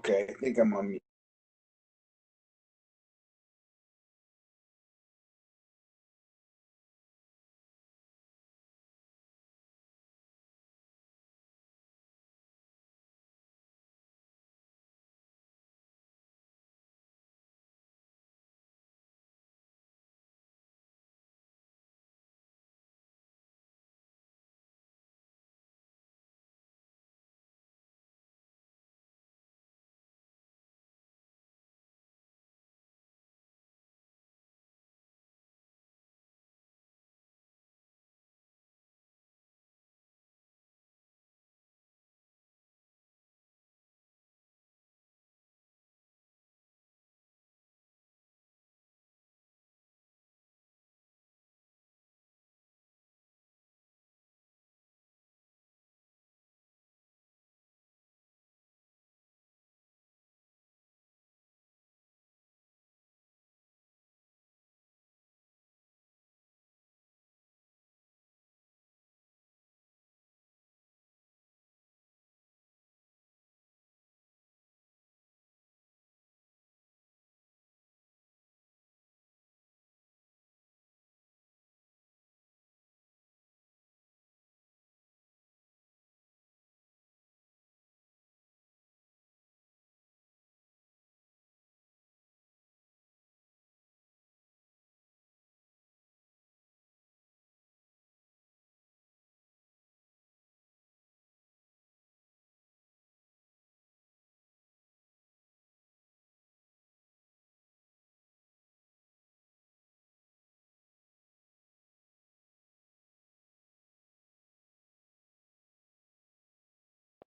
Okay, I think I'm on mute.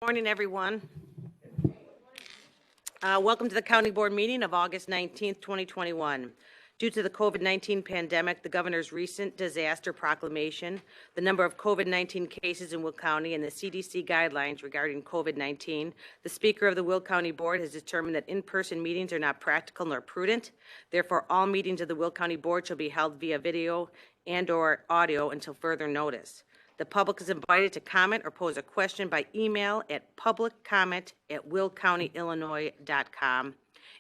Morning, everyone. Welcome to the County Board meeting of August 19th, 2021. Due to the COVID-19 pandemic, the governor's recent disaster proclamation, the number of COVID-19 cases in Will County, and the CDC guidelines regarding COVID-19, the Speaker of the Will County Board has determined that in-person meetings are not practical nor prudent. Therefore, all meetings of the Will County Board shall be held via video and/or audio until further notice. The public is invited to comment or pose a question by email at publiccomment@willcountyillinois.com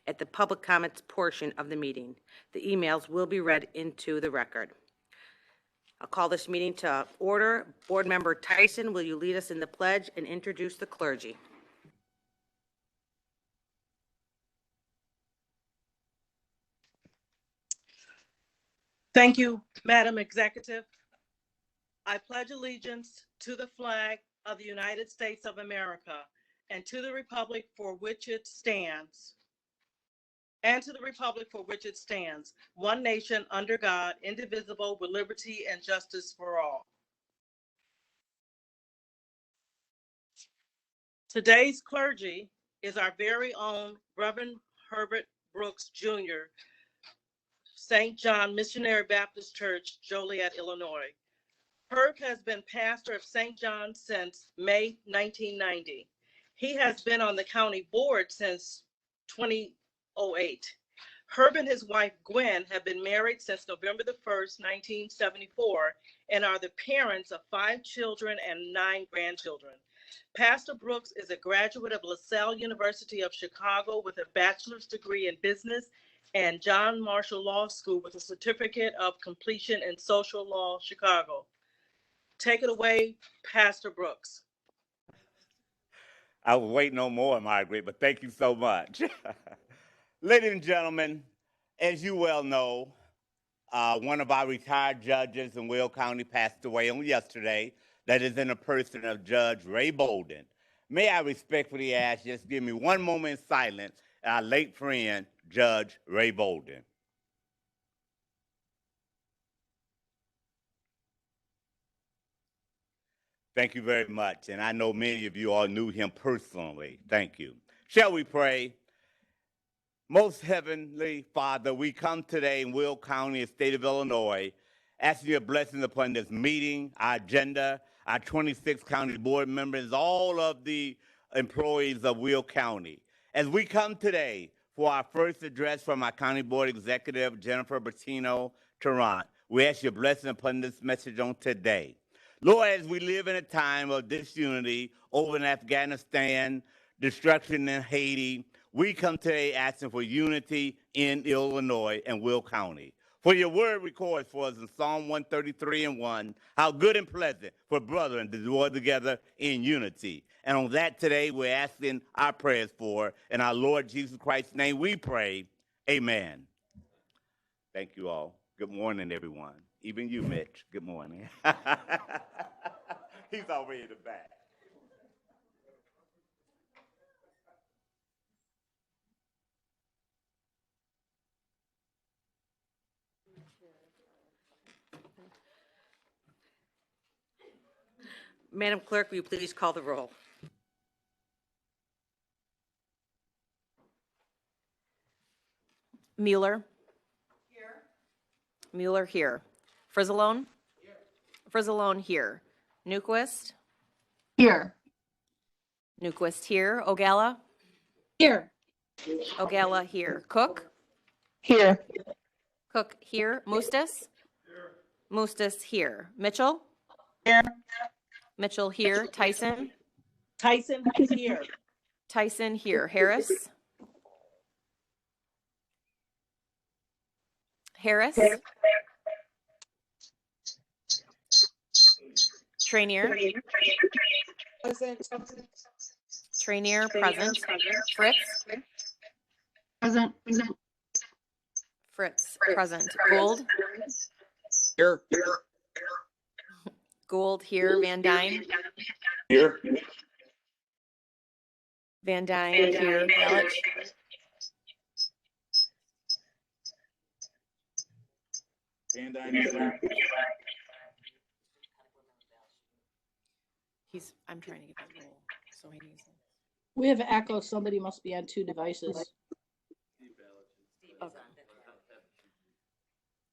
at the public comments portion of the meeting. The emails will be read into the record. I'll call this meeting to order. Board Member Tyson, will you lead us in the pledge and introduce the clergy? Thank you, Madam Executive. I pledge allegiance to the flag of the United States of America and to the republic for which it stands, one nation under God, indivisible, with liberty and justice for all. Today's clergy is our very own Reverend Herbert Brooks, Jr., St. John Missionary Baptist Church, Joliet, Illinois. Herb has been pastor of St. John since May 1990. He has been on the county board since 2008. Herb and his wife Gwen have been married since November the 1st, 1974, and are the parents of 5 children and 9 grandchildren. Pastor Brooks is a graduate of LaSalle University of Chicago with a bachelor's degree in business and John Marshall Law School with a certificate of completion in social law, Chicago. Take it away, Pastor Brooks. I was waiting no more, Margaret, but thank you so much. Ladies and gentlemen, as you well know, one of our retired judges in Will County passed away on yesterday. That is in the person of Judge Ray Bolden. May I respectfully ask, just give me one moment in silence, our late friend, Judge Ray Bolden. Thank you very much, and I know many of you all knew him personally. Thank you. Shall we pray? Most Heavenly Father, we come today in Will County, the state of Illinois, asking your blessings upon this meeting, our agenda, our 26 county board members, all of the employees of Will County. As we come today for our first address from our county board executive, Jennifer Bertino Tarrant, we ask your blessing upon this message on today. Lord, as we live in a time of disunity over in Afghanistan, destruction in Haiti, We come today asking for unity in Illinois and Will County. For your word records for us in Psalm 133:1, how good and pleasant for brethren to dwell together in unity. And on that today, we're asking our prayers for. In our Lord Jesus Christ's name we pray. Amen. Thank you all. Good morning, everyone. Even you, Mitch. Good morning. He's already in the back. Madam Clerk, will you please call the roll? Mueller. Here. Mueller here. Frizzalone. Here. Frizzalone here. Newquist. Here. Newquist here. Ogalla. Here. Ogalla here. Cook. Here. Cook here. Mustis. Here. Mustis here. Mitchell. Here. Mitchell here. Tyson. Tyson is here. Tyson here. Harris. Harris. Trainier. Trainier present. Fritz. Present. Fritz present. Gould. Here. Gould here. Van Dyne. Here. Van Dyne here. Balich. Van Dyne is here. I'm trying to get the roll, so he needs. We have echo. Somebody must be on two devices. Okay.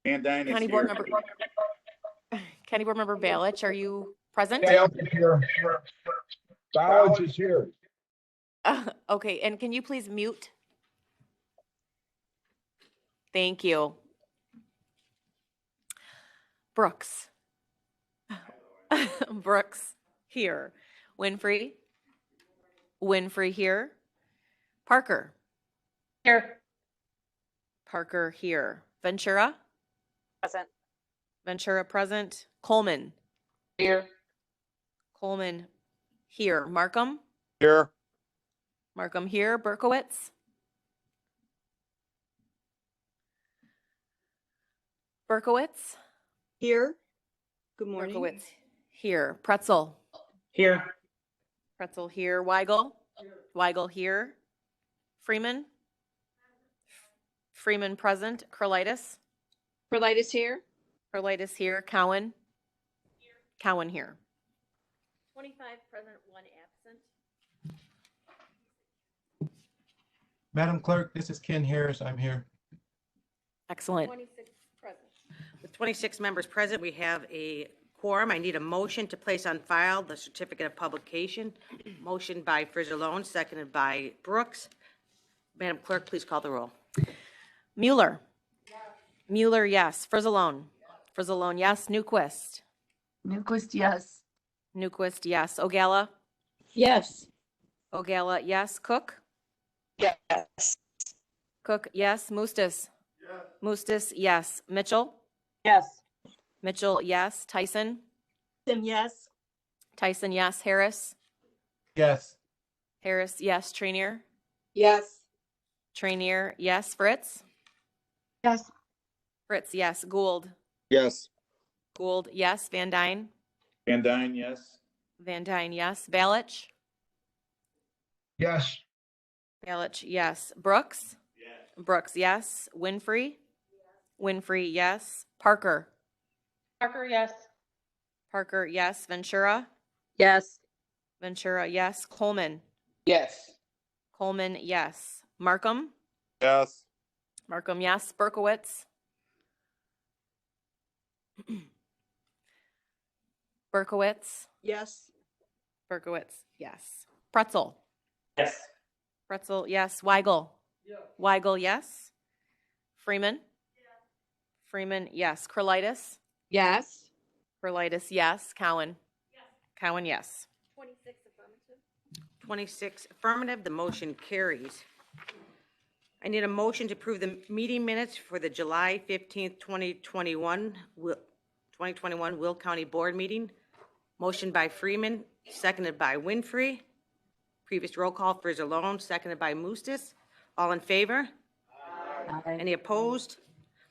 Van Dyne is County Board here. Member, County Board Member Balich, are you present? Bowledge is here. Okay, and can you please mute? Thank you. Brooks. Brooks here. Winfrey. Winfrey here. Parker. Here. Parker here. Ventura. Present. Ventura present. Coleman. Here. Coleman here. Markham. Here. Markham here. Berkowitz. Berkowitz. Here. Good morning. Berkowitz here. Pretzel. Here. Pretzel here. Weigel. Weigel here. Freeman. Freeman present. Curlitis. Perlitis here. Curlitis here. Cowan. Cowan here. 25 present, 1 absent. Madam Clerk, this is Ken Harris. I'm here. Excellent. 26 present. With 26 members present, we have a quorum. I need a motion to place on file the certificate of publication. Motion by Frizzalone, seconded by Brooks. Madam Clerk, please call the roll. Mueller. Mueller, yes. Frizzalone. Frizzalone, yes. Newquist. Newquist, yes. Newquist, yes. Ogalla. Yes. Ogalla, yes. Cook. Yes. Cook, yes. Mustis. Mustis, yes. Mitchell. Yes. Mitchell, yes. Tyson. Yes. Tyson, yes. Harris. Yes. Harris, yes. Trainier. Yes. Trainier, yes. Fritz. Yes. Fritz, yes. Gould. Yes. Gould, yes. Van Dyne. Van Dyne, yes. Van Dyne, yes. Balich. Yes. Balich, yes. Brooks. Brooks, yes. Winfrey. Winfrey, yes. Parker. Parker, yes. Parker, yes. Ventura. Yes. Ventura, yes. Coleman. Yes. Coleman, yes. Markham. Yes. Markham, yes. Berkowitz. Berkowitz. Yes. Berkowitz, yes. Pretzel. Yes. Pretzel, yes. Weigel. Weigel, yes. Freeman. Freeman, yes. Curlitis. Yes. Curlitis, yes. Cowan. Cowan, yes. 26 affirmative. The motion carries. I need a motion to approve the meeting minutes for the July 15th, 2021 Will County Board meeting. Motion by Freeman, seconded by Winfrey. Previous roll call for Zalone, seconded by Mustis. All in favor? Any opposed?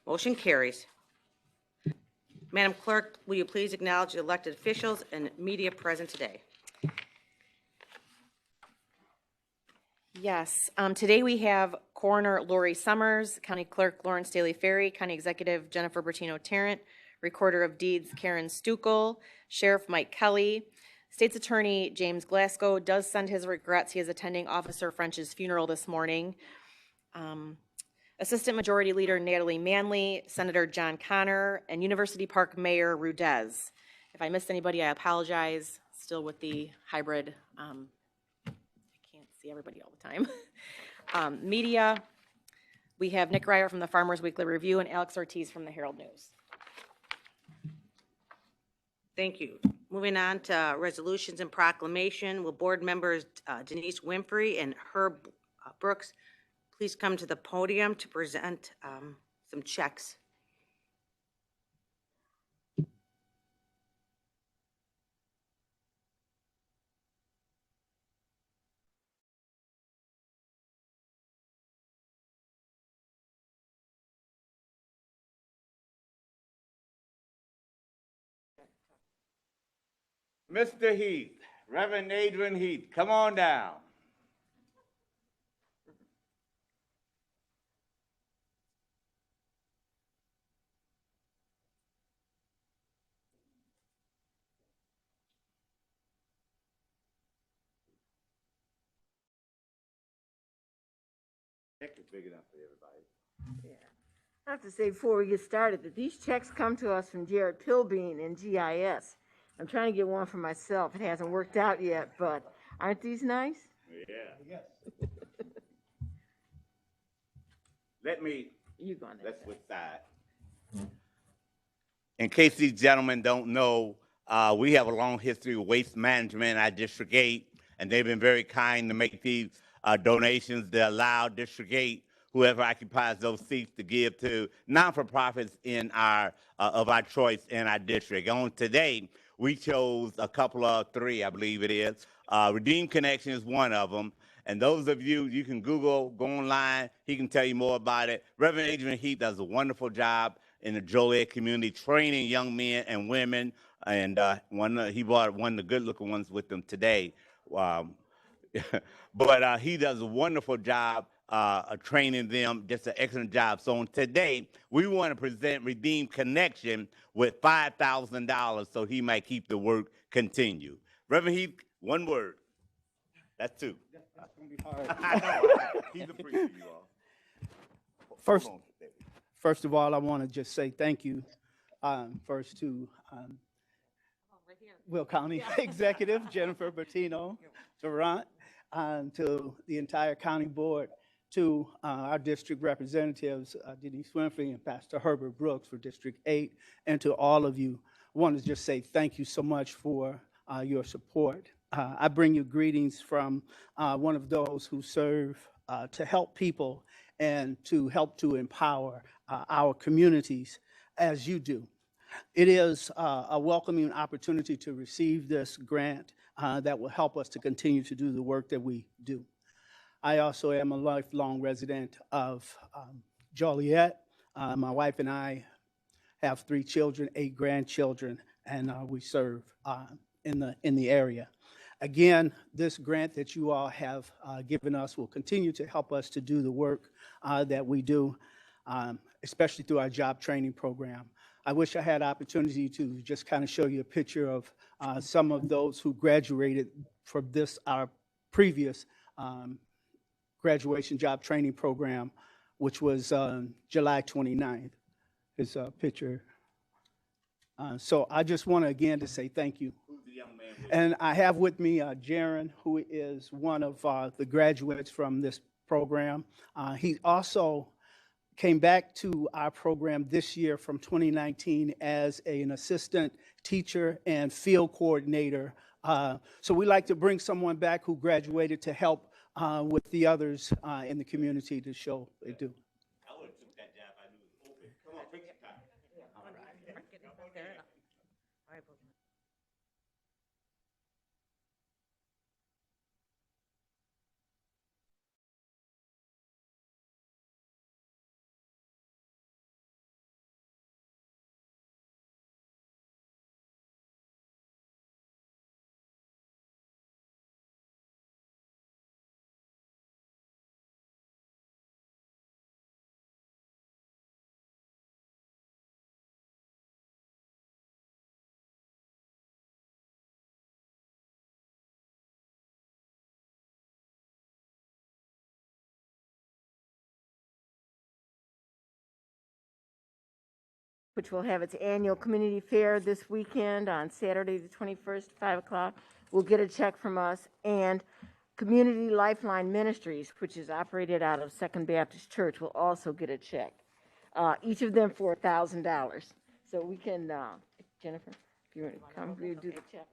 Motion carries. Madam Clerk, will you please acknowledge the elected officials and media present today? Yes, today we have Coroner Lori Summers, County Clerk Lawrence Daly Ferry, County Executive Jennifer Bertino Tarrant, Recorder of Deeds Karen Stukel, Sheriff Mike Kelly, State's Attorney James Glasgow does send his regrets. He is attending Officer French's funeral this morning. Assistant Majority Leader Natalie Manley, Senator John Connor, and University Park Mayor Rudez. If I missed anybody, I apologize. Still with the hybrid. I can't see everybody all the time. Media, we have Nick Ryer from the Farmers Weekly Review and Alex Ortiz from the Herald News. Thank you. Moving on to resolutions and proclamation, will board members Denise Winfrey and Herb Brooks please come to the podium to present some checks. Mr. Heath, Reverend Adrian Heath, come on down. Check is big enough for everybody. I have to say before we get started that these checks come to us from Jared Pilbeam in GIS. I'm trying to get one for myself. It hasn't worked out yet, but aren't these nice? Yeah. Yes. Let's switch sides. In case these gentlemen don't know, we have a long history of waste management in our District 8, and they've been very kind to make these donations that allow District 8, whoever occupies those seats, to give to non-for-profits in our of our choice in our district. On today, we chose a couple of three, I believe it is. Redeem Connection is one of them. And those of you, you can Google, go online, he can tell you more about it. Reverend Adrian Heath does a wonderful job in the Joliet community, training young men and women. And he brought one of the good-looking ones with him today. But he does a wonderful job training them, just an excellent job. So on today, we want to present Redeem Connection with $5,000 so he might keep the work continue. Reverend Heath, one word. That's two. That's going to be hard. I know. He's a preacher, you all. First of all, I want to just say thank you first to Will County Executive Jennifer Bertino Tarrant, to the entire county board, to our district representatives, Denise Winfrey and Pastor Herbert Brooks for District 8, and to all of you. I want to just say thank you so much for your support. I bring you greetings from one of those who serve to help people and to help to empower our communities as you do. It is a welcoming opportunity to receive this grant that will help us to continue to do the work that we do. I also am a lifelong resident of Joliet. My wife and I have 3 children, 8 grandchildren, and we serve in the area. Again, this grant that you all have given us will continue to help us to do the work that we do, especially through our job training program. I wish I had opportunity to just kind of show you a picture of some of those who graduated from our previous graduation job training program, which was July 29th. Is a picture. So I just want to again to say thank you. And I have with me Jaron, who is one of the graduates from this program. He also came back to our program this year from 2019 as an assistant teacher and field coordinator. So we like to bring someone back who graduated to help with the others in the community to show they do. I would have took that job. I knew it was open. Come on, fix your tie. which will have its annual community fair this weekend on Saturday, the 21st, 5 o'clock, will get a check from us. And Community Lifeline Ministries, which is operated out of Second Baptist Church, will also get a check, each of them for $1,000. So we can, Jennifer, if you want to come, we'll do the check.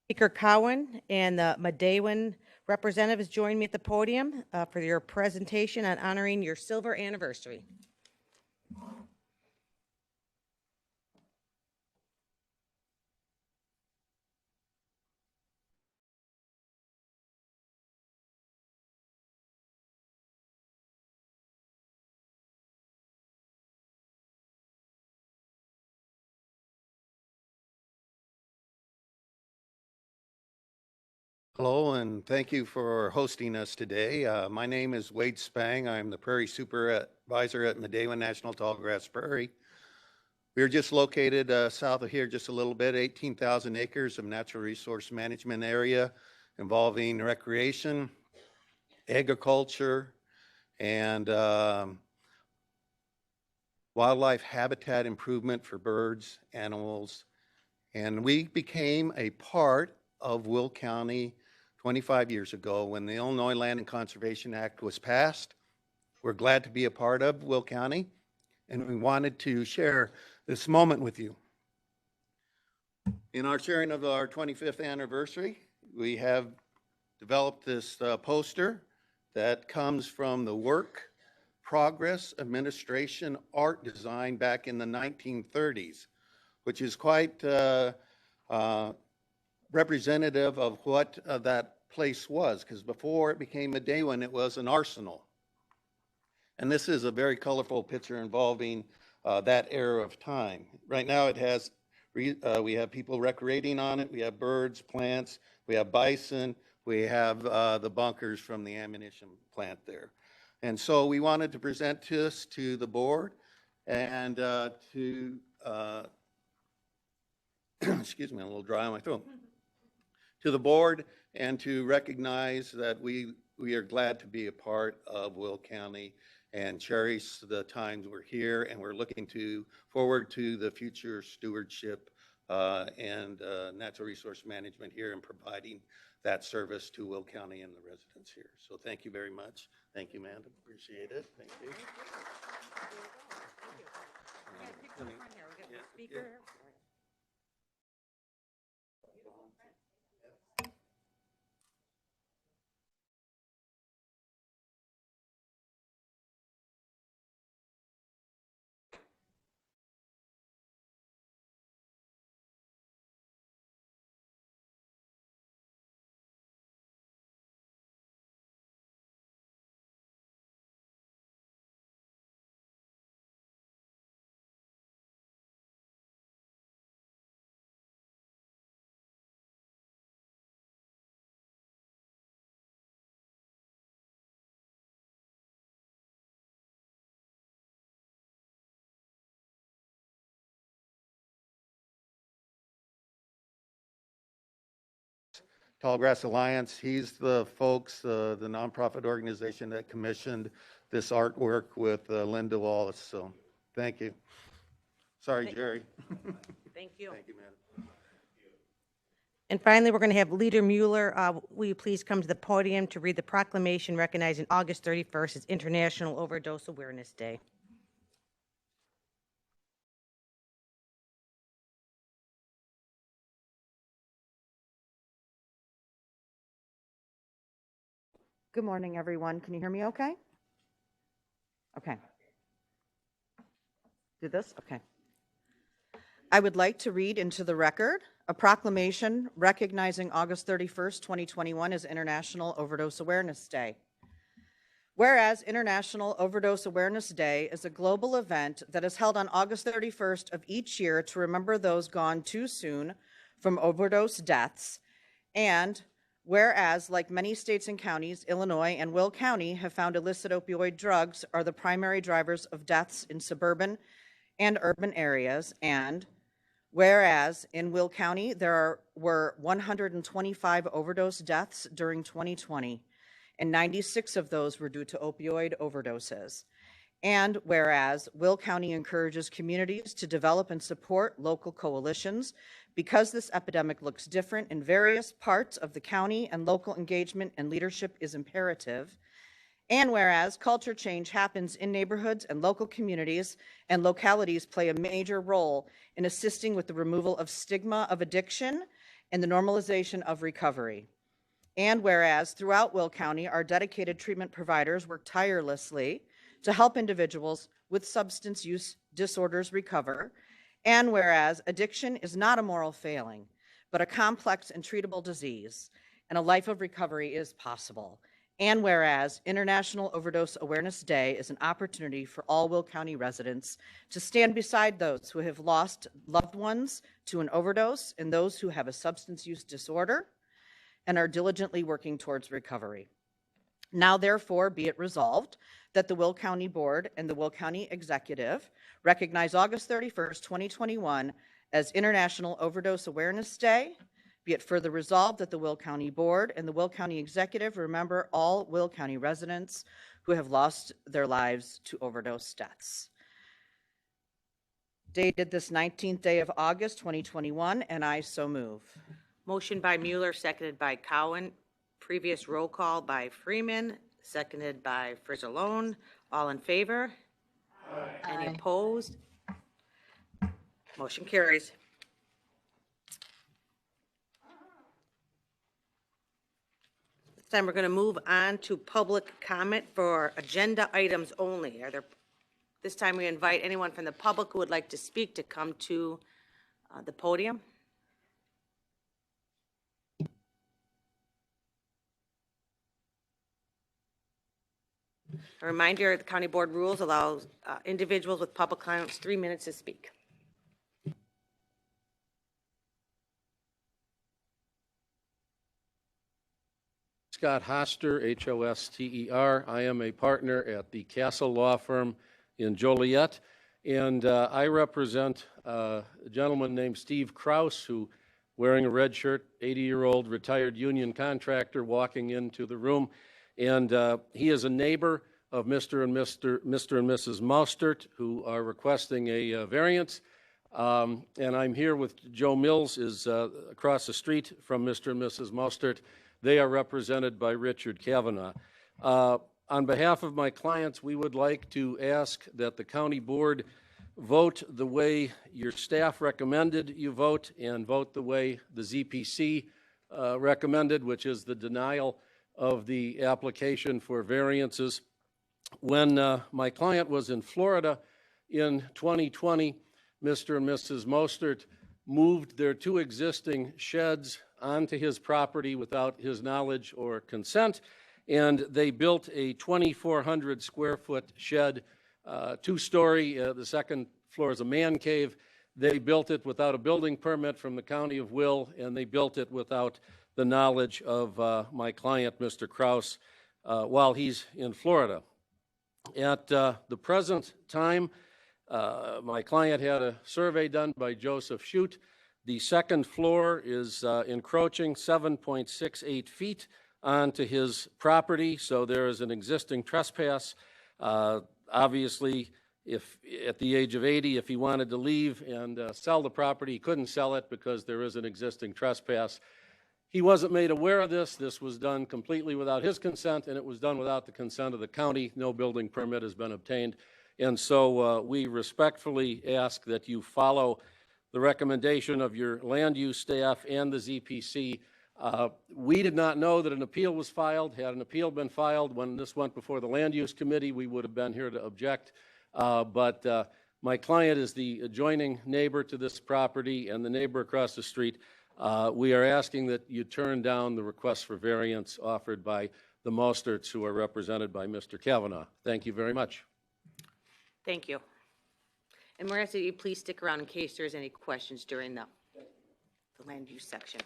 Speaker Cowan and the Medewan representatives join me at the podium for your presentation on honoring your silver anniversary. Hello, and thank you for hosting us today. My name is Wade Spang. I'm the Prairie Supervisor at Medewan National Tallgrass Prairie. We're just located south of here just a little bit, 18,000 acres of natural resource management area involving recreation, agriculture, and wildlife habitat improvement for birds, animals. And we became a part of Will County 25 years ago when the Illinois Land and Conservation Act was passed. We're glad to be a part of Will County, and we wanted to share this moment with you. In our sharing of our 25th anniversary, we have developed this poster that comes from the Work Progress Administration art design back in the 1930s, which is quite representative of what that place was, because before it became Medewan, it was an arsenal. And this is a very colorful picture involving that era of time. Right now it has, we have people recreating on it, we have birds, plants, we have bison, we have the bunkers from the ammunition plant there. And so we wanted to present this to the board and to, excuse me, I'm a little dry on my throat, to the board and to recognize that we are glad to be a part of Will County and cherish the times we're here, and we're looking forward to the future stewardship and natural resource management here and providing that service to Will County and the residents here. So thank you very much. Thank you, Amanda. Appreciate it. Thank you. Speaker. Tallgrass Alliance. He's the folks, the nonprofit organization that commissioned this artwork with Linda Wallace. So thank you. Sorry, Jerry. Thank you. Thank you, madam. And finally, we're going to have Leader Mueller. Will you please come to the podium to read the proclamation recognizing August 31st as International Overdose Awareness Day? Good morning, everyone. Can you hear me okay? Okay. Do this? Okay. I would like to read into the record a proclamation recognizing August 31st, 2021 as International Overdose Awareness Day. Whereas International Overdose Awareness Day is a global event that is held on August 31st of each year to remember those gone too soon from overdose deaths, and whereas, like many states and counties, Illinois and Will County have found illicit opioid drugs are the primary drivers of deaths in suburban and urban areas, and whereas in Will County there were 125 overdose deaths during 2020, and 96 of those were due to opioid overdoses. And whereas Will County encourages communities to develop and support local coalitions because this epidemic looks different in various parts of the county and local engagement and leadership is imperative. And whereas culture change happens in neighborhoods and local communities and localities play a major role in assisting with the removal of stigma of addiction and the normalization of recovery. And whereas throughout Will County, our dedicated treatment providers work tirelessly to help individuals with substance use disorders recover. And whereas addiction is not a moral failing, but a complex and treatable disease, and a life of recovery is possible. And whereas International Overdose Awareness Day is an opportunity for all Will County residents to stand beside those who have lost loved ones to an overdose and those who have a substance use disorder and are diligently working towards recovery. Now, therefore, be it resolved that the Will County Board and the Will County Executive recognize August 31st, 2021 as International Overdose Awareness Day. Be it further resolved that the Will County Board and the Will County Executive remember all Will County residents who have lost their lives to overdose deaths. Dated this 19th day of August, 2021, and I so move. Motion by Mueller, seconded by Cowan. Previous roll call by Freeman, seconded by Frizzalone. All in favor? Aye. Any opposed? Motion carries. This time we're going to move on to public comment for agenda items only. This time we invite anyone from the public who would like to speak to come to the podium. A reminder, the County Board rules allow individuals with public comments 3 minutes to speak. Scott Hoster, H-O-S-T-E-R. I am a partner at the Castle Law Firm in Joliet, and I represent a gentleman named Steve Kraus, who, wearing a red shirt, 80-year-old retired union contractor, walking into the room, and he is a neighbor of Mr. and Mrs. Mostert, who are requesting a variance. And I'm here with Joe Mills, is across the street from Mr. and Mrs. Mostert. They are represented by Richard Kavanaugh. On behalf of my clients, we would like to ask that the county board vote the way your staff recommended you vote, and vote the way the ZPC recommended, which is the denial of the application for variances. When my client was in Florida in 2020, Mr. and Mrs. Mostert moved their 2 existing sheds onto his property without his knowledge or consent, and they built a 2,400 square foot shed, 2-story. The second floor is a man cave. They built it without a building permit from the County of Will, and they built it without the knowledge of my client, Mr. Kraus, while he's in Florida. At the present time, my client had a survey done by Joseph Shute The second floor is encroaching 7.68 feet onto his property, so there is an existing trespass. Obviously, if at the age of 80, if he wanted to leave and sell the property, he couldn't sell it because there is an existing trespass. He wasn't made aware of this. This was done completely without his consent, and it was done without the consent of the county. No building permit has been obtained. And so we respectfully ask that you follow the recommendation of your land use staff and the ZPC. We did not know that an appeal was filed. Had an appeal been filed when this went before the Land Use Committee, we would have been here to object. But my client is the adjoining neighbor to this property and the neighbor across the street. We are asking that you turn down the request for variance offered by the Mosterts, who are represented by Mr. Kavanaugh. Thank you very much. Thank you. And we're asking you please stick around in case there's any questions during the land use section.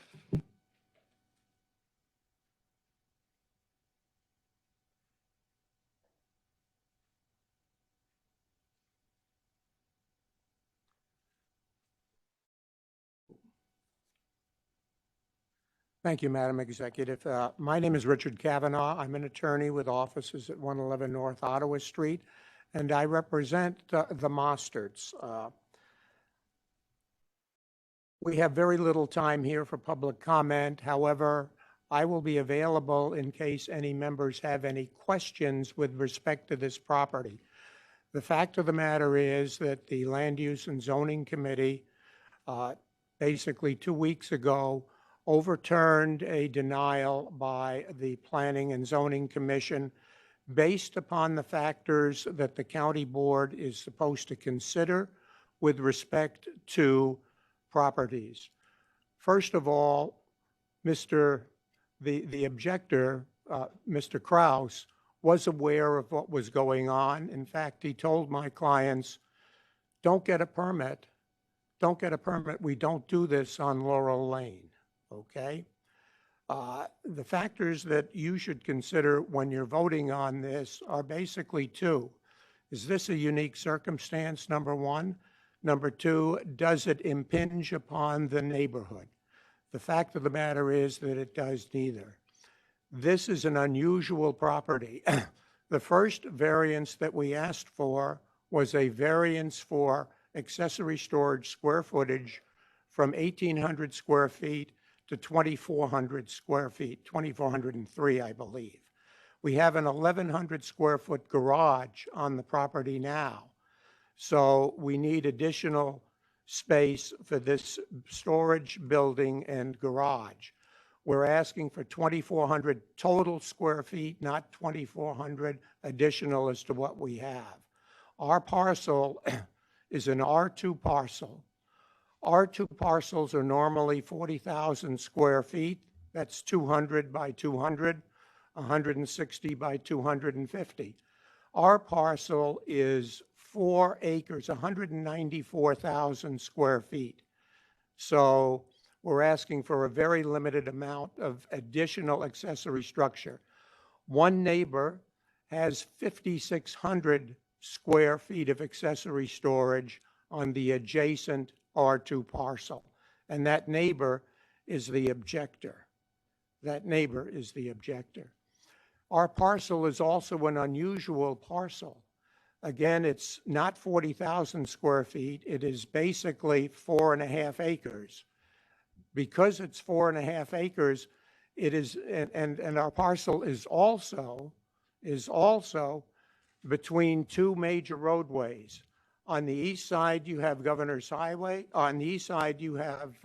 Thank you, Madam Executive. My name is Richard Kavanaugh. I'm an attorney with offices at 111 North Ottawa Street, and I represent the Mosterts. We have very little time here for public comment. However, I will be available in case any members have any questions with respect to this property. The fact of the matter is that the Land Use and Zoning Committee, basically 2 weeks ago, overturned a denial by the Planning and Zoning Commission based upon the factors that the county board is supposed to consider with respect to properties. First of all, the objector, Mr. Kraus, was aware of what was going on. In fact, he told my clients, don't get a permit. Don't get a permit. We don't do this on Laurel Lane. Okay? The factors that you should consider when you're voting on this are basically two. Is this a unique circumstance, number one? Number two, does it impinge upon the neighborhood? The fact of the matter is that it does neither. This is an unusual property. The first variance that we asked for was a variance for accessory storage square footage from 1,800 square feet to 2,400 square feet, 2,403, I believe. We have an 1,100 square foot garage on the property now. So we need additional space for this storage building and garage. We're asking for 2,400 total square feet, not 2,400 additional as to what we have. Our parcel is an R2 parcel. R2 parcels are normally 40,000 square feet. That's 200 by 200, 160 by 250. Our parcel is 4 acres, 194,000 square feet. So we're asking for a very limited amount of additional accessory structure. One neighbor has 5,600 square feet of accessory storage on the adjacent R2 parcel, and that neighbor is the objector. That neighbor is the objector. Our parcel is also an unusual parcel. Again, it's not 40,000 square feet. It is basically 4.5 acres. Because it's 4.5 acres, it is, and our parcel is also between two major roadways. On the east side, you have Governor's Highway. On the east side, you have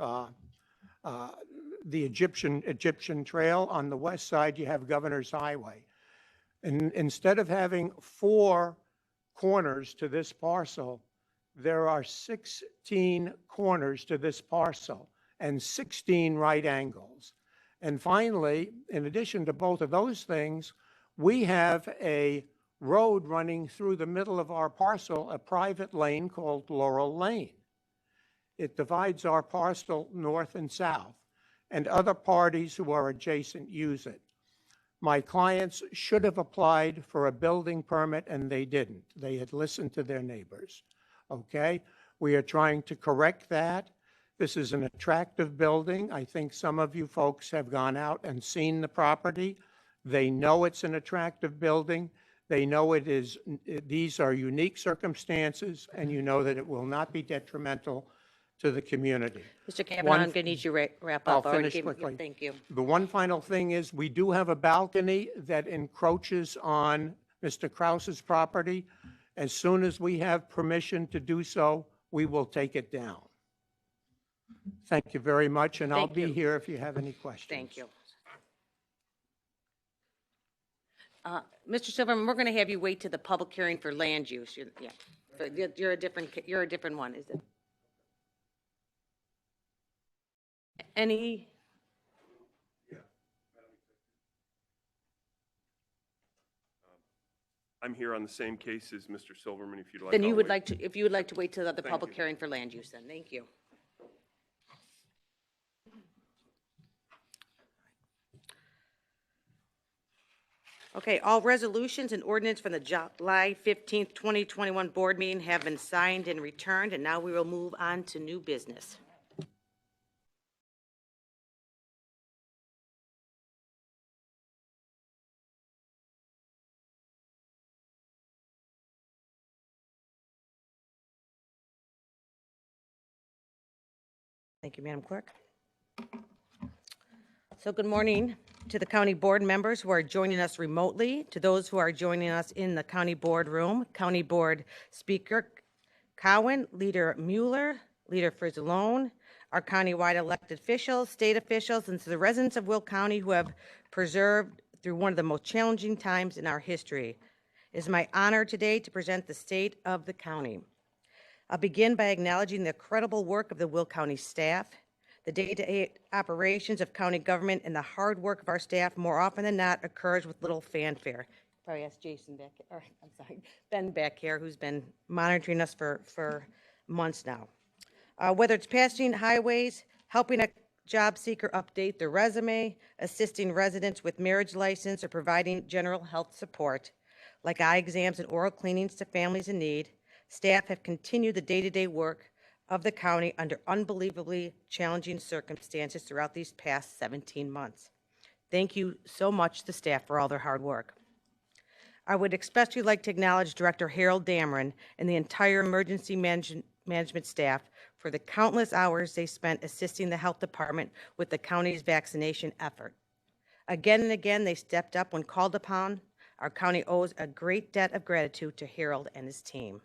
the Egyptian Trail. On the west side, you have Governor's Highway. And instead of having 4 corners to this parcel, there are 16 corners to this parcel and 16 right angles. And finally, in addition to both of those things, we have a road running through the middle of our parcel, a private lane called Laurel Lane. It divides our parcel north and south, and other parties who are adjacent use it. My clients should have applied for a building permit, and they didn't. They had listened to their neighbors. Okay? We are trying to correct that. This is an attractive building. I think some of you folks have gone out and seen the property. They know it's an attractive building. They know these are unique circumstances, and you know that it will not be detrimental to the community. Mr. Kavanaugh, I'm going to need you to wrap up. I'll Already finish gave- quickly. Thank you. The one final thing is, we do have a balcony that encroaches on Mr. Kraus's property. As soon as we have permission to do so, we will take it down. Thank you very much, and I'll Thank be you. here if you have any questions. Thank you. Mr. Silverman, we're going to have you wait to the public hearing for land use. Yeah, but you're a different one, is it? Any? I'm here on the same case as Mr. Silverman, if you'd like. Then you I'll would wait. like to, if you would like to wait till the Thank public you. hearing for land use, then, thank you. Okay, all resolutions and ordinance from the July 15th, 2021 board meeting have been signed and returned, and now we will move on to new business. Thank you, Madam Clerk. So good morning to the county board members who are joining us remotely, to those who are joining us in the county board room, County Board Speaker Cowan, Leader Mueller, Leader Frizzalone, our county-wide elected officials, state officials, and to the residents of Will County who have persevered through one of the most challenging times in our history. It is my honor today to present the state of the county. I'll begin by acknowledging the incredible work of the Will County staff, the day-to-day operations of county government, and the hard work of our staff more often than not occurs with little fanfare. Probably ask Jason back, or I'm sorry, Ben back here, who's been monitoring us for months now. Whether it's passing highways, helping a job seeker update their resume, assisting residents with marriage license, or providing general health support, like eye exams and oral cleanings to families in need, staff have continued the day-to-day work of the county under unbelievably challenging circumstances throughout these past 17 months. Thank you so much, the staff, for all their hard work. I would especially like to acknowledge Director Harold Dameron and the entire emergency management staff for the countless hours they spent assisting the health department with the county's vaccination effort. Again and again, they stepped up when called upon. Our county owes a great debt of gratitude to Harold and his team.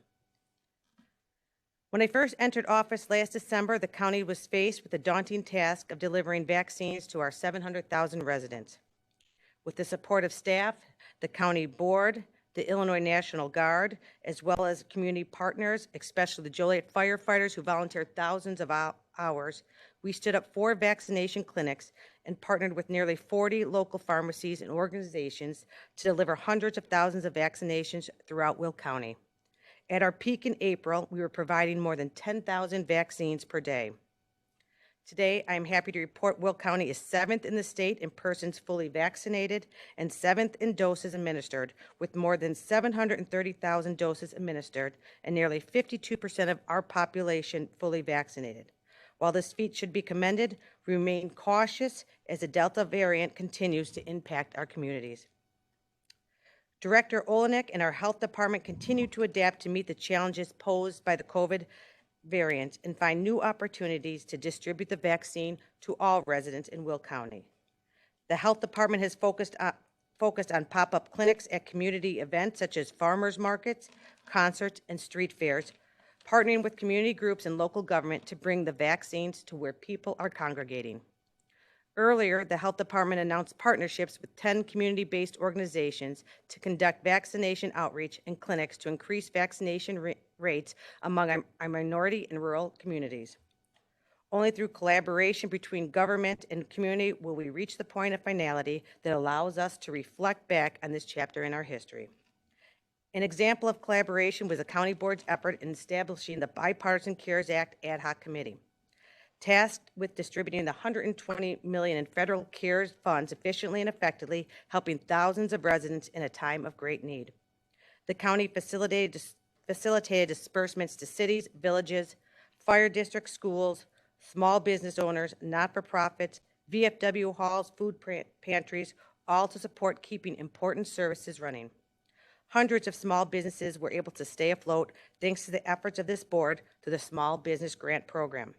When I first entered office last December, the county was faced with the daunting task of delivering vaccines to our 700,000 residents. With the support of staff, the county board, the Illinois National Guard, as well as community partners, especially the Joliet firefighters who volunteered thousands of hours, we stood up 4 vaccination clinics and partnered with nearly 40 local pharmacies and organizations to deliver hundreds of thousands of vaccinations throughout Will County. At our peak in April, we were providing more than 10,000 vaccines per day. Today, I am happy to report Will County is 7th in the state in persons fully vaccinated and 7th in doses administered, with more than 730,000 doses administered and nearly 52% of our population fully vaccinated. While this feat should be commended, we remain cautious as the Delta variant continues to impact our communities. Director Olenek and our health department continue to adapt to meet the challenges posed by the COVID variant and find new opportunities to distribute the vaccine to all residents in Will County. The health department has focused on pop-up clinics at community events such as farmers markets, concerts, and street fairs, partnering with community groups and local government to bring the vaccines to where people are congregating. Earlier, the health department announced partnerships with 10 community-based organizations to conduct vaccination outreach and clinics to increase vaccination rates among our minority and rural communities. Only through collaboration between government and community will we reach the point of finality that allows us to reflect back on this chapter in our history. An example of collaboration was the county board's effort in establishing the Bipartisan CARES Act Ad Hoc Committee, tasked with distributing the $120 million in federal CARES funds efficiently and effectively, helping thousands of residents in a time of great need. The county facilitated disbursements to cities, villages, fire districts, schools, small business owners, not-for-profits, VFW halls, food pantries, all to support keeping important services running. Hundreds of small businesses were able to stay afloat thanks to the efforts of this board through the Small Business Grant Program.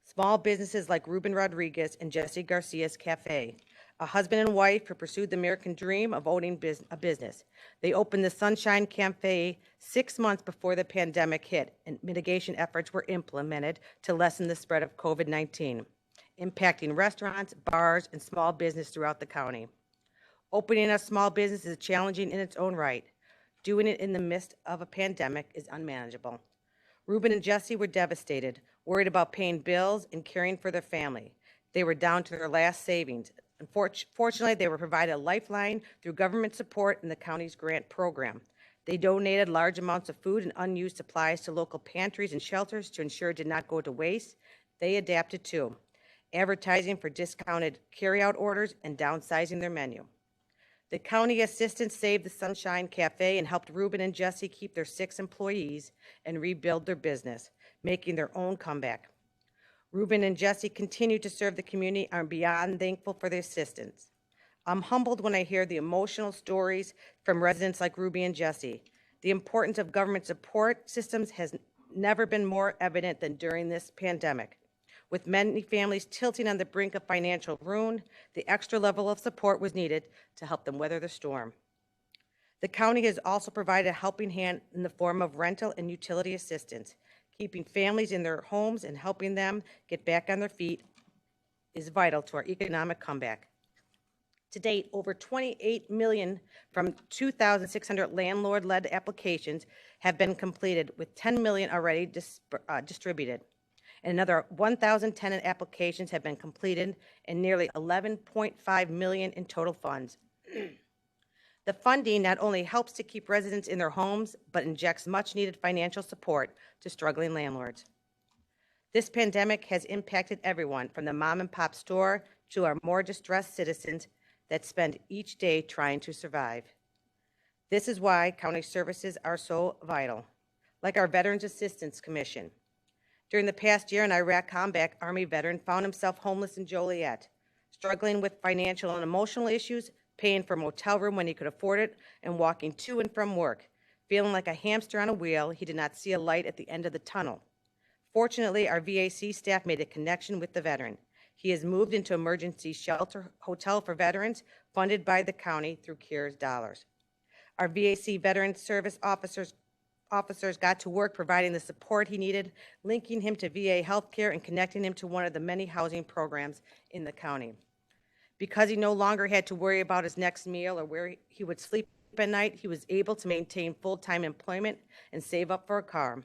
Small businesses like Ruben Rodriguez and Jesse Garcia's Cafe, a husband and wife who pursued the American dream of owning a business. They opened the Sunshine Cafe 6 months before the pandemic hit, and mitigation efforts were implemented to lessen the spread of COVID-19, impacting restaurants, bars, and small business throughout the county. Opening a small business is challenging in its own right. Doing it in the midst of a pandemic is unmanageable. Ruben and Jesse were devastated, worried about paying bills and caring for their family. They were down to their last savings. Fortunately, they were provided a lifeline through government support in the county's grant program. They donated large amounts of food and unused supplies to local pantries and shelters to ensure it did not go to waste. They adapted too, advertising for discounted carryout orders and downsizing their menu. The county assistance saved the Sunshine Cafe and helped Ruben and Jesse keep their 6 employees and rebuild their business, making their own comeback. Ruben and Jesse continue to serve the community and are beyond thankful for the assistance. I'm humbled when I hear the emotional stories from residents like Ruby and Jesse. The importance of government support systems has never been more evident than during this pandemic. With many families tilting on the brink of financial ruin, the extra level of support was needed to help them weather the storm. The county has also provided a helping hand in the form of rental and utility assistance. Keeping families in their homes and helping them get back on their feet is vital to our economic comeback. To date, over $28 million from 2,600 landlord-led applications have been completed, with $10 million already distributed. And another 1,000 tenant applications have been completed and nearly $11.5 million in total funds. The funding not only helps to keep residents in their homes, but injects much-needed financial support to struggling landlords. This pandemic has impacted everyone, from the mom-and-pop store to our more distressed citizens that spend each day trying to survive. This is why county services are so vital, like our Veterans Assistance Commission. During the past year, an Iraq combat Army veteran found himself homeless in Joliet, struggling with financial and emotional issues, paying for a motel room when he could afford it, and walking to and from work. Feeling like a hamster on a wheel, he did not see a light at the end of the tunnel. Fortunately, our VAC staff made a connection with the veteran. He has moved into emergency shelter hotel for veterans, funded by the county through CARES dollars. Our VAC veteran service officers got to work providing the support he needed, linking him to VA healthcare and connecting him to one of the many housing programs in the county. Because he no longer had to worry about his next meal or where he would sleep at night, he was able to maintain full-time employment and save up for a car.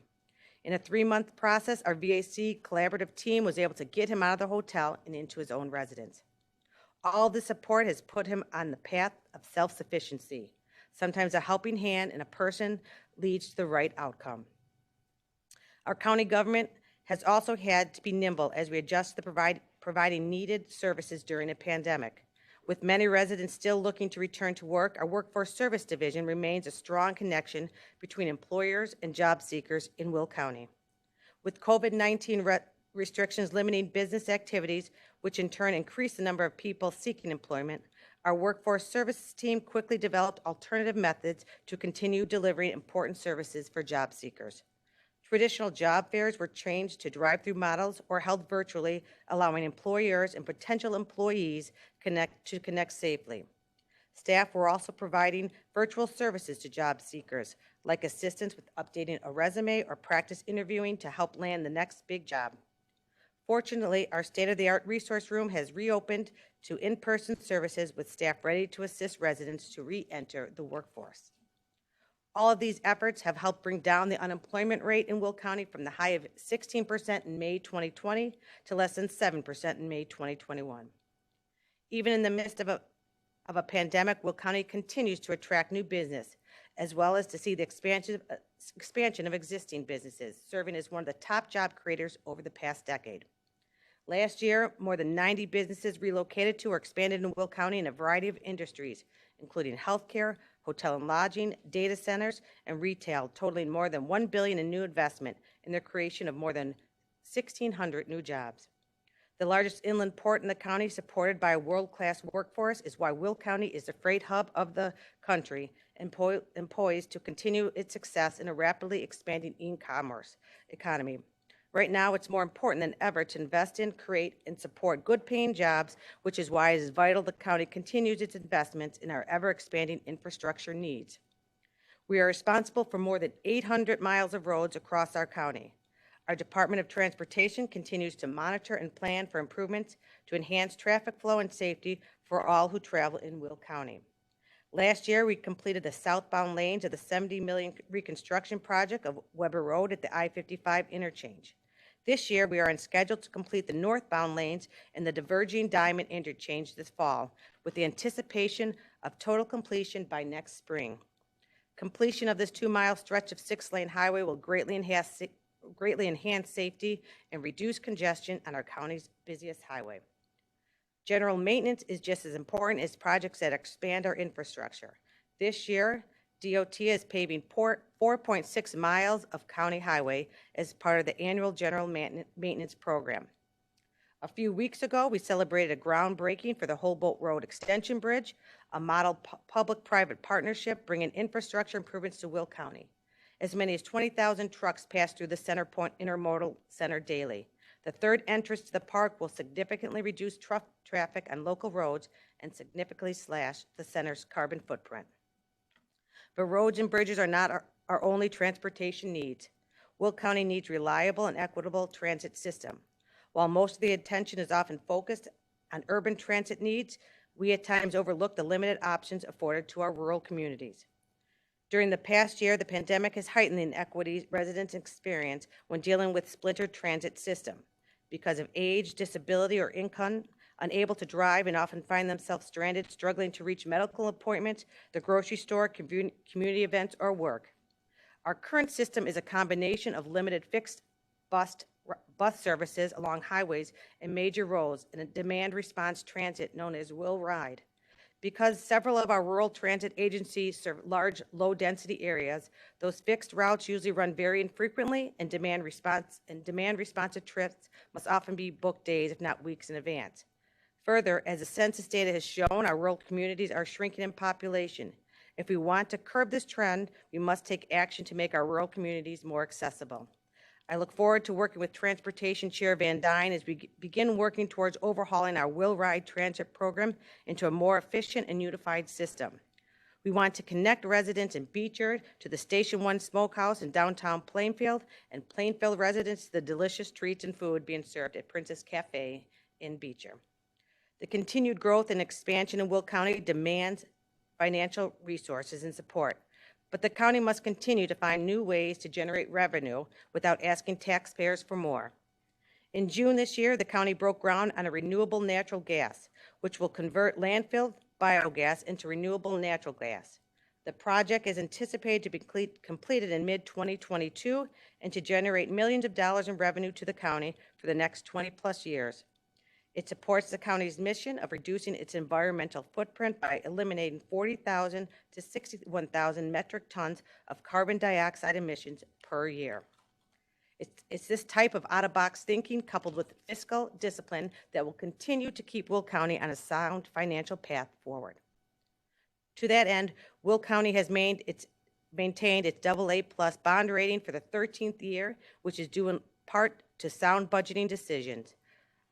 In a 3-month process, our VAC collaborative team was able to get him out of the hotel and into his own residence. All the support has put him on the path of self-sufficiency. Sometimes a helping hand in a person leads to the right outcome. Our county government has also had to be nimble as we adjust to providing needed services during a pandemic. With many residents still looking to return to work, our Workforce Service Division remains a strong connection between employers and job seekers in Will County. With COVID-19 restrictions limiting business activities, which in turn increased the number of people seeking employment, our Workforce Services team quickly developed alternative methods to continue delivering important services for job seekers. Traditional job fairs were changed to drive-through models or held virtually, allowing employers and potential employees to connect safely. Staff were also providing virtual services to job seekers, like assistance with updating a resume or practice interviewing to help land the next big job. Fortunately, our state-of-the-art resource room has reopened to in-person services with staff ready to assist residents to re-enter the workforce. All of these efforts have helped bring down the unemployment rate in Will County from the high of 16% in May 2020 to less than 7% in May 2021. Even in the midst of a pandemic, Will County continues to attract new business, as well as to see the expansion of existing businesses, serving as one of the top job creators over the past decade. Last year, more than 90 businesses relocated to or expanded in Will County in a variety of industries, including healthcare, hotel and lodging, data centers, and retail, totaling more than $1 billion in new investment in the creation of more than 1,600 new jobs. The largest inland port in the county, supported by a world-class workforce, is why Will County is the freight hub of the country and poised to continue its success in a rapidly expanding e-commerce economy. Right now, it's more important than ever to invest in, create, and support good-paying jobs, which is why it is vital the county continues its investments in our ever-expanding infrastructure needs. We are responsible for more than 800 miles of roads across our county. Our Department of Transportation continues to monitor and plan for improvements to enhance traffic flow and safety for all who travel in Will County. Last year, we completed the southbound lanes of the $70 million reconstruction project of Weber Road at the I-55 interchange. This year, we are on schedule to complete the northbound lanes and the diverging Diamond interchange this fall, with the anticipation of total completion by next spring. Completion of this 2-mile stretch of 6-lane highway will greatly enhance safety and reduce congestion on our county's busiest highway. General maintenance is just as important as projects that expand our infrastructure. This year, DOT is paving 4.6 miles of county highway as part of the annual general maintenance program. A few weeks ago, we celebrated a groundbreaking for the Holbolt Road Extension Bridge, a model public-private partnership bringing infrastructure improvements to Will County. As many as 20,000 trucks pass through the Center Point Intermodal Center daily. The third entrance to the park will significantly reduce traffic on local roads and significantly slash the center's carbon footprint. But roads and bridges are not our only transportation needs. Will County needs reliable and equitable transit system. While most of the attention is often focused on urban transit needs, we at times overlook the limited options afforded to our rural communities. During the past year, the pandemic has heightened the inequities residents experience when dealing with splintered transit system. Because of age, disability, or income, unable to drive and often find themselves stranded, struggling to reach medical appointments, the grocery store, community events, or work. Our current system is a combination of limited fixed bus services along highways and major roads and a demand response transit known as Will Ride. Because several of our rural transit agencies serve large, low-density areas, those fixed routes usually run very infrequently, and demand-responsive trips must often be booked days, if not weeks in advance. Further, as the census data has shown, our rural communities are shrinking in population. If we want to curb this trend, we must take action to make our rural communities more accessible. I look forward to working with Transportation Chair Van Dyne as we begin working towards overhauling our Will Ride transit program into a more efficient and unified system. We want to connect residents in Beecher to the Station 1 Smokehouse in downtown Plainfield, and Plainfield residents to the delicious treats and food being served at Princess Cafe in Beecher. The continued growth and expansion in Will County demands financial resources and support. But the county must continue to find new ways to generate revenue without asking taxpayers for more. In June this year, the county broke ground on a renewable natural gas, which will convert landfill biogas into renewable natural gas. The project is anticipated to be completed in mid-2022 and to generate millions of dollars in revenue to the county for the next 20-plus years. It supports the county's mission of reducing its environmental footprint by eliminating 40,000 to 61,000 metric tons of carbon dioxide emissions per year. It's this type of out-of-box thinking coupled with fiscal discipline that will continue to keep Will County on a sound financial path forward. To that end, Will County has maintained its AA+ bond rating for the 13th year, which is due in part to sound budgeting decisions.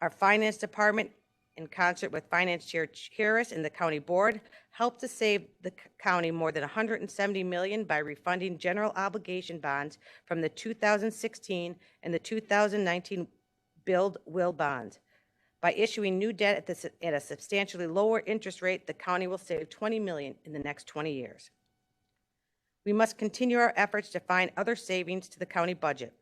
Our Finance Department, in concert with Finance Chair Harris and the County Board, helped to save the county more than $170 million by refunding general obligation bonds from the 2016 and the 2019 Build Will bonds. By issuing new debt at a substantially lower interest rate, the county will save $20 million in the next 20 years. We must continue our efforts to find other savings to the county budget.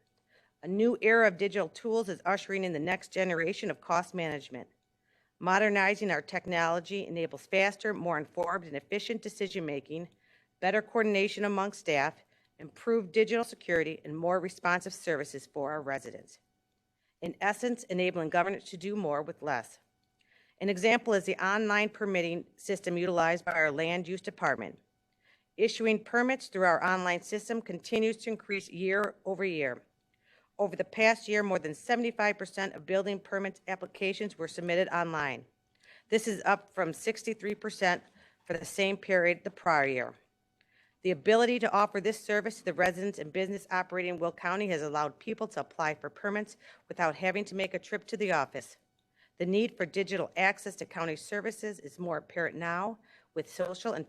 A new era of digital tools is ushering in the next generation of cost management. Modernizing our technology enables faster, more informed, and efficient decision-making, better coordination among staff, improved digital security, and more responsive services for our residents. In essence, enabling government to do more with less. An example is the online permitting system utilized by our Land Use Department. Issuing permits through our online system continues to increase year over year. Over the past year, more than 75% of building permit applications were submitted online. This is up from 63% for the same period the prior year. The ability to offer this service to the residents and business operating in Will County has allowed people to apply for permits without having to make a trip to the office. The need for digital access to county services is more apparent now with social and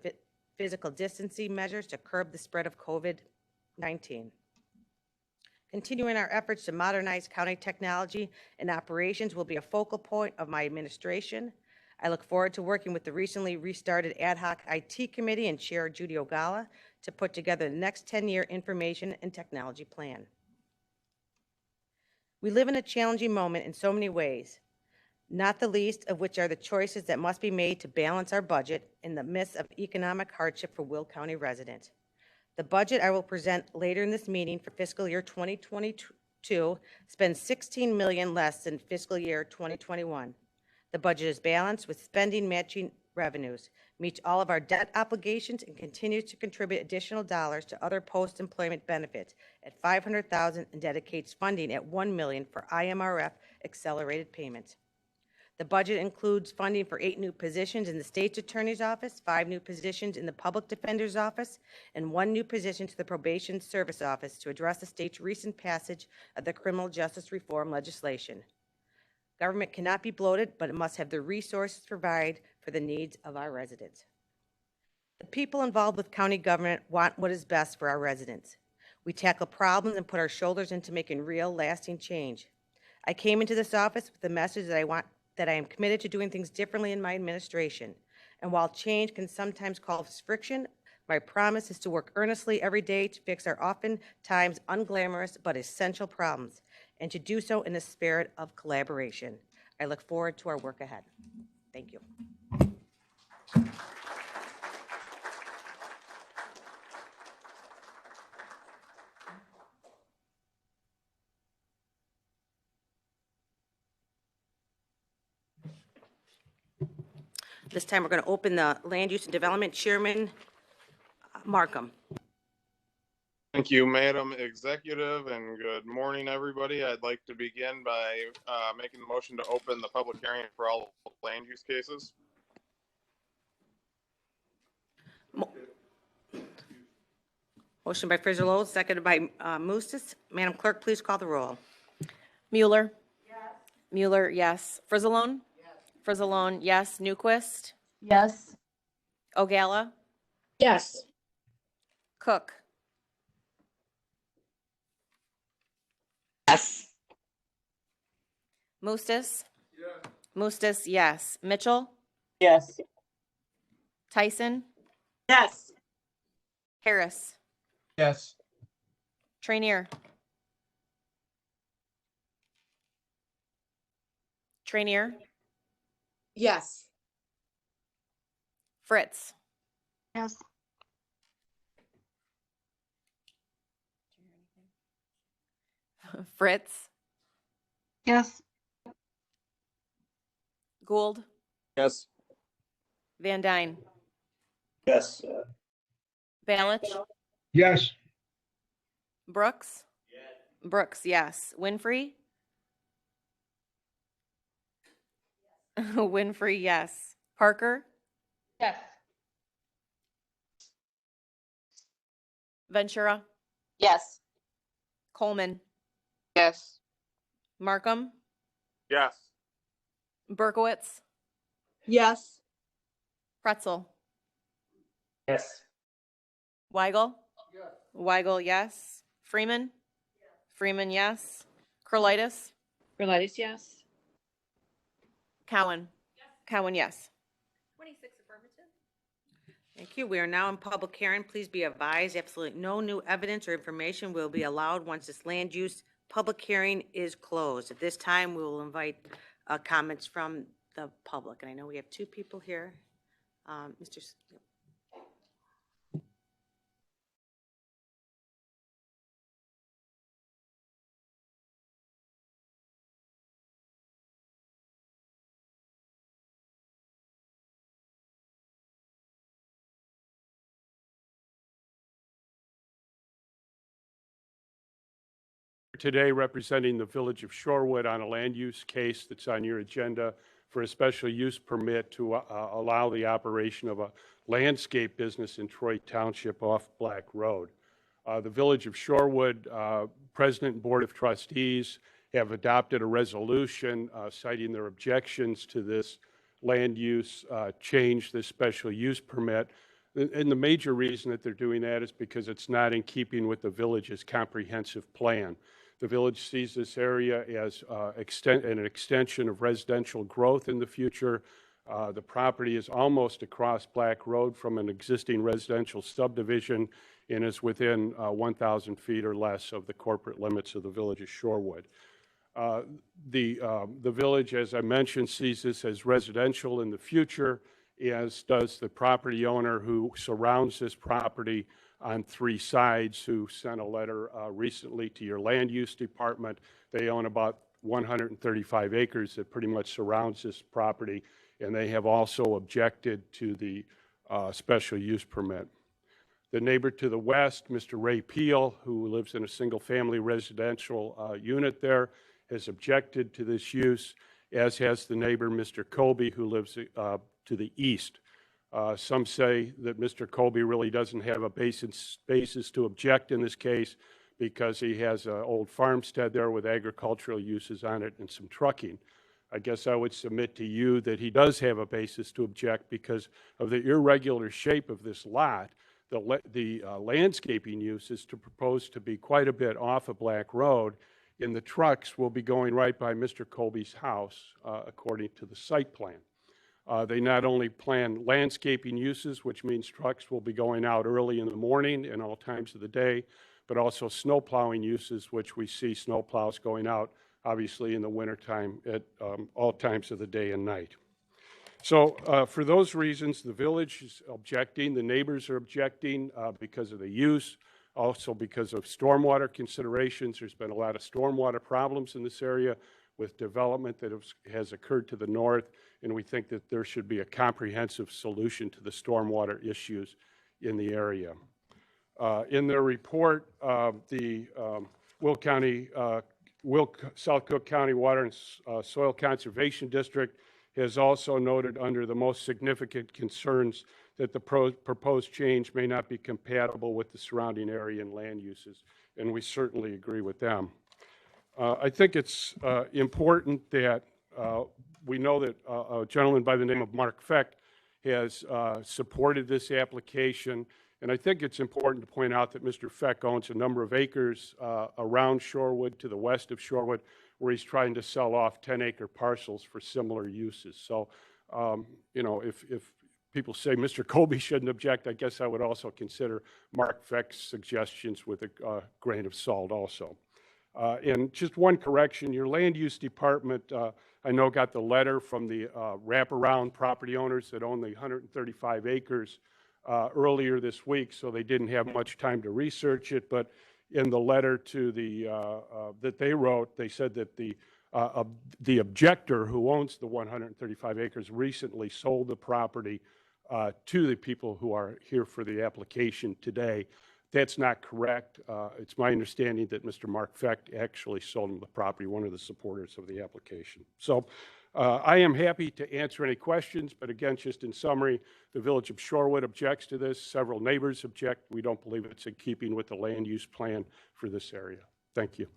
physical distancing measures to curb the spread of COVID-19. Continuing our efforts to modernize county technology and operations will be a focal point of my administration. I look forward to working with the recently restarted ad hoc IT committee and Chair Judy Ogala to put together the next 10-year information and technology plan. We live in a challenging moment in so many ways, not the least of which are the choices that must be made to balance our budget in the midst of economic hardship for Will County residents. The budget I will present later in this meeting for fiscal year 2022 spends $16 million less than fiscal year 2021. The budget is balanced with spending matching revenues, meets all of our debt obligations, and continues to contribute additional dollars to other post-employment benefits at $500,000 and dedicates funding at $1 million for IMRF accelerated payments. The budget includes funding for 8 new positions in the State's Attorney's Office, 5 new positions in the Public Defender's Office, and 1 new position to the Probation Service Office to address the state's recent passage of the criminal justice reform legislation. Government cannot be bloated, but it must have the resources to provide for the needs of our residents. The people involved with county government want what is best for our residents. We tackle problems and put our shoulders into making real, lasting change. I came into this office with the message that I am committed to doing things differently in my administration. And while change can sometimes cause friction, my promise is to work earnestly every day to fix our oftentimes unglamorous but essential problems, and to do so in a spirit of collaboration. I look forward to our work ahead. Thank you. This time we're going to open the Land Use and Development Chairman, Markham. Thank you, Madam Executive, and good morning, everybody. I'd like to begin by making the motion to open the public hearing for all land use cases. Motion by Frizzolo, seconded by Moustis. Madam Clerk, please call the roll. Mueller. Yes. Mueller, yes. Frizzalone. Yes. Frizzalone, yes. Newquist. Yes. Ogala. Yes. Cook. Yes. Mustis. Yes. Mustis, yes. Mitchell. Yes. Tyson. Yes. Harris. Yes. Trainier. Trainier. Yes. Fritz. Yes. Fritz. Yes. Gould. Yes. Van Dyne. Yes. Balich. Yes. Brooks. Yes. Brooks, yes. Winfrey. Winfrey, yes. Parker. Yes. Ventura. Yes. Coleman. Yes. Markham. Yes. Berkowitz. Yes. Pretzel. Yes. Weigel. Yes. Weigel, yes. Freeman. Yes. Freeman, yes. Curlitis. Curlitis, yes. Cowan. Yes. Cowan, yes. 26 affirmative. Thank you. We are now in public hearing. Please be advised, absolutely no new evidence or information will be allowed once this land use public hearing is closed. At this time, we will invite comments from the public. And I know we have 2 people here. Mr. Today, representing the Village of Shorewood on a land use case that's on your agenda for a special use permit to allow the operation of a landscape business in Troy Township off Black Road. The Village of Shorewood President and Board of Trustees have adopted a resolution citing their objections to this land use change, this special use permit. And the major reason that they're doing that is because it's not in keeping with the village's comprehensive plan. The village sees this area as an extension of residential growth in the future. The property is almost across Black Road from an existing residential subdivision and is within 1,000 feet or less of the corporate limits of the Village of Shorewood. The village, as I mentioned, sees this as residential in the future, as does the property owner who surrounds this property on 3 sides, who sent a letter recently to your land use department. They own about 135 acres that pretty much surrounds this property, and they have also objected to the special use permit. The neighbor to the west, Mr. Ray Peel, who lives in a single-family residential unit there, has objected to this use, as has the neighbor, Mr. Colby, who lives to the east. Some say that Mr. Colby really doesn't have a basis to object in this case because he has an old farmstead there with agricultural uses on it and some trucking. I guess I would submit to you that he does have a basis to object because of the irregular shape of this lot. The landscaping use is to propose to be quite a bit off of Black Road, and the trucks will be going right by Mr. Colby's house, according to the site plan. They not only plan landscaping uses, which means trucks will be going out early in the morning and all times of the day, but also snow plowing uses, which we see snow plows going out, obviously in the wintertime at all times of the day and night. So for those reasons, the village is objecting, the neighbors are objecting because of the use, also because of stormwater considerations. There's been a lot of stormwater problems in this area with development that has occurred to the north, and we think that there should be a comprehensive solution to the stormwater issues in the area. In their report, the South Cook County Water and Soil Conservation District has also noted under the most significant concerns that the proposed change may not be compatible with the surrounding area and land uses, and we certainly agree with them. I think it's important that we know that a gentleman by the name of Mark Feck has supported this application, and I think it's important to point out that Mr. Feck owns a number of acres around Shorewood to the west of Shorewood, where he's trying to sell off 10-acre parcels for similar uses. So, you know, if people say Mr. Colby shouldn't object, I guess I would also consider Mark Feck's suggestions with a grain of salt also. And just one correction, your land use department, I know, got the letter from the wraparound property owners that own the 135 acres earlier this week, so they didn't have much time to research it. But in the letter to the that they wrote, they said that the objector who owns the 135 acres recently sold the property to the people who are here for the application today. That's not correct. It's my understanding that Mr. Mark Feck actually sold him the property, one of the supporters of the application. So I am happy to answer any questions, but again, just in summary, the Village of Shorewood objects to this. Several neighbors object. We don't believe it's in keeping with the land use plan for this area. Thank you.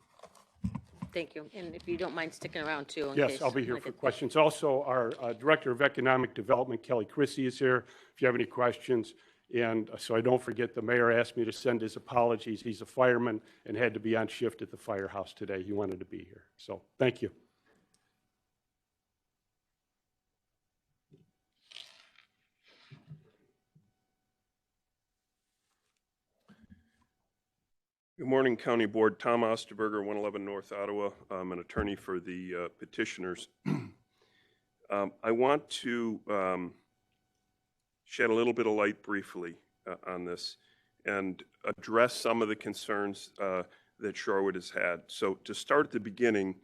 Thank you. And if you don't mind sticking around too. Yes, I'll be here for questions. Also, our Director of Economic Development, Kelly Chrissy, is here if you have any questions. And so I don't forget, the mayor asked me to send his apologies. He's a fireman and had to be on shift at the firehouse today. He wanted to be here. So thank you. Good morning, County Board. Tom Osterberger, 111 North Ottawa. I'm an attorney for the petitioners. I want to shed a little bit of light briefly on this and address some of the concerns that Shorewood has had. So to start at the beginning,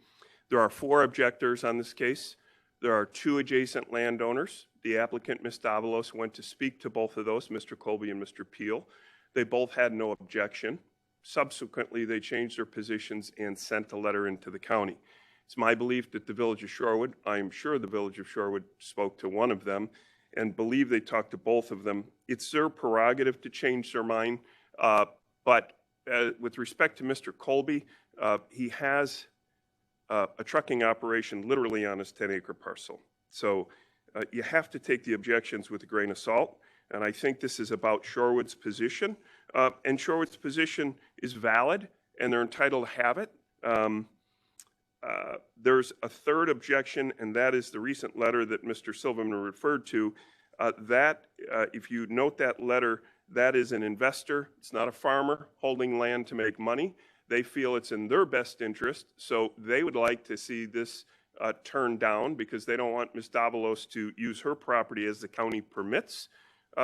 there are 4 objectors on this case. There are 2 adjacent landowners. The applicant, Ms. Davalos, went to speak to both of those, Mr. Colby and Mr. Peel. They both had no objection. subsequently, they changed their positions and sent a letter into the county. It's my belief that the Village of Shorewood, I'm sure the Village of Shorewood spoke to one of them and believe they talked to both of them. It's their prerogative to change their mind, but with respect to Mr. Colby, he has a trucking operation literally on his 10-acre parcel. So you have to take the objections with a grain of salt, and I think this is about Shorewood's position, and Shorewood's position is valid, and they're entitled to have it. There's a third objection, and that is the recent letter that Mr. Silverman referred to. If you note that letter, that is an investor. It's not a farmer holding land to make money. They feel it's in their best interest, so they would like to see this turned down because they don't want Ms. Davalos to use her property as the county permits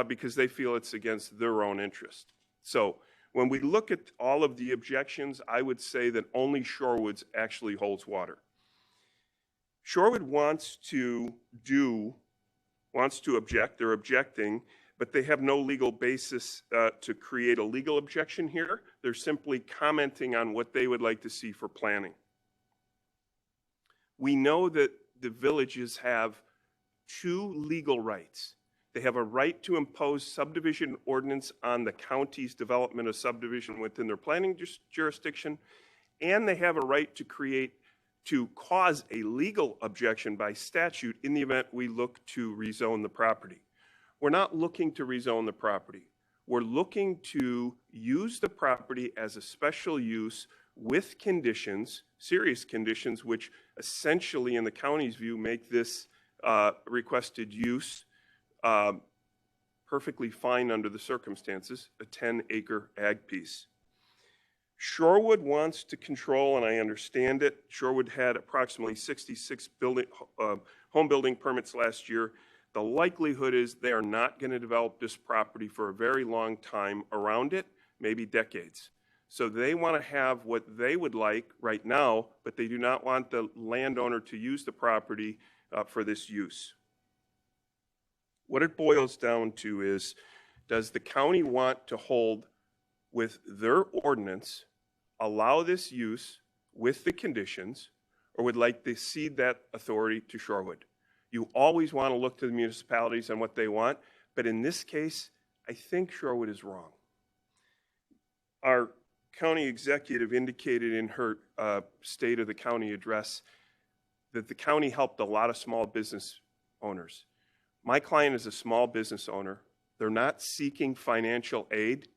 because they feel it's against their own interest. So when we look at all of the objections, I would say that only Shorewood's actually holds water. Shorewood wants to object, they're objecting, but they have no legal basis to create a legal objection here. They're simply commenting on what they would like to see for planning. We know that the villages have two legal rights. They have a right to impose subdivision ordinance on the county's development of subdivision within their planning jurisdiction, and they have a right to cause a legal objection by statute in the event we look to rezone the property. We're not looking to rezone the property. We're looking to use the property as a special use with conditions, serious conditions, which essentially in the county's view make this requested use perfectly fine under the circumstances, a 10-acre ag piece. Shorewood wants to control, and I understand it. Shorewood had approximately 66 home building permits last year. The likelihood is they are not going to develop this property for a very long time around it, maybe decades. So they want to have what they would like right now, but they do not want the landowner to use the property for this use. What it boils down to is, does the county want to hold with their ordinance, allow this use with the conditions, or would like to cede that authority to Shorewood? You always want to look to the municipalities on what they want, but in this case, I think Shorewood is wrong. Our county executive indicated in her State of the County address that the county helped a lot of small business owners. My client is a small business owner. They're not seeking financial aid.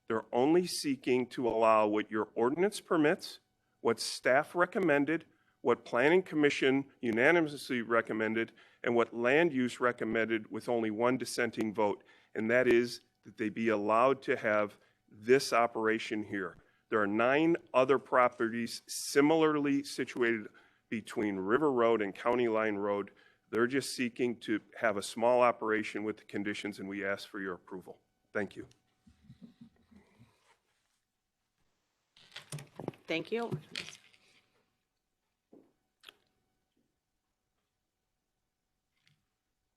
They're only seeking to allow what your ordinance permits, what staff recommended, what Planning Commission unanimously recommended, and what land use recommended with only one dissenting vote, and that is that they be allowed to have this operation here. There are 9 other properties similarly situated between River Road and County Line Road. They're just seeking to have a small operation with the conditions, and we ask for your approval. Thank you. Thank you.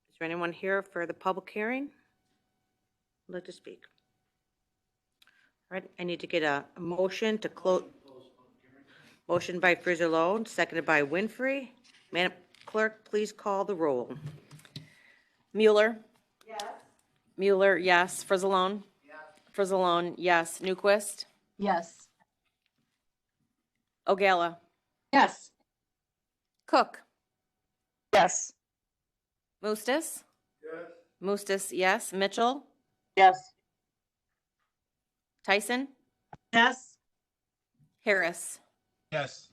Is there anyone here for the public hearing? Would like to speak? All right, I need to get a motion to close. Motion by Frizzalone, seconded by Winfrey. Madam Clerk, please call the roll. Mueller? Yes. Mueller, yes. Frizzalone? Yes. Frizzalone, yes. Newquist? Yes. Ogala? Yes. Cook? Yes. Mustis? Yes. Mustis, yes. Mitchell? Yes. Tyson? Yes. Harris? Yes.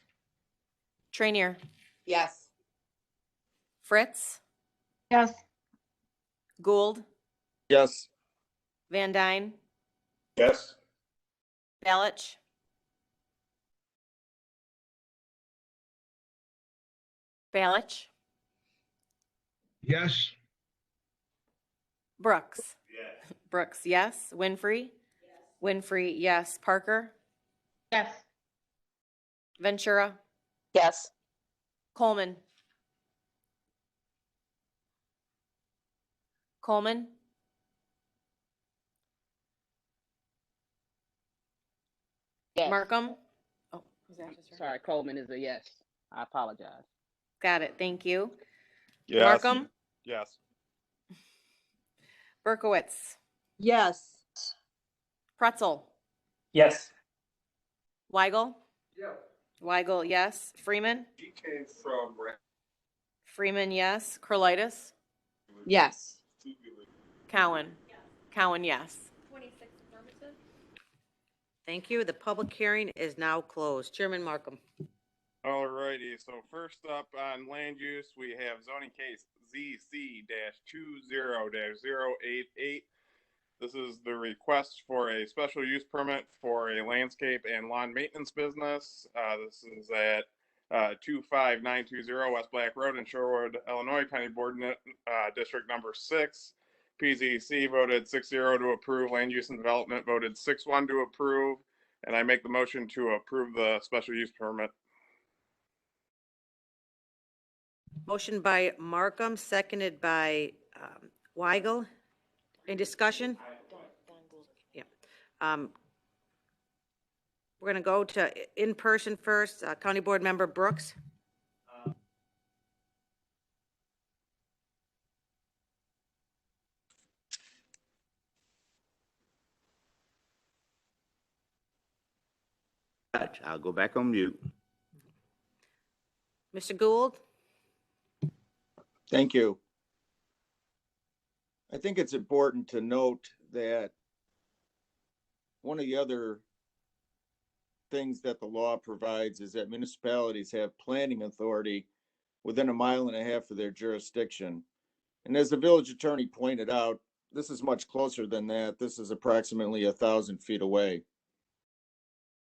Trainier? Yes. Fritz? Yes. Gould? Yes. Van Dyne? Yes. Balich? Balich? Yes. Brooks? Yes. Brooks, yes. Winfrey? Yes. Winfrey, yes. Parker? Yes. Ventura? Yes. Coleman? Coleman? Markham? Oh, was that just her? Sorry, Coleman is a yes. I apologize. Got it, thank you. Yes. Markham? Yes. Berkowitz? Yes. Pretzel? Yes. Weigel? Weigel, yes. Freeman? He came from. Freeman, yes. Curlitis? Yes. Cowan? Cowan, yes. Thank you. The public hearing is now closed. Chairman Markham. All righty, so first up on land use, we have zoning case ZC-20-088. This is the request for a special use permit for a landscape and lawn maintenance business. This is at 25920 West Black Road in Shorewood, Illinois, County Board District number 6. PZC voted 6-0 to approve. Land Use and Development voted 6-1 to approve. And I make the motion to approve the special use permit. Motion by Markham, seconded by Weigel. Any discussion? Yeah. We're going to go to in-person first. County Board Member Brooks. I'll go back on mute. Mr. Gould? Thank you. I think it's important to note that one of the other things that the law provides is that municipalities have planning authority within 1.5 miles of their jurisdiction. And as the village attorney pointed out, this is much closer than that. This is approximately 1,000 feet away.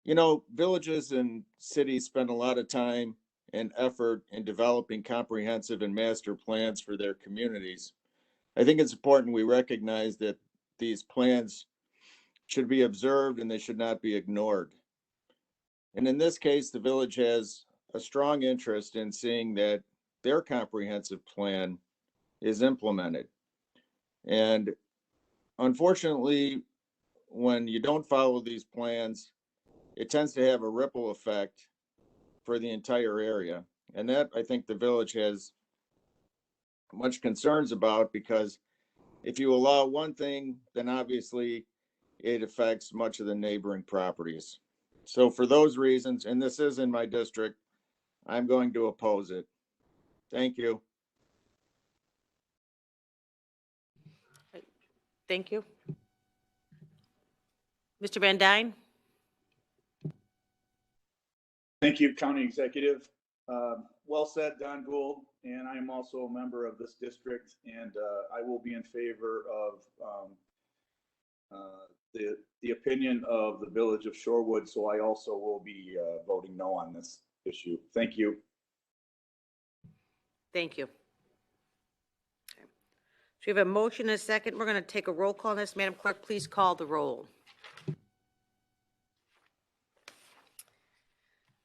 You know, villages and cities spend a lot of time and effort in developing comprehensive and master plans for their communities. I think it's important we recognize that these plans should be observed and they should not be ignored. And in this case, the village has a strong interest in seeing that their comprehensive plan is implemented. And unfortunately, when you don't follow these plans, it tends to have a ripple effect for the entire area. And that I think the village has much concerns about, because if you allow one thing, then obviously it affects much of the neighboring properties. So for those reasons, and this is in my district, I'm going to oppose it. Thank you. Thank you. Mr. Van Dyne? Thank you, County Executive. Well said, Don Gould, and I am also a member of this district, and I will be in favor of the opinion of the Village of Shorewood, so I also will be voting no on this issue. Thank you. Thank you. Okay. So we have a motion and a second. We're going to take a roll call on this. Madam Clerk, please call the roll.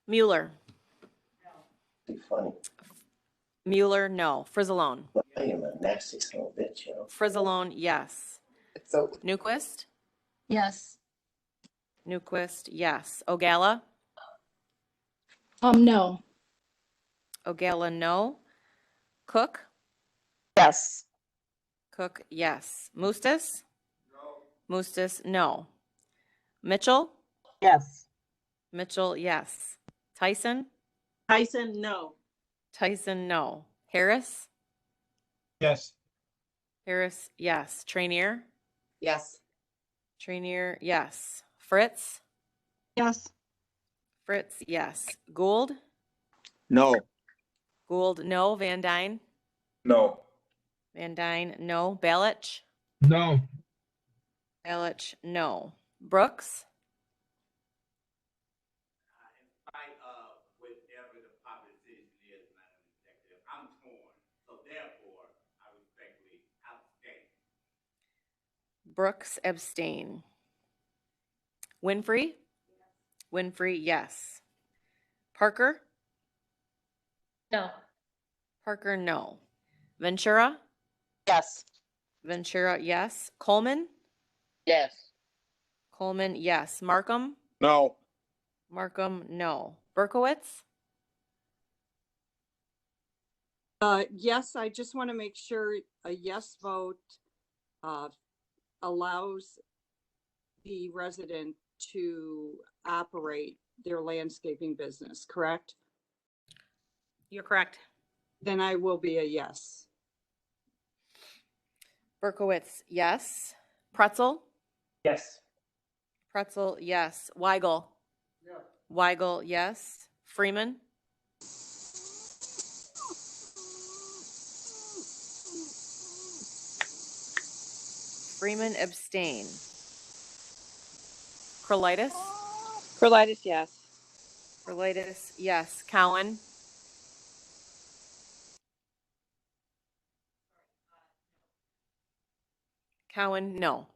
Mueller. Mueller, no. Frizzalone. I am a nasty son of a bitch, you know. Frizzalone, yes. So, Newquist? Yes. Newquist, yes. Ogala? No. Ogala, no. Cook? yes. Cook, yes. Mustis? No. Mustis, no. Mitchell? Yes. Mitchell, yes. Tyson? Tyson, no. Tyson, no. Harris? Yes. Harris, yes. Trainier? Yes. Trainier, yes. Fritz? Yes. Fritz, yes. Gould? No. Gould, no. Van Dyne? No. Van Dyne, no. Balich? No. Balich, no. Brooks? Whatever the proposition is, Madam Executive, I'm torn, so therefore I respectfully abstain. Brooks, abstain. Winfrey? Winfrey, yes. Parker? No. Parker, no. Ventura? Yes. Ventura, yes. Coleman? Yes. Coleman, yes. Markham? No. Markham, no. Berkowitz? Yes, I just want to make sure a yes vote allows the resident to operate their landscaping business, correct? You're correct. Then I will be a yes. Berkowitz, yes. Pretzel? Yes. Pretzel, yes. Weigel? Weigel, yes. Freeman? Freeman abstain. Crolitis? Crolitis, yes. Crolitis, yes. Cowan? Cowan, no.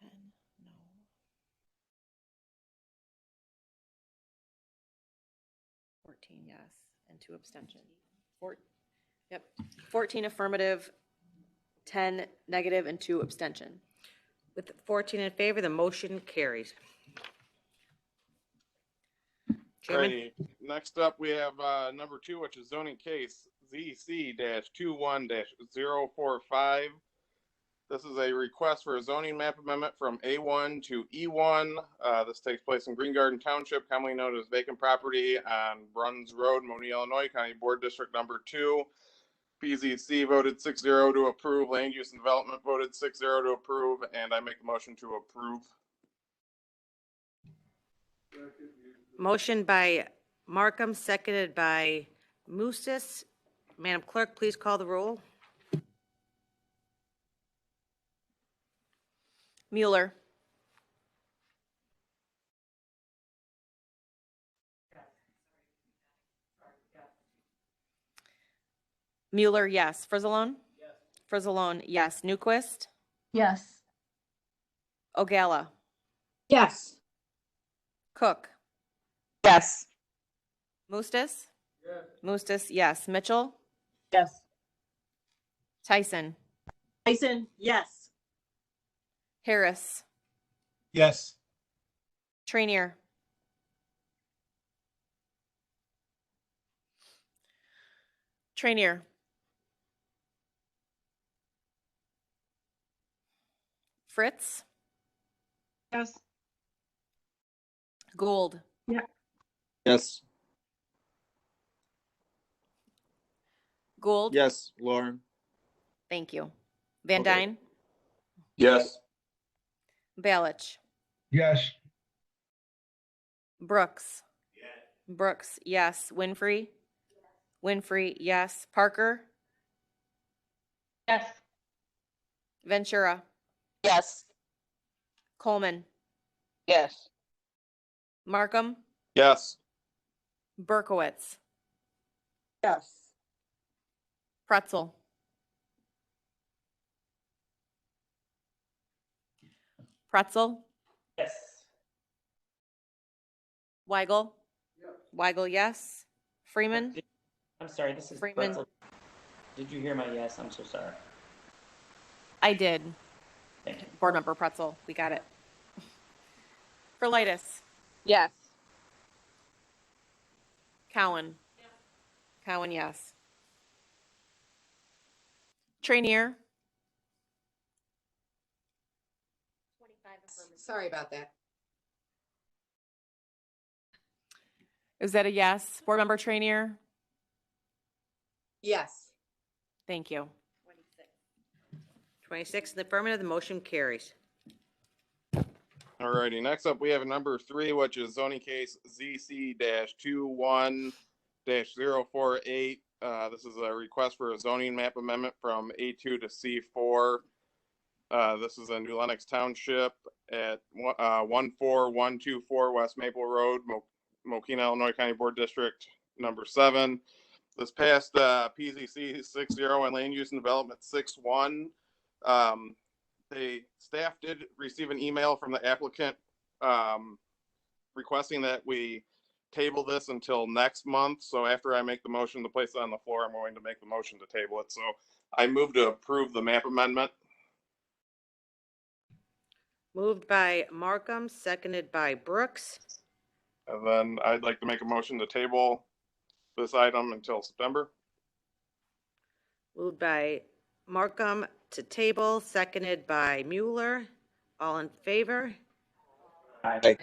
10, no. 14 yes, and 2 abstentions. Yep. 14 affirmative, 10 negative, and 2 abstention. With 14 in favor, the motion carries. Chairman? Alrighty. Next up, we have number 2, which is zoning case ZC-21-045. This is a request for a zoning map amendment from A1 to E1. This takes place in Green Garden Township, commonly known as vacant property on Bruns Road, Monier, Illinois, County Board District Number 2. PZC voted 6-0 to approve. Land Use and Development voted 6-0 to approve, and I make the motion to approve. Motion by Markham, seconded by Mustis. Madam Clerk, please call the roll. Mueller? Mueller, yes. Frizzalone? Yes. Frizzalone, yes. Newquist? Yes. Ogalla? Yes. Cook? Yes. Mustis? Yes. Mustis, yes. Mitchell? Yes. Tyson? Tyson, yes. Harris? Yes. Trainier? Trainier? Fritz? Yes. Gould? Yes. Gould? Yes, Lauren. Thank you. Van Okay. Dyne? Yes. Balich? Yes. Brooks? Brooks, yes. Winfrey? Winfrey, yes. Parker? Yes. Ventura? Yes. Coleman? Yes. Markham? Yes. Berkowitz? Yes. Pretzel? Pretzel? Yes. Weigel? Weigel, yes. Freeman? I'm sorry, this is Freeman. Pretzel. Did you hear my yes? I'm so sorry. I did. Thank you. Board member Pretzel, we got it. Frolitis? Yes. Cowan? Cowan, yes. Trainier? Sorry about that. Is that a yes? Board member Trainier? Yes. Thank you. 26 in the affirmative, the motion carries. Alrighty, next up, we have number 3, which is zoning case ZC-21-048. This is a request for a zoning map amendment from A2 to C4. This is in New Lenox Township at 14124 West Maple Road, Mokina, Illinois, County Board District Number 7. This passed PZC 6-0 and Land Use and Development 6-1. Staff did receive an email from the applicant requesting that we table this until next month. So after I make the motion to place it on the floor, I'm going to make the motion to table it. So I move to approve the map amendment. Moved by Markham, seconded by Brooks. And then I'd like to make a motion to table this item until September. Moved by Markham to table, seconded by Mueller. All in favor? Aye.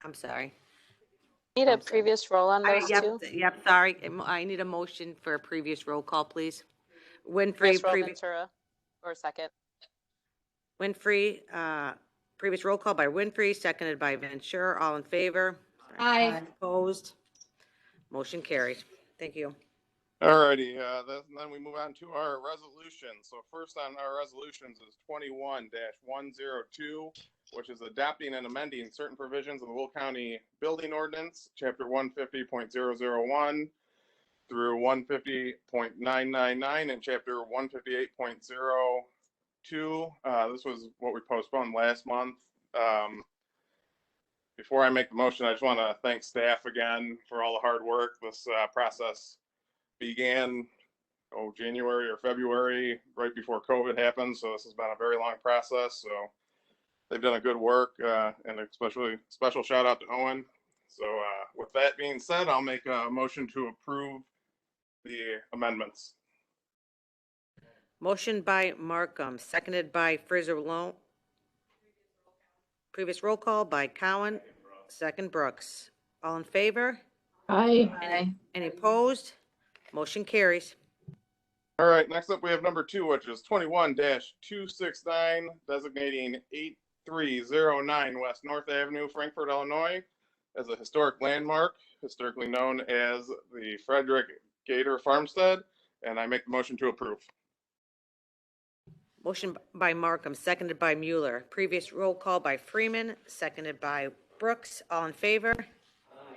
I'm sorry. Need a previous roll on those two? Yep, sorry. I need a motion for a previous roll call, please. Winfrey, Previous roll, previous. Ventura, or second? Winfrey, previous roll call by Winfrey, seconded by Ventura. All in favor? Aye. Opposed? Motion carries. Thank you. Alrighty, then we move on to our resolutions. So first on our resolutions is 21-102, which is adopting and amending certain provisions of the Will County Building Ordinance, Chapter 150.001 through 150.999 and Chapter 158.02. This was what we postponed last month. Before I make the motion, I just want to thank staff again for all the hard work. This process began January or February, right before COVID happened. So this has been a very long process. So they've done a good work, and especially special shout out to Owen. So with that being said, I'll make a motion to approve the amendments. Motion by Markham, seconded by Fraser Malone. Previous roll call by Cowan, second Brooks. All in favor? Aye. Any opposed? Motion carries. All right, next up we have number 2, which is 21-269, designating 8309 West North Avenue, Frankfort, Illinois, as a historic landmark, historically known as the Frederick Gator Farmstead, and I make the motion to approve. Motion by Markham, seconded by Mueller. Previous roll call by Freeman, seconded by Brooks. All in favor?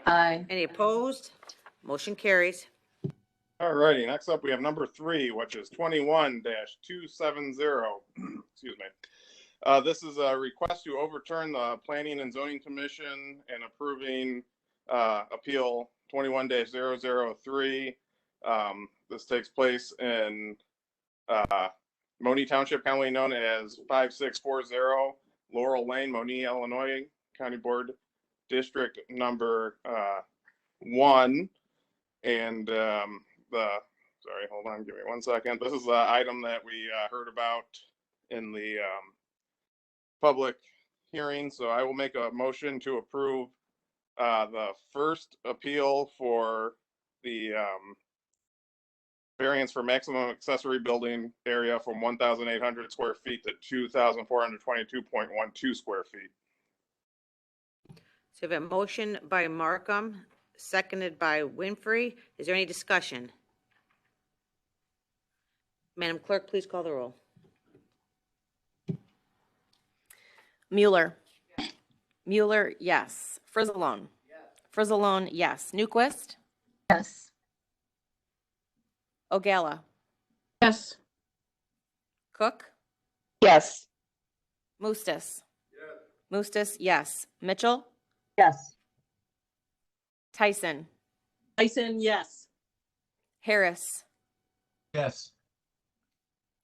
Aye. Any opposed? Motion carries. All righty, next up we have number 3, which is 21-270. Excuse me. This is a request to overturn the Planning and Zoning Commission and approving Appeal 21-003. This takes place in Monee Township, commonly known as 5640 Laurel Lane, Monee, Illinois, County Board District number 1. And sorry, hold on, give me 1 second. This is the item that we heard about in the public hearing. So I will make a motion to approve the first appeal for the variance for maximum accessory building area from 1,800 square feet to 2,422.12 square feet. So we have a motion by Markham, seconded by Winfrey. Is there any discussion? Madam Clerk, please call the roll. Mueller. Mueller, yes. Frizzalone. Frizzalone, yes. Newquist. Yes. Ogala. Yes. Cook. Yes. Mustis. Mustis, yes. Mitchell. Yes. Tyson. Tyson, yes. Harris. Yes.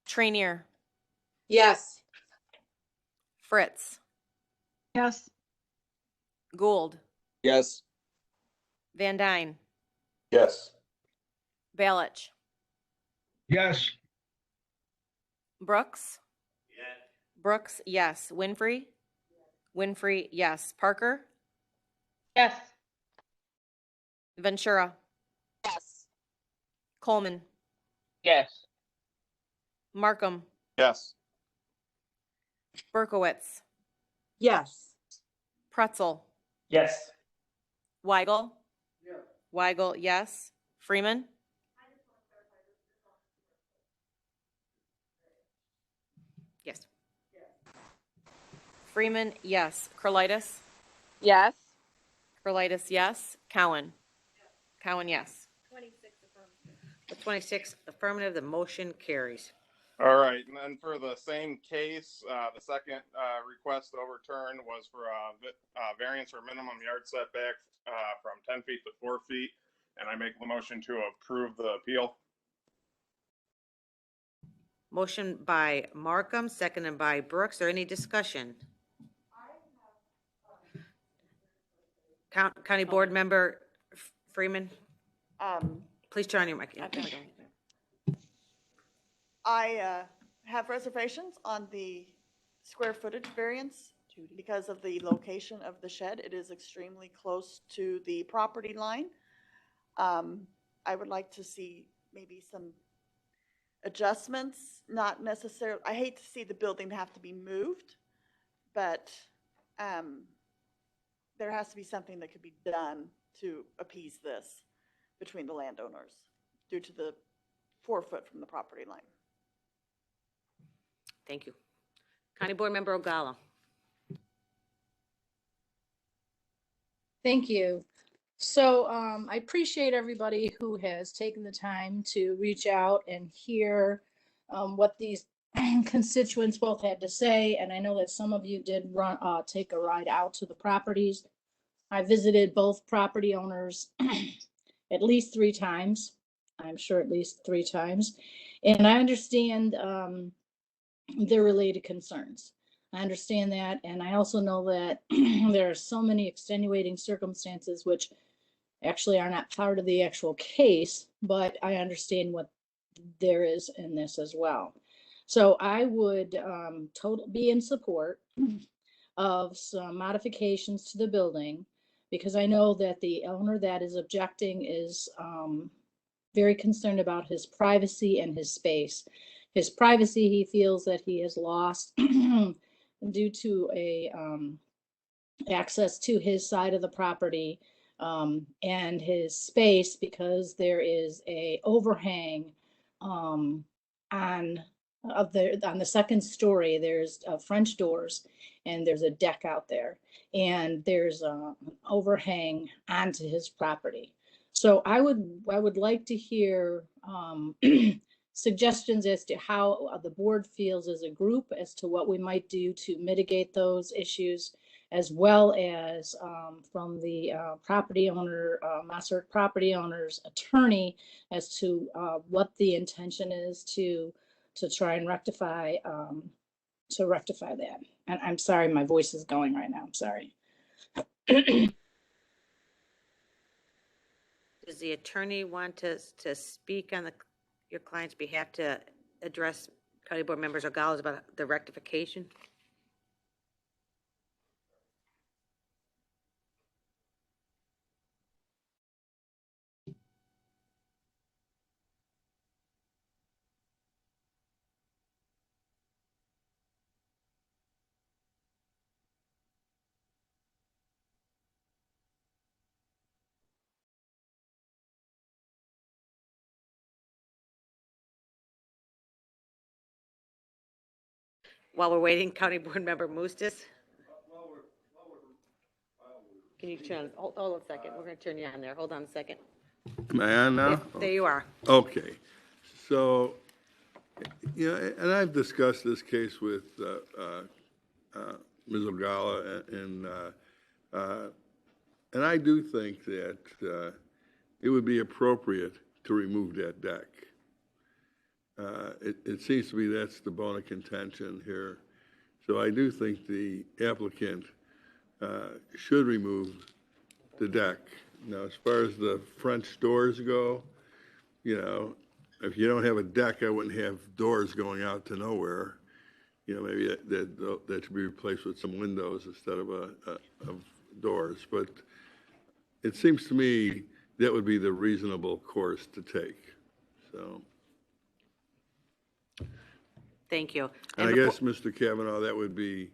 Trainier. Yes. Fritz. Yes. Gould. Yes. Van Dyne. Yes. Balich. Yes. Brooks. Brooks, yes. Winfrey. Winfrey, yes. Parker. Yes. Ventura. Yes. Coleman. Yes. Markham. Yes. Berkowitz. Yes. Pretzel. Yes. Weigel. Weigel, yes. Freeman. Yes. Freeman, yes. Curlitis. Yes. Curlitis, yes. Cowan. Cowan, yes. The 26th affirmative, the motion carries. All right, and then for the same case, the second request to overturn was for variance for minimum yard setback from 10 feet to 4 feet, and I make the motion to approve the appeal. Motion by Markham, seconded by Brooks. Is there any discussion? County Board Member Freeman, please turn on your mic. I have reservations on the square footage variance because of the location of the shed. It is extremely close to the property line. I would like to see maybe some adjustments, not necessarily, I hate to see the building have to be moved, but there has to be something that could be done to appease this between the landowners due to the 4 foot from the property line. Thank you. County Board Member Ogalla. Thank you. So I appreciate everybody who has taken the time to reach out and hear what these constituents both had to say. And I know that some of you did take a ride out to the properties. I visited both property owners at least 3 times. I'm sure at least 3 times. And I understand their related concerns. I understand that. And I also know that there are so many extenuating circumstances which actually are not part of the actual case, but I understand what there is in this as well. So I would be in support of some modifications to the building, because I know that the owner that is objecting is very concerned about his privacy and his space. His privacy, he feels that he has lost due to a access to his side of the property, and his space because there is a overhang on the second story. There's French doors and there's a deck out there, and there's an overhang onto his property. So I would like to hear suggestions as to how the board feels as a group as to what we might do to mitigate those issues, as well as from the property owner, Massart property owner's attorney, as to what the intention is to try and rectify that. And I'm sorry, my voice is going right now. I'm sorry. Does the attorney want to speak on your client's behalf to address County Board Members Ogalla about the rectification? While we're waiting, County Board Member Mustis. Can you turn, hold on a second. We're going to turn you on there. Hold on a second. Am I on now? There you are. Okay. So, and I've discussed this case with Ms. Ogalla, and I do think that it would be appropriate to remove that deck. It seems to me that's the bone of contention here. So I do think the applicant should remove the deck. Now, as far as the French doors go, if you don't have a deck, I wouldn't have doors going out to nowhere. Maybe that should be replaced with some windows instead of doors. But it seems to me that would be the reasonable course to take. So. Thank you. And I guess, Mr. Kavanaugh, that would be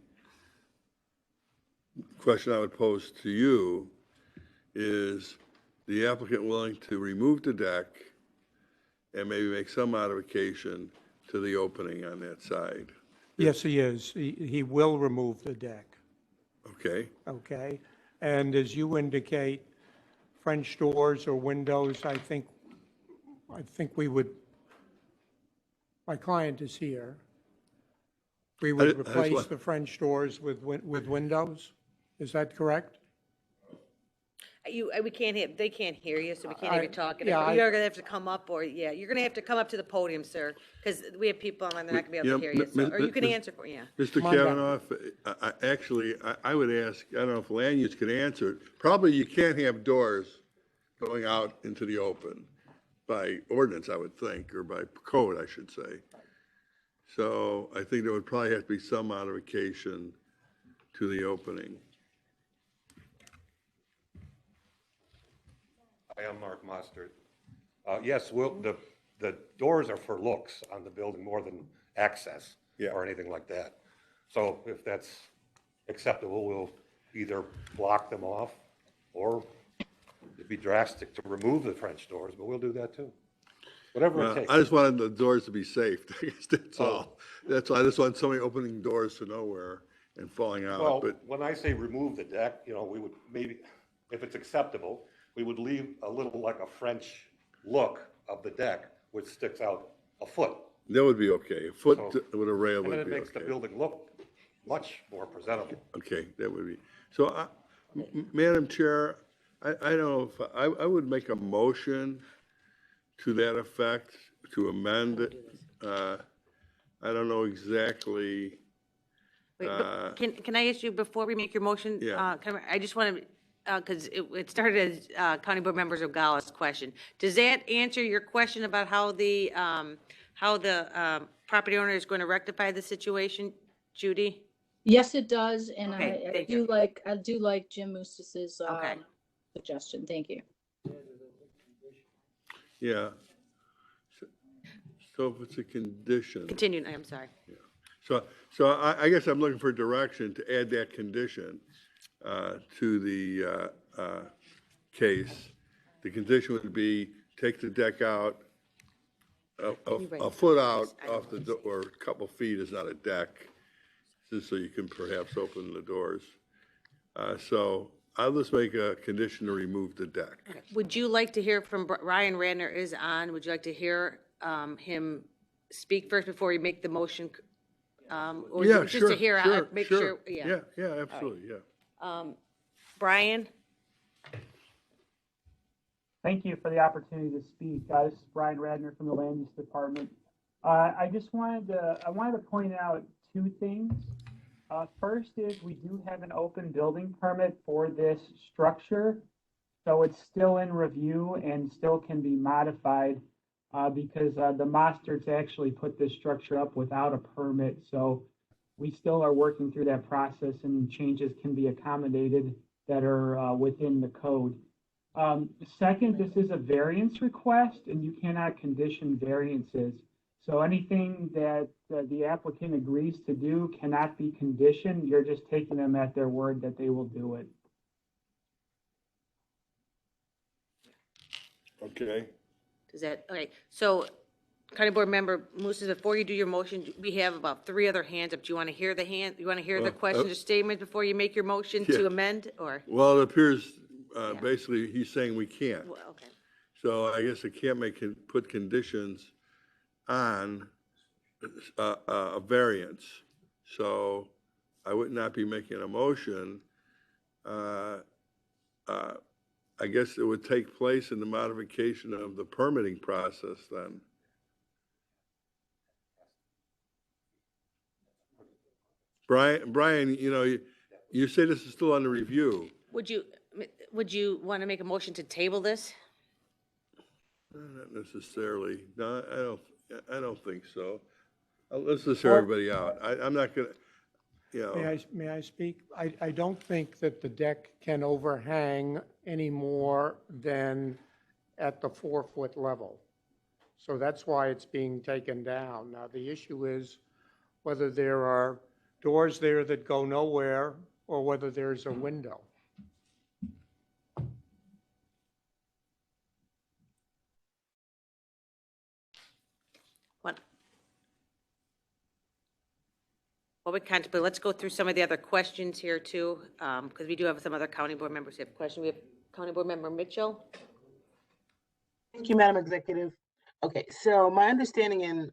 the question I would pose to you is the applicant willing to remove the deck and maybe make some modification to the opening on that side? Yes, he is. He will remove the deck. Okay. Okay. And as you indicate, French doors or windows, I think we would, my client is here. We would replace the French doors with windows. Is that correct? We can't hear, they can't hear you, so we can't I- even talk. yeah, You're gonna have to come up, or, yeah, you're gonna have to come up to the podium, sir, because we have people online, they're not gonna be able to hear you, so, or you can answer for, yeah. Mr. Kavanaugh, I would ask, I don't know if land use could answer it. Probably you can't have doors going out into the open by ordinance, I would think, or by code, I should say. So I think there would probably have to be some modification to the opening. I am Mark Mostert. Yes, the doors are for looks on the building more than access or anything like that. So if that's acceptable, we'll either block them off or it'd be drastic to remove the French doors, but we'll do that too. Whatever it takes. I just wanted the doors to be safe. I guess that's all. That's why I just want somebody opening doors to nowhere and falling out. Well, But when I say remove the deck, we would maybe, if it's acceptable, we would leave a little like a French look of the deck, which sticks out a foot. that would be okay. A foot So- with a rail And then would it be makes the okay. building look much more presentable. Okay, that would be. So, Madam Chair, I don't know if, I would make a motion to that effect, to amend it. I don't know exactly. Wait, but can I ask you, before we make your motion? Yeah. I just want to, because it started as County Board Members Ogala's question. Does that answer your question about how the property owner is going to rectify the situation, Judy? Yes, it does, and Okay, I thank do like Jim Moustis's Okay. suggestion. Thank you. Yeah. So if it's a condition. Continue, I'm sorry. So I guess I'm looking for direction to add that condition to the case. The condition would be take the deck out, a foot out off the, or a couple feet is not a deck, just so you can perhaps open the doors. So I'll just make a condition to remove the deck. Would you like to hear from Ryan Radner is on? Would you like to hear him speak first before you make the motion? Or Yeah, just to hear, sure, make sure. sure, yeah. Yeah, absolutely, yeah. Brian? Thank you for the opportunity to speak. This is Brian Radner from the Land Use Department. I wanted to point out two things. First is we do have an open building permit for this structure. So it's still in review and still can be modified because the Mosterts actually put this structure up without a permit. So we still are working through that process and changes can be accommodated that are within the code. Second, this is a variance request and you cannot condition variances. So anything that the applicant agrees to do cannot be conditioned. You're just taking them at their word that they will do it. Okay. Does that, okay, so County Board Member Mooses, before you do your motion, we have about 3 other hands up. Do you want to hear the you want to hear the questions or statements before you make your motion to amend, or? Well, it appears, basically, he's saying we can't. Well, okay. So I guess I can't put conditions on a variance. So I would not be making a motion. I guess it would take place in the modification of the permitting process then. Brian, you say this is still under review. Would you want to make a motion to table this? Not necessarily. No, I don't think so. Let's just hear everybody out. I'm not gonna, May I speak? I don't think that the deck can overhang any more than at the 4-foot level. So that's why it's being taken down. Now, the issue is whether there are doors there that go nowhere or whether there's a window. Well, we can't, but let's go through some of the other questions here too, because we do have some other county board members who have questions. We have County Board Member Mitchell. Thank you, Madam Executive. Okay, so my understanding in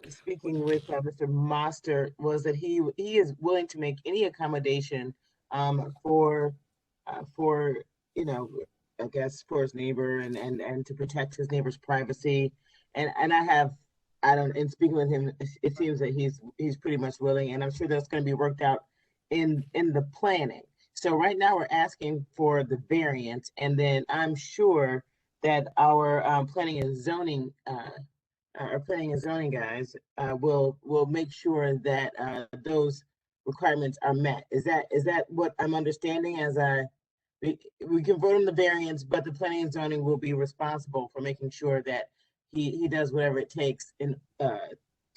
speaking with Mr. Moster was that he is willing to make any accommodation for for, you know, I guess for his neighbor and to protect his neighbor's privacy. And I don't, in speaking with him, it seems that he's pretty much willing, and I'm sure that's going to be worked out in the planning. So right now we're asking for the variance, and then I'm sure that our planning and zoning guys will make sure that those requirements are met. Is that what I'm understanding? We can vote on the variance, but the planning and zoning will be responsible for making sure that he does whatever it takes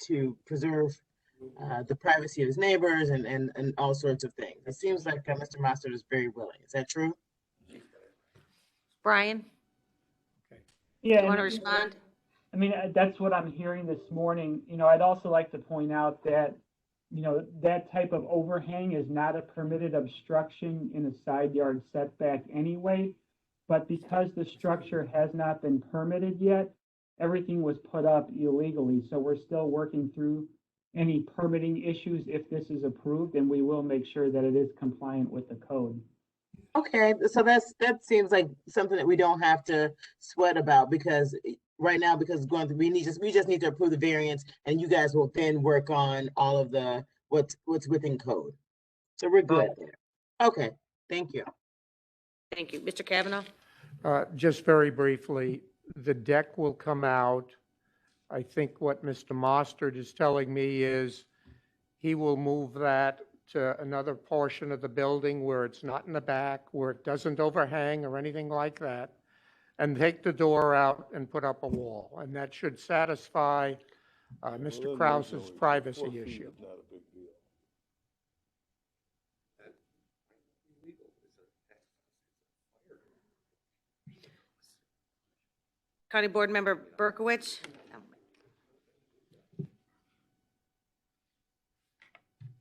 to preserve the privacy of his neighbors and all sorts of things. It seems like Mr. Mostert is very willing. Is that true? Brian, Yeah. you want to and- respond? I mean, that's what I'm hearing this morning. I'd also like to point out that, that type of overhang is not a permitted obstruction in a side yard setback anyway. But because the structure has not been permitted yet, everything was put up illegally. So we're still working through any permitting issues if this is approved, and we will make sure that it is compliant with the code. Okay, so that seems like something that we don't have to sweat about, because right now, because going through, we just need to approve the variance, and you guys will then work on all of the what's within code. So we're good there. Okay, thank you. Thank you. Mr. Kavanaugh? Just very briefly, the deck will come out. I think what Mr. Mostert is telling me is he will move that to another portion of the building where it's not in the back, where it doesn't overhang or anything like that, and take the door out and put up a wall. And that should satisfy Mr. Krause's privacy issue. County Board Member Berkowitz?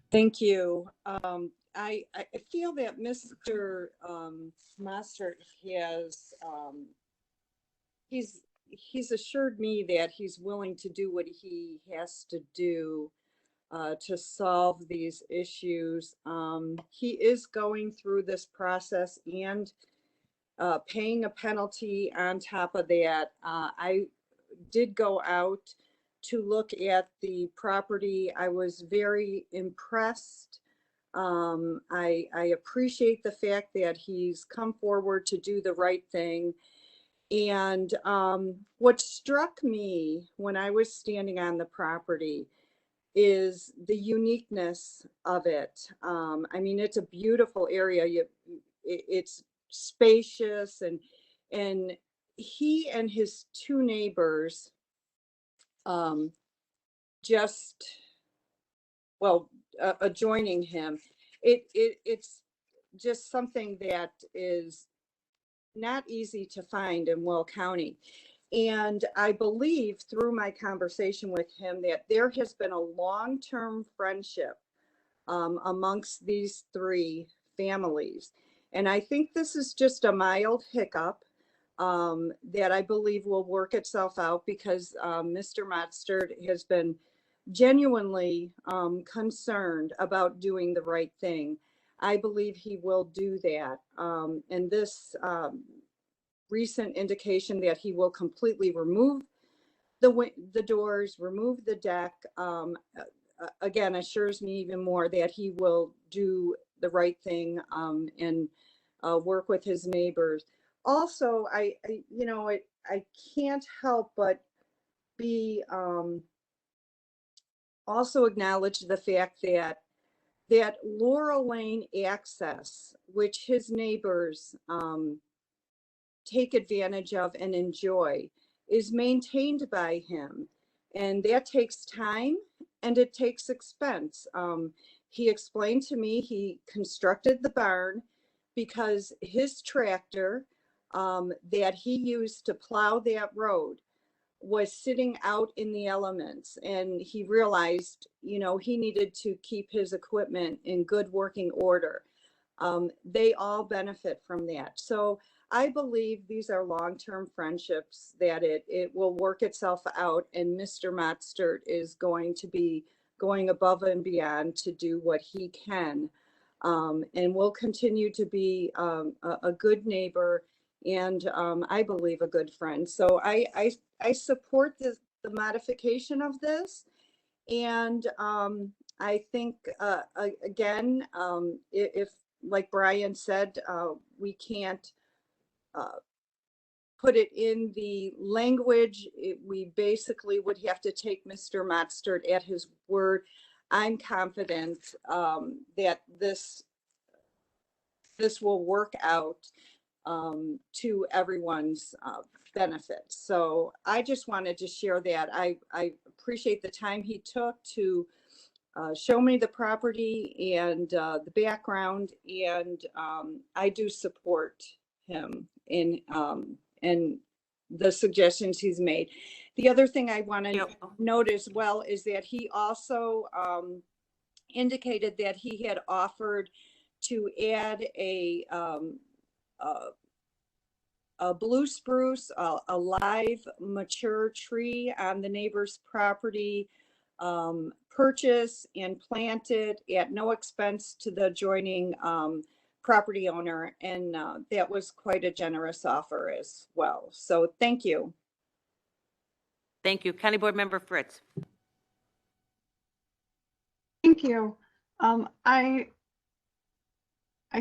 Thank you. I feel that Mr. Mostert has, he's assured me that he's willing to do what he has to do to solve these issues. He is going through this process and paying a penalty on top of that. I did go out to look at the property. I was very impressed. I appreciate the fact that he's come forward to do the right thing. And what struck me when I was standing on the property is the uniqueness of it. I mean, it's a beautiful area. It's spacious, and he and his two neighbors adjoining him. It's just something that is not easy to find in Will County. And I believe through my conversation with him that there has been a long-term friendship amongst these three families. And I think this is just a mild hiccup that I believe will work itself out, because Mr. Mostert has been genuinely concerned about doing the right thing. I believe he will do that. And this recent indication that he will completely remove the doors, remove the deck, again, assures me even more that he will do the right thing and work with his neighbors. Also, I can't help but be also acknowledge the fact that Laurel Lane access, which his neighbors take advantage of and enjoy, is maintained by him. And that takes time and it takes expense. He explained to me he constructed the barn because his tractor that he used to plow that road was sitting out in the elements, and he realized, he needed to keep his equipment in good working order. They all benefit from that. So I believe these are long-term friendships, that it will work itself out, and Mr. Mostert is going to be going above and beyond to do what he can And will continue to be a good neighbor and I believe a good friend. So I support the modification of this. And I think, again, if, like Brian said, we can't put it in the language, we basically would have to take Mr. Motstert at his word. I'm confident that this will work out to everyone's benefit. So I just wanted to share that. I appreciate the time he took to show me the property and the background, and I do support him in the suggestions he's made. The other thing I want to note as well is that he also indicated that he had offered to add a blue spruce, a live mature tree on the neighbor's property, purchase and plant it at no expense to the adjoining property owner. And that was quite a generous offer as well. So thank you. Thank you. County Board Member Fritz. Thank you. I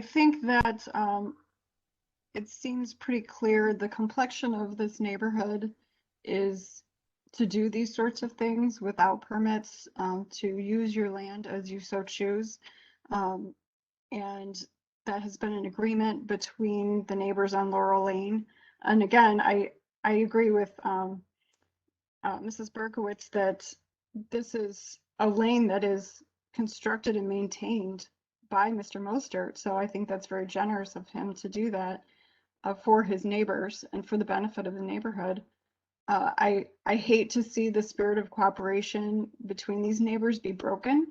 think that it seems pretty clear the complexion of this neighborhood is to do these sorts of things without permits, to use your land as you so choose. And that has been an agreement between the neighbors on Laurel Lane. And again, I agree with Mrs. Berkowitz that this is a lane that is constructed and maintained by Mr. Mostert. So I think that's very generous of him to do that for his neighbors and for the benefit of the neighborhood. I hate to see the spirit of cooperation between these neighbors be broken.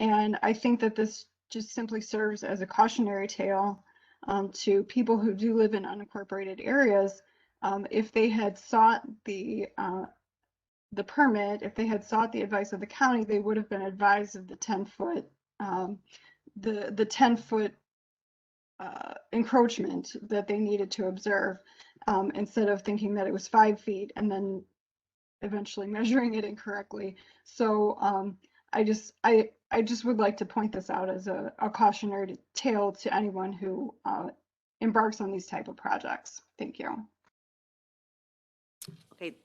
And I think that this just simply serves as a cautionary tale to people who do live in unincorporated areas. If they had sought the permit, if they had sought the advice of the county, they would have been advised of the 10-foot the 10-foot encroachment that they needed to observe, instead of thinking that it was 5 feet and then eventually measuring it incorrectly. So I just would like to point this out as a cautionary tale to anyone who embarks on these type of projects. Thank you. Okay,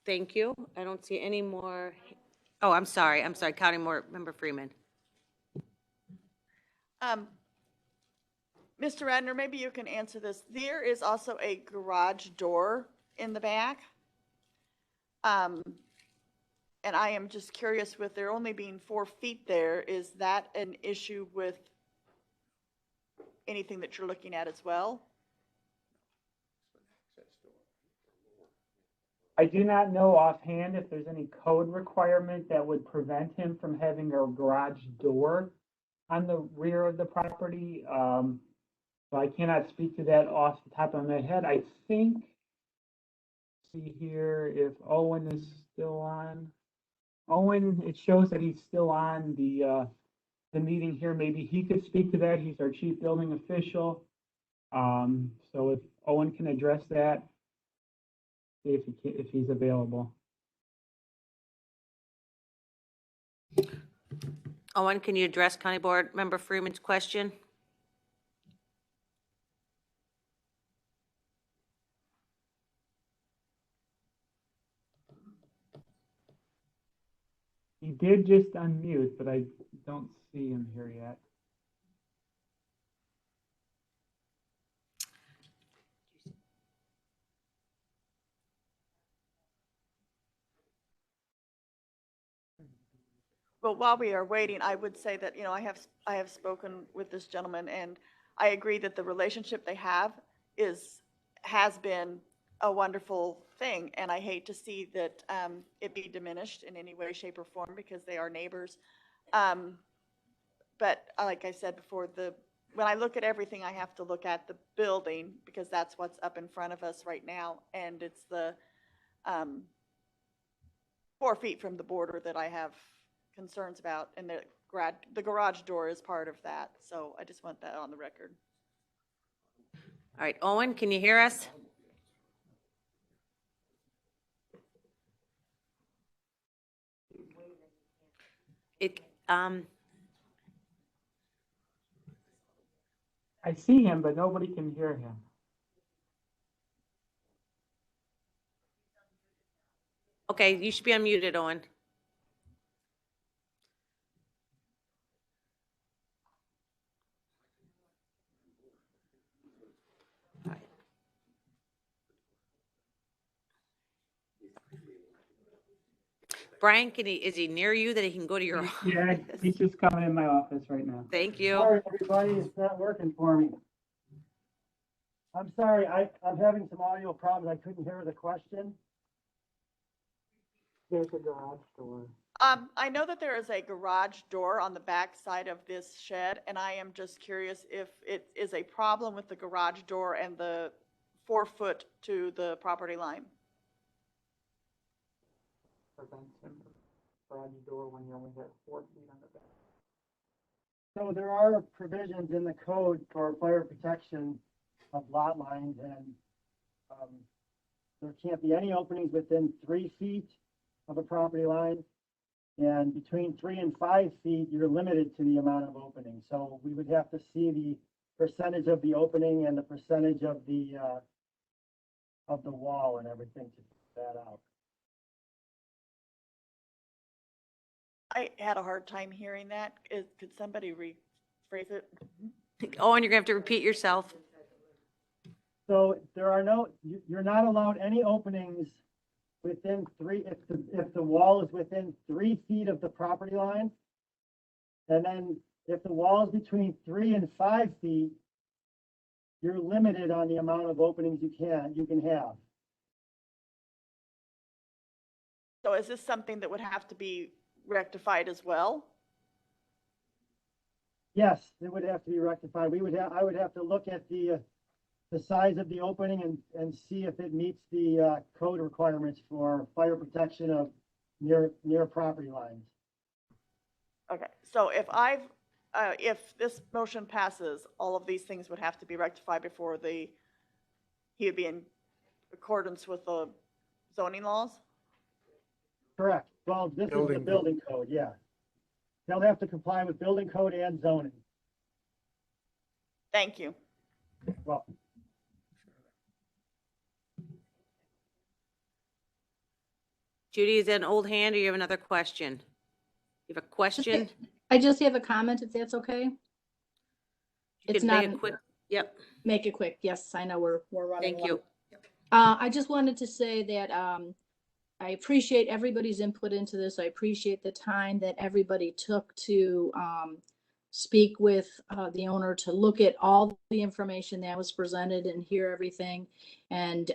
thank you. I don't see any more. Oh, I'm sorry, County Member Freeman. Mr. Radner, maybe you can answer this. There is also a garage door in the back. And I am just curious, with there only being 4 feet there, is that an issue with anything that you're looking at as well? I do not know offhand if there's any code requirement that would prevent him from having a garage door on the rear of the property. So I cannot speak to that off the top of my head. I think, see here if Owen is still on. Owen, it shows that he's still on the meeting here. Maybe he could speak to that. He's our chief building official. So if Owen can address that, see if he's available. Owen, can you address County Board Member Freeman's question? He did just unmute, but I don't see him here yet. Well, while we are waiting, I would say that, I have spoken with this gentleman, and I agree that the relationship they have has been a wonderful thing, and I hate to see that it be diminished in any way, shape, or form because they are neighbors. But like I said before, when I look at everything, I have to look at the building because that's what's up in front of us right now, and it's the 4 feet from the border that I have concerns about, and the garage door is part of that. So I just want that on the record. All right, Owen, can you hear us? It, I see him, but nobody can hear him. okay, you should be unmuted, Owen. Brian, is he near you that he can go to your? Yeah, he's just coming in my office right now. Thank you. Sorry, everybody, it's not working for me. I'm sorry, I'm having some audio problems. I couldn't hear the question. There's a garage door. I know that there is a garage door on the back side of this shed, and I am just curious if it is a problem with the garage door and the 4 foot to the property line. Prevents him from garage door when you only have 4 feet on the back. So there are provisions in the code for fire protection of lot lines, and there can't be any openings within 3 feet of a property line. And between 3 and 5 feet, you're limited to the amount of openings. So we would have to see the percentage of the opening and the percentage of the wall and everything to figure that out. I had a hard time hearing that. Could somebody rephrase it? Owen, you're gonna have to repeat yourself. So there are you're not allowed any openings within 3, if the wall is within 3 feet of the property line. And then if the wall is between 3 and 5 feet, you're limited on the amount of openings you can have. So is this something that would have to be rectified as well? Yes, it would have to be rectified. I would have to look at the size of the opening and see if it meets the code requirements for fire protection of near property lines. Okay, so if this motion passes, all of these things would have to be rectified before he would be in accordance with the zoning laws? Correct. Well, this is the building code, yeah. They'll have to comply with building code and zoning. Thank you. Well, Judy, is that an old hand or you have another question? You have a question? I just have a comment, if that's okay. You It's can not, make it quick. Yep. make it quick. Yes, I know we're running. Thank you. I just wanted to say that I appreciate everybody's input into this. I appreciate the time that everybody took to speak with the owner, to look at all the information that was presented and hear everything. And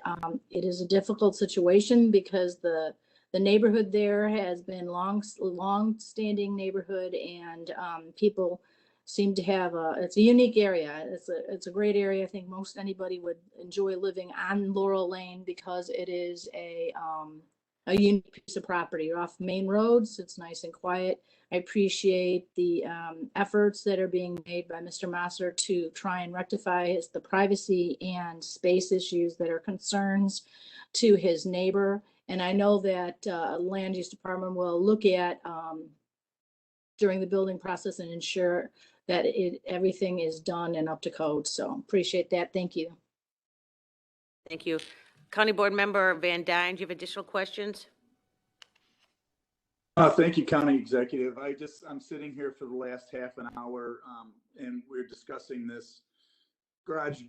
it is a difficult situation because the neighborhood there has been long-standing neighborhood, and people seem to have it's a unique area. It's a great area. I think most anybody would enjoy living on Laurel Lane because it is a unique piece of property. You're off main roads. It's nice and quiet. I appreciate the efforts that are being made by Mr. Masser to try and rectify the privacy and space issues that are concerns to his neighbor. And I know that land use department will look at during the building process and ensure that everything is done and up to code. So appreciate that. Thank you. Thank you. County Board Member Van Dyne, do you have additional questions? Thank you, County Executive. I'm sitting here for the last half an hour, and we're discussing this garage,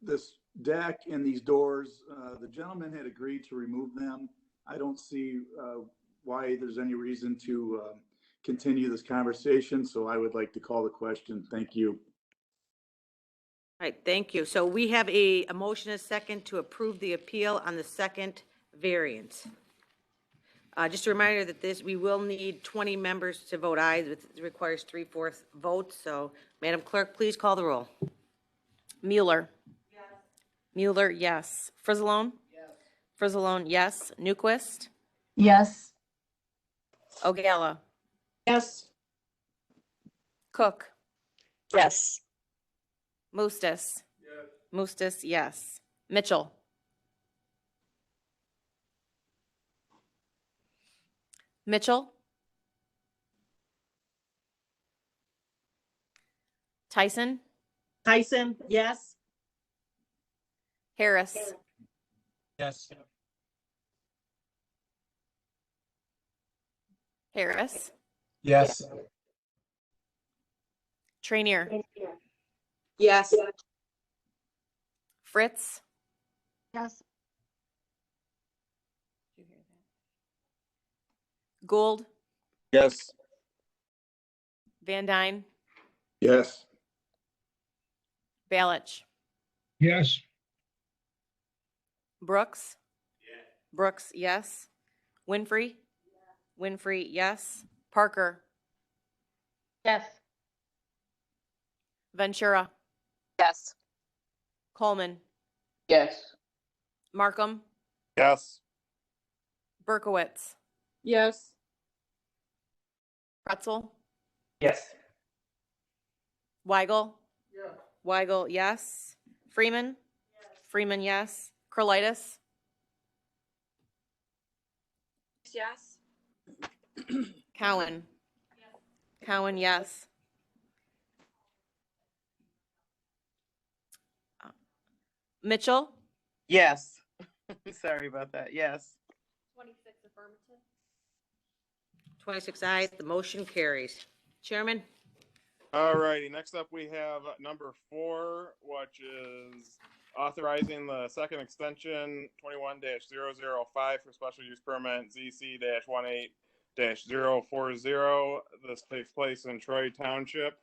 this deck and these doors. The gentleman had agreed to remove them. I don't see why there's any reason to continue this conversation, so I would like to call the question. Thank you. All right, thank you. So we have a motion and a second to approve the appeal on the second variance. Just a reminder that we will need 20 members to vote aye. It requires 3/4 votes. So Madam Clerk, please call the roll. Mueller. Yes. Mueller, yes. Frizzalone? Yes. Frizzalone, yes. Newquist? Yes. Ogalla? Yes. Cook. Yes. Mustis. Mustis, yes. Mitchell. Mitchell. Tyson. Tyson, yes. Harris. Yes. Harris. Yes. Trainier. Yes. Fritz. Yes. Gould. Yes. Van Dyne. Yes. Balich. Yes. Brooks. Brooks, yes. Winfrey. Winfrey, yes. Parker. Yes. Ventura. Yes. Coleman. Yes. Markham. Yes. Berkowitz. Yes. Pretzel. Yes. Weigel. Weigel, yes. Freeman. Freeman, yes. Krolitis. Yes. Cowan. Cowan, yes. Mitchell. Yes. Sorry about that. Yes. 26 affirmative. 26 ayes, the motion carries. Chairman? All righty, next up we have number 4, which is authorizing the second extension 21-005 for special use permit ZC-18-040. This takes place in Troy Township.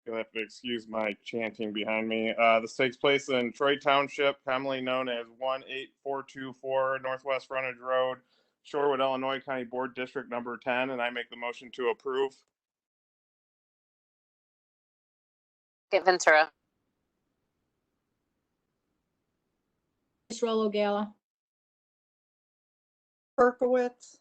You'll have to excuse my chanting behind me. This takes place in Troy Township, commonly known as 18424 Northwest Frontage Road, Shorewood, Illinois, County Board District Number 10, and I make the motion to approve. Get Ventura. Rollo Gala. Berkowitz.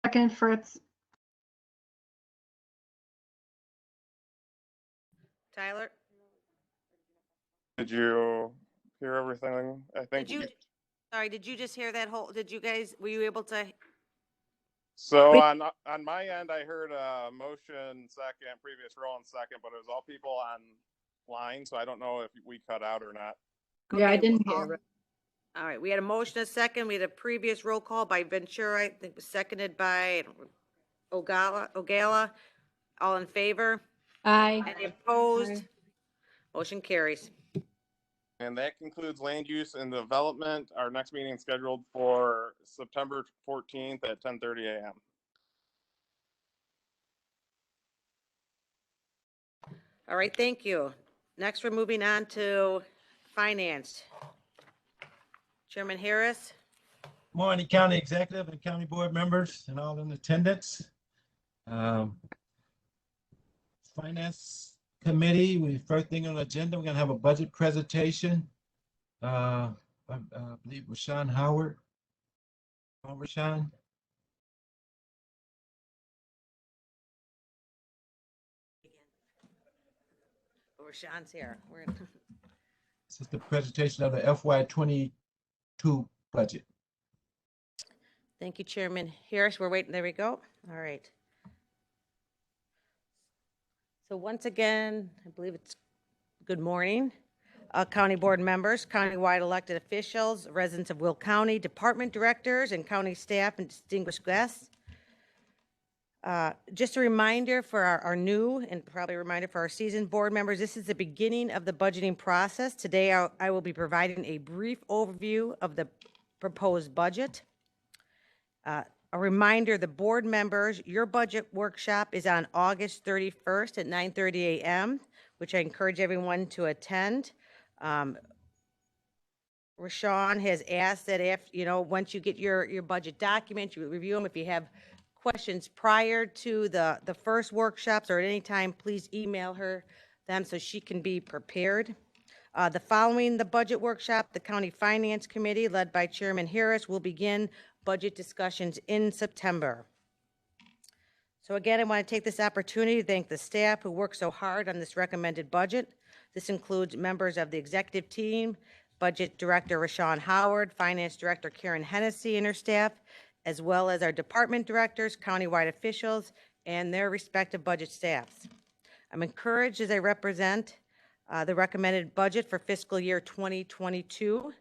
Second, Fritz. Tyler? Did you hear everything? I think. Did you, sorry, did you just hear that whole, did you guys, were you able to? So on my end, I heard a motion second, previous roll in second, but it was all people online, so I don't know if we cut out or not. Yeah, I Okay, didn't well, hear it. All right, we had a motion, a second. We had a previous roll call by Ventura, I think was seconded by Ogala. All in favor? Aye. Any opposed? Motion carries. And that concludes land use and development. Our next meeting is scheduled for September 14th at 10:30 a.m. All right, thank you. Next, we're moving on to finance. Chairman Harris? Morning, County Executive and County Board members and all in attendance. Finance Committee, first thing on the agenda, we're gonna have a budget presentation. I believe Rashawn Howard. Rashawn? Rashawn's here. This is the presentation of the FY22 budget. Thank you, Chairman Harris. We're waiting. There we go. All right. So once again, I believe it's good morning, County Board members, countywide elected officials, residents of Will County, department directors, and county staff, and distinguished guests. Just a reminder for our new, and probably a reminder for our seasoned board members, this is the beginning of the budgeting process. Today, I will be providing a brief overview of the proposed budget. A reminder, the board members, your budget workshop is on August 31st at 9:30 a.m., which I encourage everyone to attend. Rashawn has asked that if, once you get your budget document, you review them. If you have questions prior to the first workshops or at any time, please email her them so she can be prepared. The following the budget workshop, the County Finance Committee, led by Chairman Harris, will begin budget discussions in September. So again, I want to take this opportunity to thank the staff who worked so hard on this recommended budget. This includes members of the executive team, Budget Director Rashawn Howard, Finance Director Karen Hennessy and her staff, as well as our department directors, countywide officials, and their respective budget staffs. I'm encouraged as I represent the recommended budget for fiscal year 2022.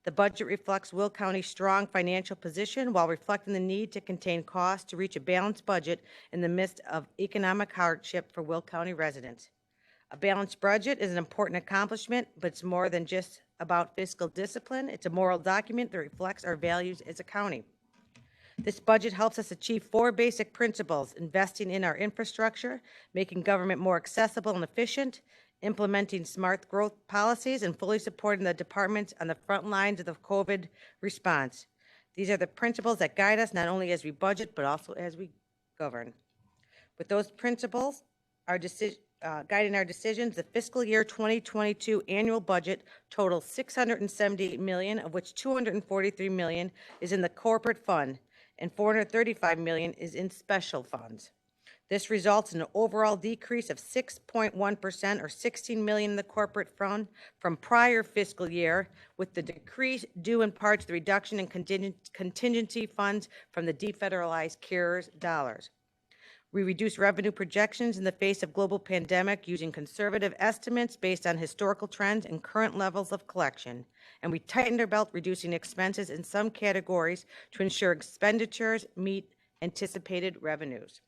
The budget reflects Will County's strong financial position while reflecting the need to contain costs to reach a balanced budget in the midst of economic hardship for Will County residents. A balanced budget is an important accomplishment, but it's more than just about fiscal discipline. It's a moral document that reflects our values as a county. This budget helps us achieve 4 basic principles: investing in our infrastructure, making government more accessible and efficient, implementing smart growth policies, and fully supporting the departments on the front lines of the COVID response. These are the principles that guide us not only as we budget, but also as we govern. With those principles, guiding our decisions, the fiscal year 2022 annual budget totals $678 million, of which $243 million is in the corporate fund and $435 million is in special funds. This results in an overall decrease of 6.1% or $16 million in the corporate fund from prior fiscal year, with the decrease due in part to the reduction in contingency funds from the defederalized CARES dollars. We reduced revenue projections in the face of global pandemic using conservative estimates based on historical trends and current levels of collection. And we tightened our belt, reducing expenses in some categories to ensure expenditures meet anticipated revenues.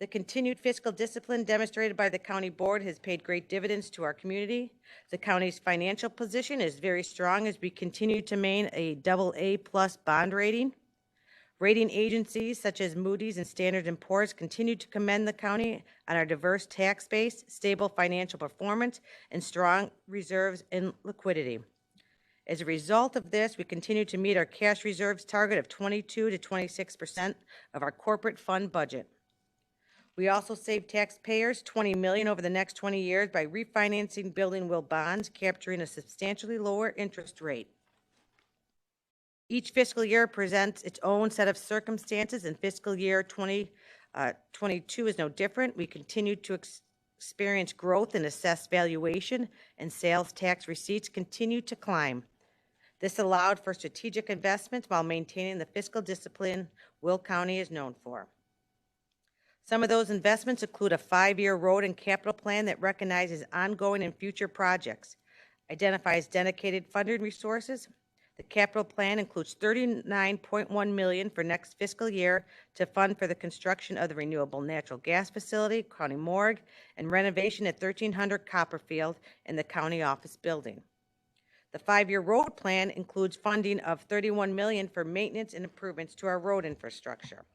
The continued fiscal discipline demonstrated by the county board has paid great dividends to our community. The county's financial position is very strong as we continue to maintain a AA+ bond rating. Rating agencies such as Moody's and Standard & Poor's continue to commend the county on our diverse tax base, stable financial performance, and strong reserves and liquidity. As a result of this, we continue to meet our cash reserves target of 22 to 26% of our corporate fund budget. We also save taxpayers $20 million over the next 20 years by refinancing building will bonds, capturing a substantially lower interest rate. Each fiscal year presents its own set of circumstances, and fiscal year 2022 is no different. We continue to experience growth in assessed valuation, and sales tax receipts continue to climb. This allowed for strategic investments while maintaining the fiscal discipline Will County is known for. Some of those investments include a 5-year road and capital plan that recognizes ongoing and future projects, identifies dedicated funding resources. The capital plan includes $39.1 million for next fiscal year to fund for the construction of the renewable natural gas facility, county morgue, and renovation at 1300 Copperfield in the county office building. The 5-year road plan includes funding of $31 million for maintenance and improvements to our road infrastructure.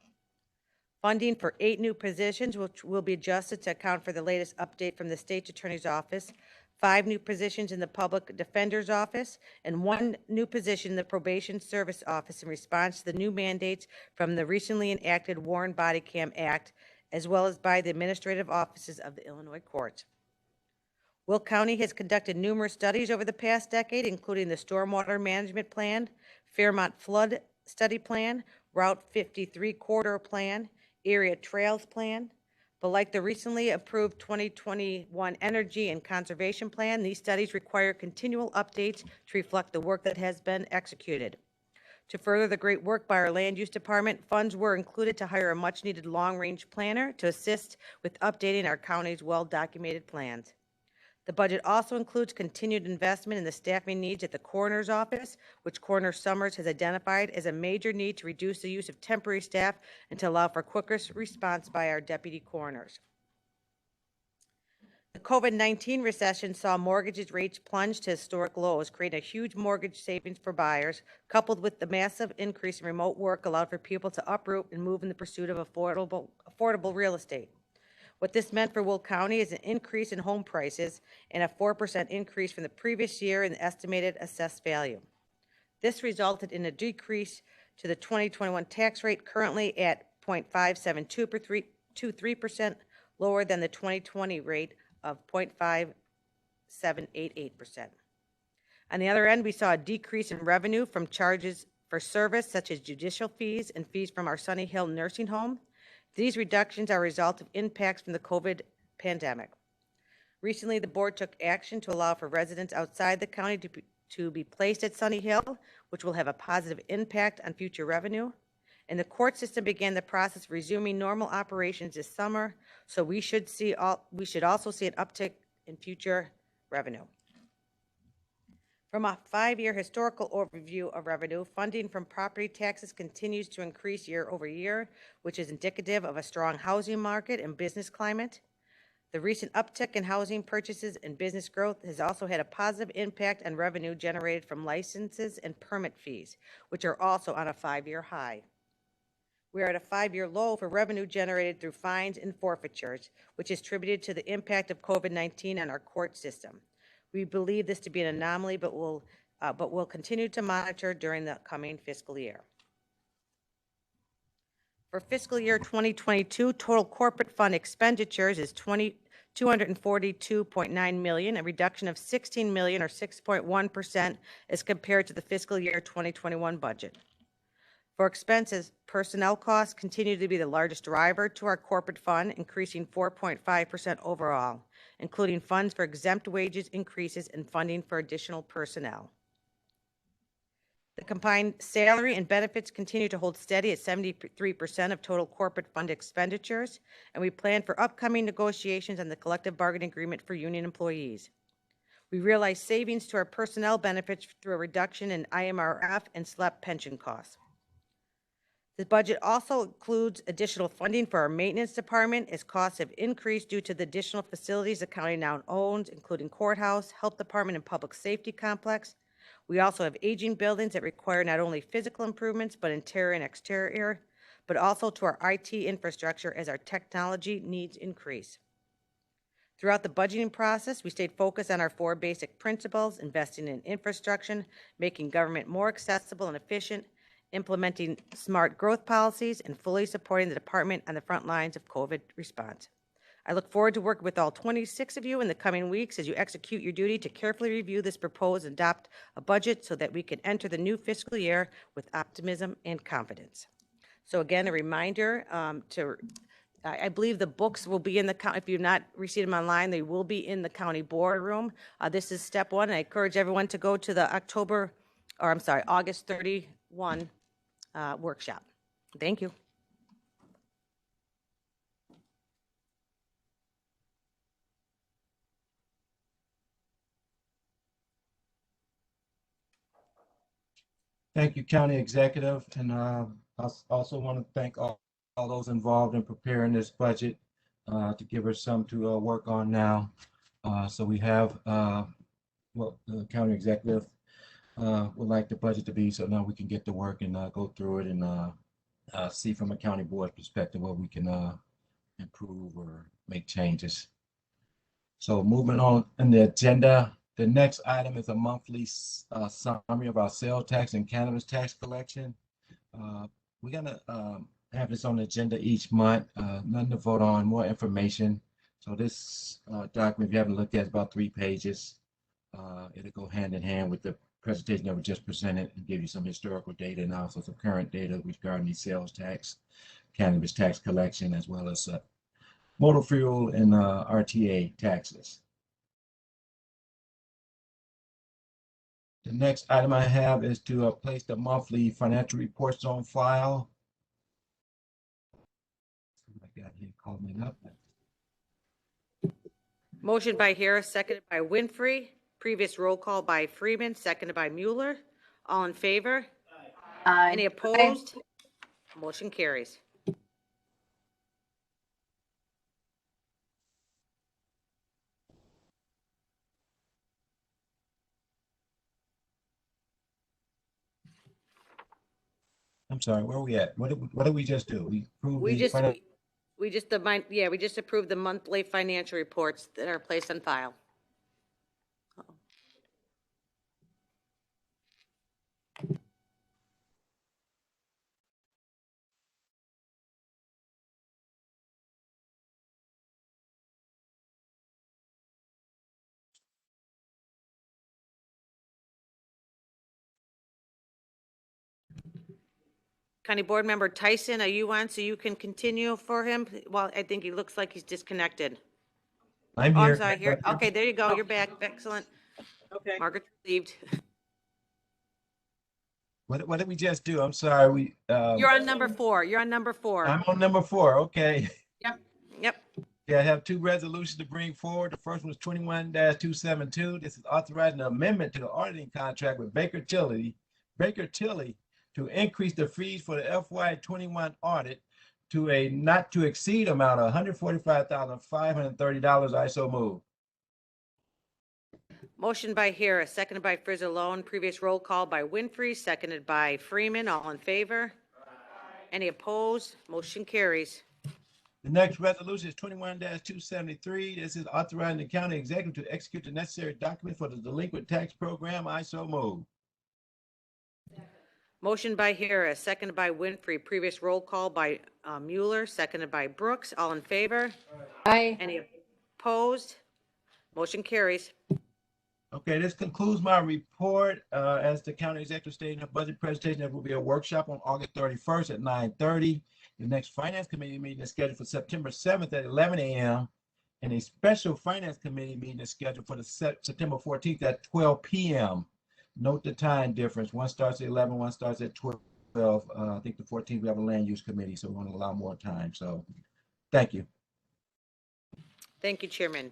Funding for 8 new positions, which will be adjusted to account for the latest update from the State Attorney's Office, 5 new positions in the Public Defender's Office, and 1 new position in the Probation Service Office in response to the new mandates from the recently enacted Warren Body Cam Act, as well as by the administrative offices of the Illinois courts. Will County has conducted numerous studies over the past decade, including the Stormwater Management Plan, Fairmont Flood Study Plan, Route 53 Corridor Plan, Area Trails Plan. But like the recently approved 2021 Energy and Conservation Plan, these studies require continual updates to reflect the work that has been executed. To further the great work by our Land Use Department, funds were included to hire a much-needed long-range planner to assist with updating our county's well-documented plans. The budget also includes continued investment in the staffing needs at the coroner's office, which Coroner Summers has identified as a major need to reduce the use of temporary staff and to allow for quicker response by our deputy coroners. The COVID-19 recession saw mortgage rates plunge to historic lows, creating a huge mortgage savings for buyers, coupled with the massive increase in remote work allowed for people to uproot and move in the pursuit of affordable real estate. What this meant for Will County is an increase in home prices and a 4% increase from the previous year in the estimated assessed value. This resulted in a decrease to the 2021 tax rate, currently at 0.572%, lower than the 2020 rate of 0.5 0.788%. On the other end, we saw a decrease in revenue from charges for service such as judicial fees and fees from our Sunny Hill nursing home. These reductions are a result of impacts from the COVID pandemic. Recently, the board took action to allow for residents outside the county to be placed at Sunny Hill, which will have a positive impact on future revenue. And the court system began the process of resuming normal operations this summer, so we should also see an uptick in future revenue. From a 5-year historical overview of revenue, funding from property taxes continues to increase year over year, which is indicative of a strong housing market and business climate. The recent uptick in housing purchases and business growth has also had a positive impact on revenue generated from licenses and permit fees, which are also on a 5-year high. We are at a 5-year low for revenue generated through fines and forfeitures, which is attributed to the impact of COVID-19 on our court system. We believe this to be an anomaly, but we'll continue to monitor during the coming fiscal year. For fiscal year 2022, total corporate fund expenditures is $242.9 million, a reduction of $16 million or 6.1% as compared to the fiscal year 2021 budget. For expenses, personnel costs continue to be the largest driver to our corporate fund, increasing 4.5% overall, including funds for exempt wages increases and funding for additional personnel. The combined salary and benefits continue to hold steady at 73% of total corporate fund expenditures, and we plan for upcoming negotiations on the collective bargaining agreement for union employees. We realize savings to our personnel benefits through a reduction in IMRF and SLEP pension costs. The budget also includes additional funding for our maintenance department as costs have increased due to the additional facilities the county now owns, including courthouse, health department, and public safety complex. We also have aging buildings that require not only physical improvements, but interior and exterior, but also to our IT infrastructure as our technology needs increase. Throughout the budgeting process, we stayed focused on our 4 basic principles: investing in infrastructure, making government more accessible and efficient, implementing smart growth policies, and fully supporting the department on the front lines of COVID response. I look forward to working with all 26 of you in the coming weeks as you execute your duty to carefully review this proposed and adopt a budget so that we can enter the new fiscal year with optimism and confidence. So again, a reminder I believe the books will be in the county. If you've not received them online, they will be in the county boardroom. This is step 1. I encourage everyone to go to the August 31 workshop. Thank you. Thank you, County Executive, and I also want to thank all those involved in preparing this budget to give us some to work on now. So we have what the County Executive would like the budget to be, so now we can get to work and go through it and see from a county board perspective what we can improve or make changes. So moving on in the agenda, the next item is a monthly summary of our sales tax and cannabis tax collection. We're gonna have this on the agenda each month. Nothing to vote on, more information. So this document, if you haven't looked at, it's about 3 pages. It'll go hand in hand with the presentation that we just presented and give you some historical data and also some current data regarding the sales tax, cannabis tax collection, as well as motor fuel and RTA taxes. The next item I have is to place the monthly financial reports on file. I got here calling up. Motion by Harris, seconded by Winfrey. Previous roll call by Freeman, seconded by Mueller. All in favor? Aye. Any opposed? Motion carries. I'm sorry, where are we at? What did we just do? We approved We the just finan- we just approved the monthly financial reports that are placed on file. County Board Member Tyson, are you on so you can continue for him? Well, I think he looks like he's disconnected. I'm Oh, here. I'm sorry, here. Okay, there you go. You're back. Excellent. Okay. Margaret relieved. What did we just do? I'm sorry. You're on number 4. You're on number 4. I'm on number 4. Okay. Yep. Yeah, I have 2 resolutions to bring forward. The first one is 21-272. This is authorizing an amendment to the auditing contract with Baker Tilly to increase the fees for the FY21 audit to a not to exceed amount of $145,530. I so move. Motion by Harris, seconded by Frizzalone. Previous roll call by Winfrey, seconded by Freeman. All in favor? Any opposed? Motion carries. The next resolution is 21-273. This is authorizing the county executive to execute the necessary documents for the delinquent tax program. I so move. Motion by Harris, seconded by Winfrey. Previous roll call by Mueller, seconded by Brooks. All in favor? Aye. Any opposed? Motion carries. Okay, this concludes my report. As the county executive stated in her budget presentation, there will be a workshop on August 31st at 9:30. The next finance committee meeting is scheduled for September 7th at 11 a.m. And a special finance committee meeting is scheduled for the September 14th at 12 p.m. Note the time difference. One starts at 11, one starts at 12. I think the 14th we have a land use committee, so we want to allow more time. So thank you. Thank you, Chairman.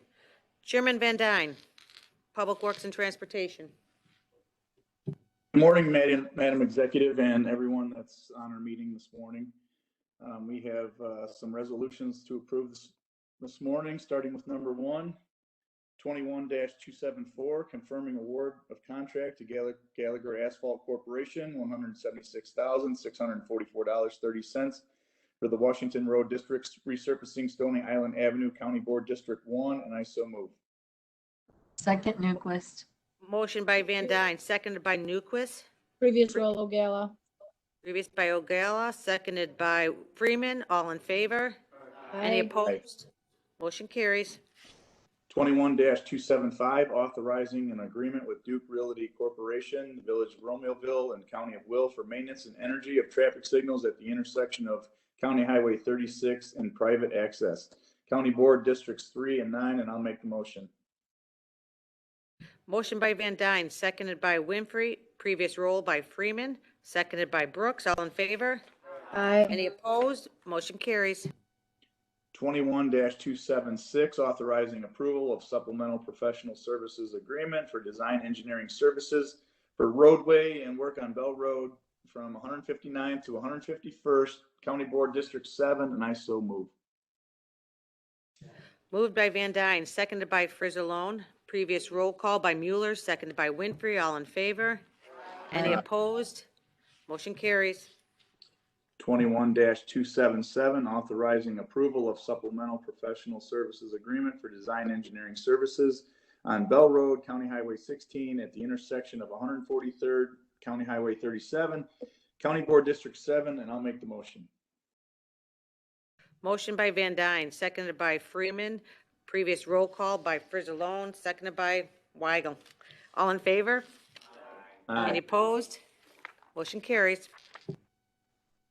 Chairman Van Dyne, Public Works and Transportation. Good morning, Madam Executive, and everyone that's on our meeting this morning. We have some resolutions to approve this morning, starting with number 1, 21-274, confirming award of contract to Gallagher Asphalt Corporation, $176,644.30 for the Washington Road District's resurfacing Stony Island Avenue, County Board District 1, and I so move. Second, Newquist. Motion by Van Dyne, seconded by Newquist. Previous roll, Ogala. Previous by Ogala, seconded by Freeman. All in favor? Any Aye. opposed? Motion carries. 21-275, authorizing an agreement with Duke Realty Corporation, the Village of Romeoville, and County of Will for maintenance and energy of traffic signals at the intersection of County Highway 36 and private access. County Board Districts 3 and 9, and I'll make the motion. Motion by Van Dyne, seconded by Winfrey. Previous roll by Freeman, seconded by Brooks. All in favor? Aye. Any opposed? Motion carries. 21-276, authorizing approval of supplemental professional services agreement for design engineering services for roadway and work on Bell Road from 159th to 151st, County Board District 7, and I so move. Moved by Van Dyne, seconded by Frizzalone. Previous roll call by Mueller, seconded by Winfrey. All in favor? Any opposed? Motion carries. 21-277, authorizing approval of supplemental professional services agreement for design engineering services on Bell Road, County Highway 16 at the intersection of 143rd, County Highway 37, County Board District 7, and I'll make the motion. Motion by Van Dyne, seconded by Freeman. Previous roll call by Frizzalone, seconded by Weigel. All in favor? Aye. Any opposed? Motion carries.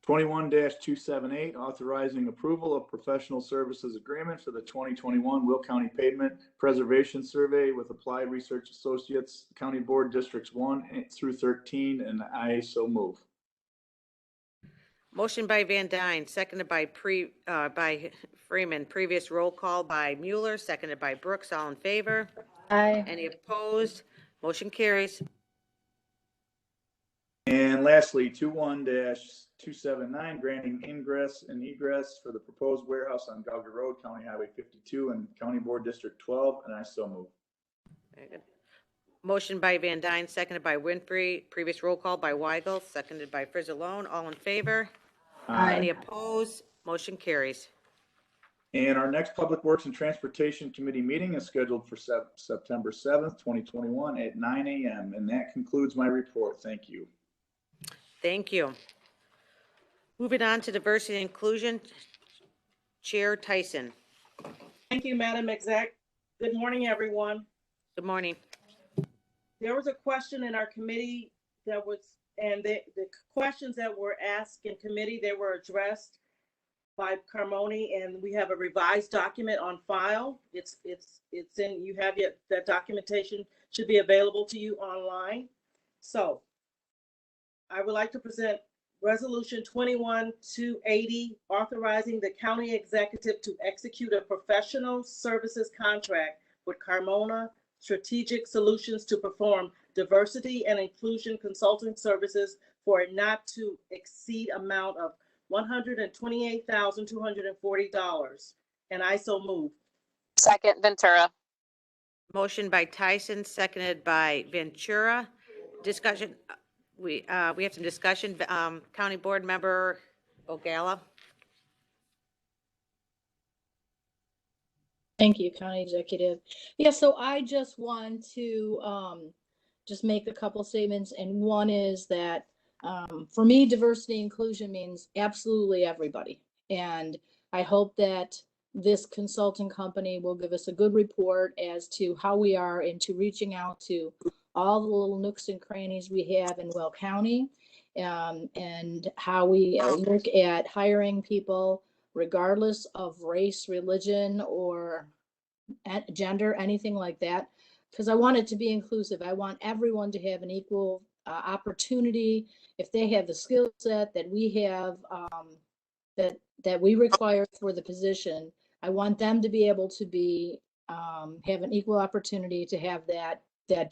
21-278, authorizing approval of professional services agreement for the 2021 Will County Pavement Preservation Survey with Applied Research Associates, County Board Districts 1 through 13, and I so move. Motion by Van Dyne, seconded by Freeman. Previous roll call by Mueller, seconded by Brooks. All in favor? Aye. Any opposed? Motion carries. And lastly, 21-279, granting ingress and egress for the proposed warehouse on Gauger Road, County Highway 52 and County Board District 12, and I so move. Very good. Motion by Van Dyne, seconded by Winfrey. Previous roll call by Weigel, seconded by Frizzalone. All in favor? Aye. Any opposed? Motion carries. And our next Public Works and Transportation Committee meeting is scheduled for September 7th, 2021 at 9 a.m. And that concludes my report. Thank you. Thank you. Moving on to diversity and inclusion, Chair Tyson. Thank you, Madam Exec. Good morning, everyone. Good morning. There was a question in our committee that was And the questions that were asked in committee, they were addressed by Carmoni, and we have a revised document on file. It's in, you have yet, that documentation should be available to you online. So I would like to present Resolution 21-280, authorizing the county executive to execute a professional services contract with Carmona Strategic Solutions to perform diversity and inclusion consulting services for a not to exceed amount of $128,240. And I so move. Second, Ventura. Motion by Tyson, seconded by Ventura. Discussion. We have some discussion. County Board Member Ogala. Thank you, County Executive. Yeah, so I just want to just make a couple statements, and one is that for me, diversity inclusion means absolutely everybody. And I hope that this consulting company will give us a good report as to how we are into reaching out to all the little nooks and crannies we have in Will County, and how we look at hiring people regardless of race, religion, or gender, anything like that, because I want it to be inclusive. I want everyone to have an equal opportunity. If they have the skill set that we have, that we require for the position, I want them to be able to be have an equal opportunity to have that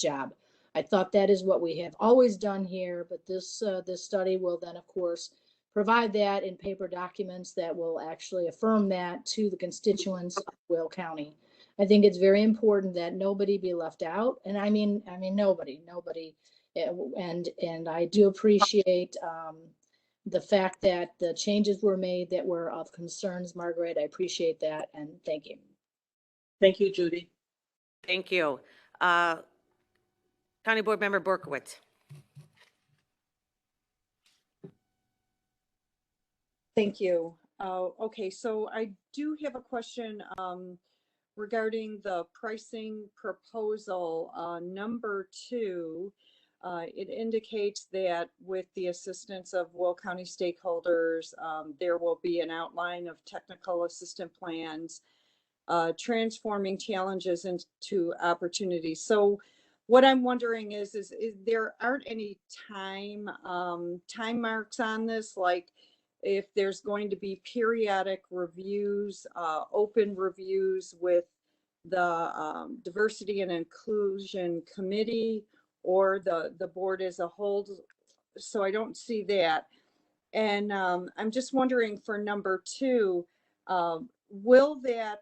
job. I thought that is what we have always done here, but this study will then, of course, provide that in paper documents that will actually affirm that to the constituents of Will County. I think it's very important that nobody be left out, and I mean nobody. And I do appreciate the fact that the changes were made that were of concerns, Margaret. I appreciate that, and thank you. Thank you, Judy. Thank you. County Board Member Berkowitz. Thank you. Okay, so I do have a question regarding the pricing proposal, number 2. It indicates that with the assistance of Will County stakeholders, there will be an outline of technical assistance plans, transforming challenges into opportunities. So what I'm wondering is there aren't any time marks on this, like if there's going to be periodic reviews, open reviews with the Diversity and Inclusion Committee or the board as a whole. So I don't see that. And I'm just wondering for number 2, will that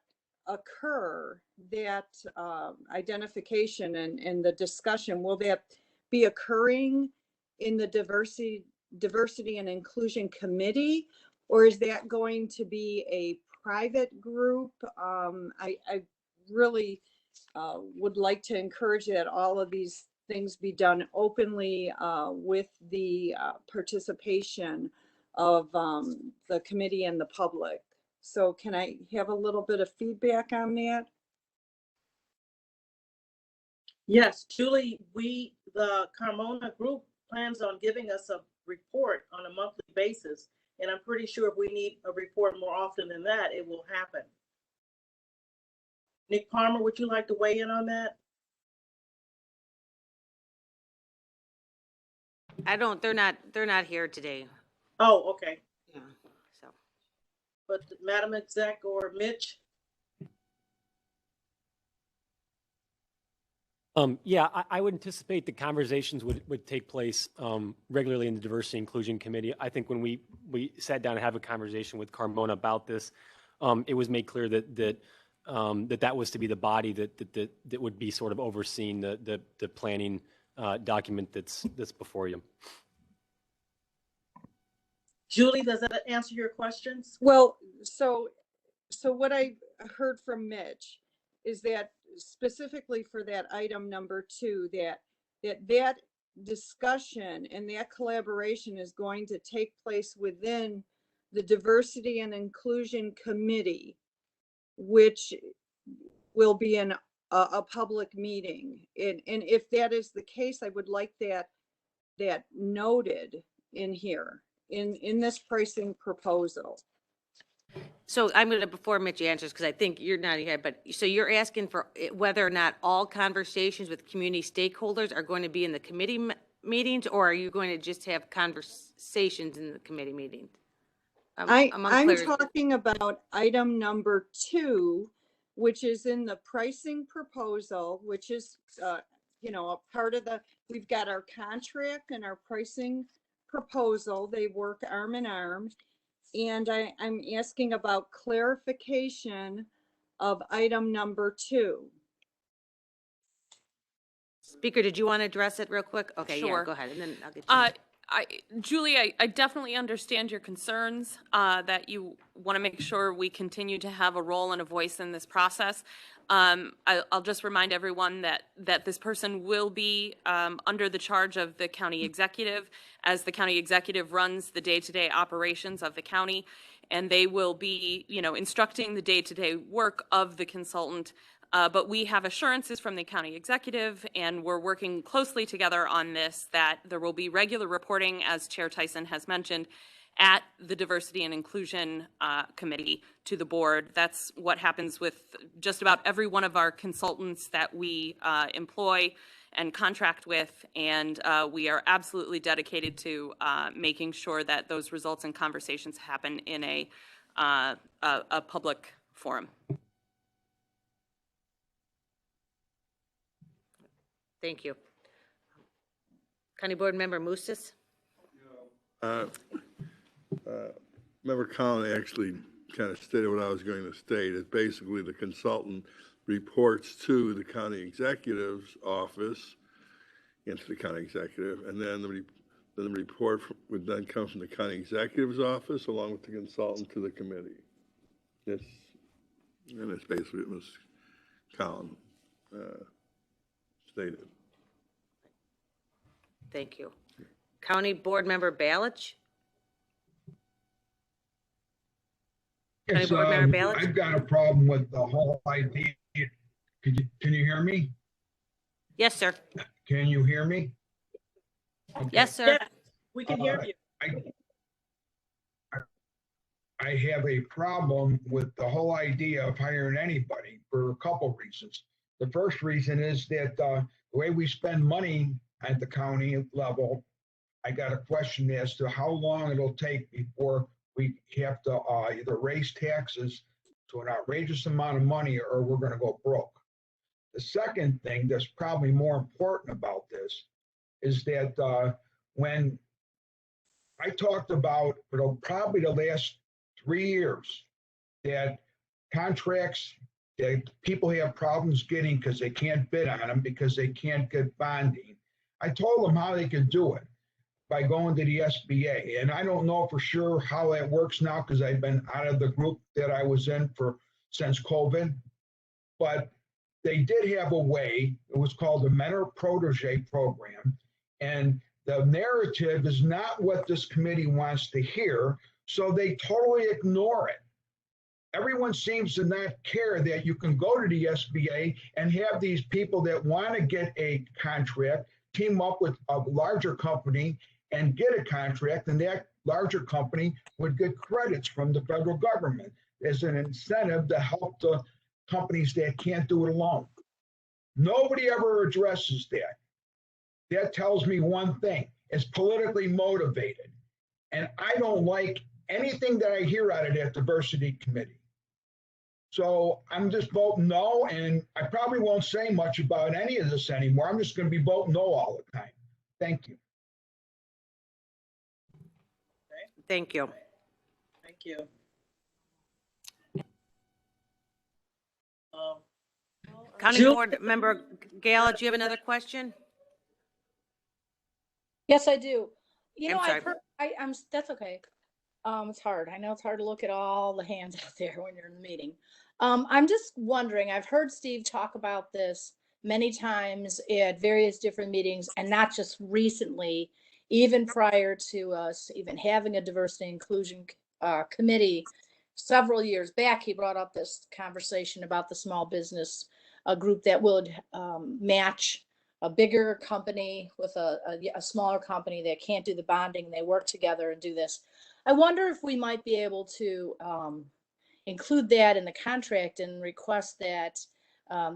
occur, that identification and the discussion, will that be occurring in the Diversity and Inclusion Committee, or is that going to be a private group? I really would like to encourage that all of these things be done openly with the participation of the committee and the public. So can I have a little bit of feedback on that? Yes, Julie, the Carmona group plans on giving us a report on a monthly basis. And I'm pretty sure if we need a report more often than that, it will happen. Nick Palmer, would you like to weigh in on that? They're not here today. Oh, okay. Yeah, so. But Madam Exec or Mitch? Yeah, I would anticipate the conversations would take place regularly in the Diversity Inclusion Committee. I think when we sat down and have a conversation with Carmona about this, it was made clear that was to be the body that would be sort of overseeing the planning document that's before you. Julie, does that answer your questions? Well, so what I heard from Mitch is that specifically for that item number 2, that discussion and that collaboration is going to take place within the Diversity and Inclusion Committee, which will be in a public meeting. And if that is the case, I would like that noted in here, in this pricing proposal. So I'm going to, before Mitch answers, because I think you're not here, but so you're asking for whether or not all conversations with community stakeholders are going to be in the committee meetings, or are you going to just have conversations in the committee meetings? I'm talking about item number 2, which is in the pricing proposal, which is, you know, a part of we've got our contract and our pricing proposal. They work arm in arm. And I'm asking about clarification of item number 2. Speaker, did you want to address it real quick? Okay, yeah, Sure. go ahead, and then I'll get you. Julie, I definitely understand your concerns, that you want to make sure we continue to have a role and a voice in this process. I'll just remind everyone that this person will be under the charge of the county executive, as the county executive runs the day-to-day operations of the county, and they will be, you know, instructing the day-to-day work of the consultant. But we have assurances from the county executive, and we're working closely together on this, that there will be regular reporting, as Chair Tyson has mentioned, at the Diversity and Inclusion Committee to the board. That's what happens with just about every one of our consultants that we employ and contract with, and we are absolutely dedicated to making sure that those results and conversations happen in a public forum. Thank you. County Board Member Moustis? Member Collin actually kind of stated what I was going to state. It's basically the consultant reports to the county executive's office and to the county executive, and then the report would then come from the county executive's office along with the consultant to the committee. And that's basically what Ms. Collin stated. Thank you. County Board Member Balich? Yes, Board Member Balich? I've got a problem with the whole idea. Can you hear me? Yes, sir. Can you hear me? Okay. Yes, sir. Yes, we can hear you. I have a problem with the whole idea of hiring anybody for a couple reasons. The first reason is that the way we spend money at the county level, I got a question as to how long it'll take before we have to either raise taxes to an outrageous amount of money or we're going to go broke. The second thing that's probably more important about this is that when I talked about for probably the last 3 years that contracts that people have problems getting because they can't bid on them because they can't get bonding. I told them how they could do it by going to the SBA. And I don't know for sure how that works now because I've been out of the group that I was in since COVID. But they did have a way, it was called the Mentor Protege Program. And the narrative is not what this committee wants to hear, so they totally ignore it. Everyone seems to not care that you can go to the SBA and have these people that want to get a contract team up with a larger company and get a contract, and that larger company would get credits from the federal government as an incentive to help the companies that can't do it alone. Nobody ever addresses that. That tells me one thing: it's politically motivated. And I don't like anything that I hear out of that diversity committee. So I'm just voting no, and I probably won't say much about any of this anymore. I'm just going to be voting no all the time. Thank you. Thank you. Thank you. County Board Member Gala, do you have another question? Yes, I do. You know, I'm I've heard, that's okay. It's hard. I know it's hard to look at all the hands out there when you're in the meeting. I'm just wondering, I've heard Steve talk about this many times at various different meetings, and not just recently, even prior to us even having a diversity and inclusion committee several years back. He brought up this conversation about the small business group that would match a bigger company with a smaller company that can't do the bonding. They work together and do this. I wonder if we might be able to include that in the contract and request that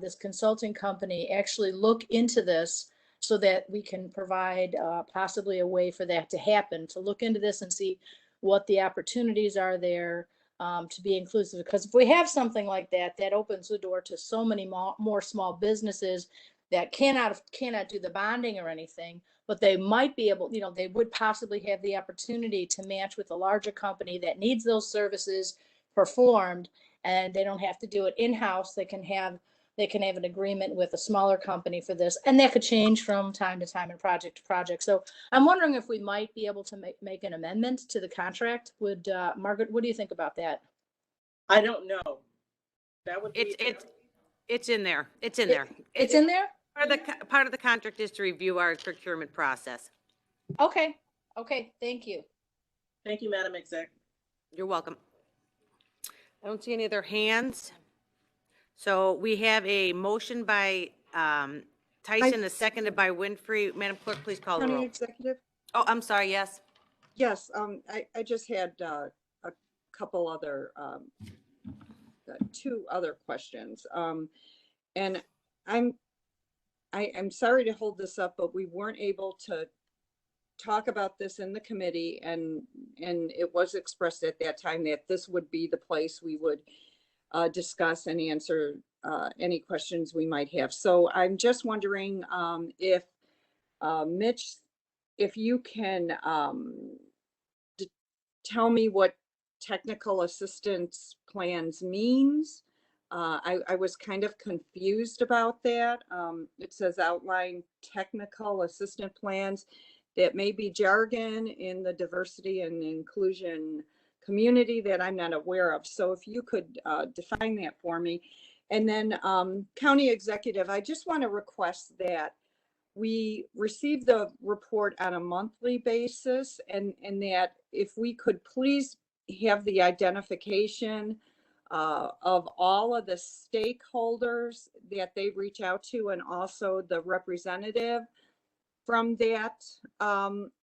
this consulting company actually look into this so that we can provide possibly a way for that to happen, to look into this and see what the opportunities are there to be inclusive. Because if we have something like that, that opens the door to so many more small businesses that cannot do the bonding or anything, but they might be able, they would possibly have the opportunity to match with a larger company that needs those services performed, and they don't have to do it in-house. They can have an agreement with a smaller company for this, and that could change from time to time and project to project. So I'm wondering if we might be able to make an amendment to the contract. Would Margaret, what do you think about that? I don't know. That would be. It's in there. It's in there. It's in there? Part of the contract is to review our procurement process. Okay. Thank you. Thank you, Madam Exec. You're welcome. I don't see any other hands. So we have a motion by Tyson, a seconded by Winfrey. Madam Clerk, please call the County roll. Executive? Oh, I'm sorry, yes. Yes, I just had a couple other, two other questions. And I'm sorry to hold this up, but we weren't able to talk about this in the committee, and it was expressed at that time that this would be the place we would discuss and answer any questions we might have. So I'm just wondering if Mitch, if you can tell me what technical assistance plans means. I was kind of confused about that. It says outline technical assistant plans. That may be jargon in the diversity and inclusion community that I'm not aware of. So if you could define that for me. And then County Executive, I just want to request that we receive the report on a monthly basis, and that if we could please have the identification of all of the stakeholders that they reach out to, and also the representative from that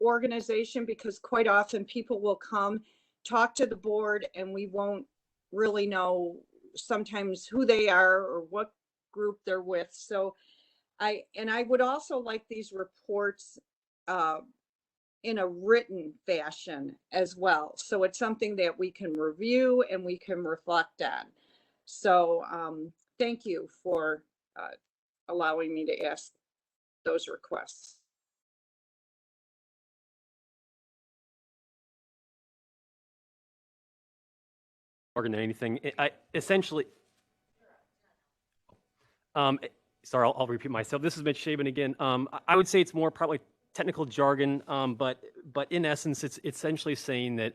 organization, because quite often people will come talk to the board and we won't really know sometimes who they are or what group they're with. So I would also like these reports in a written fashion as well. So it's something that we can review and we can reflect on. So thank you for allowing me to ask those requests. Morgan, anything. I essentially, sorry, I'll repeat myself. This is Mitch Shaban again. I would say it's more probably technical jargon, but in essence, it's essentially saying that,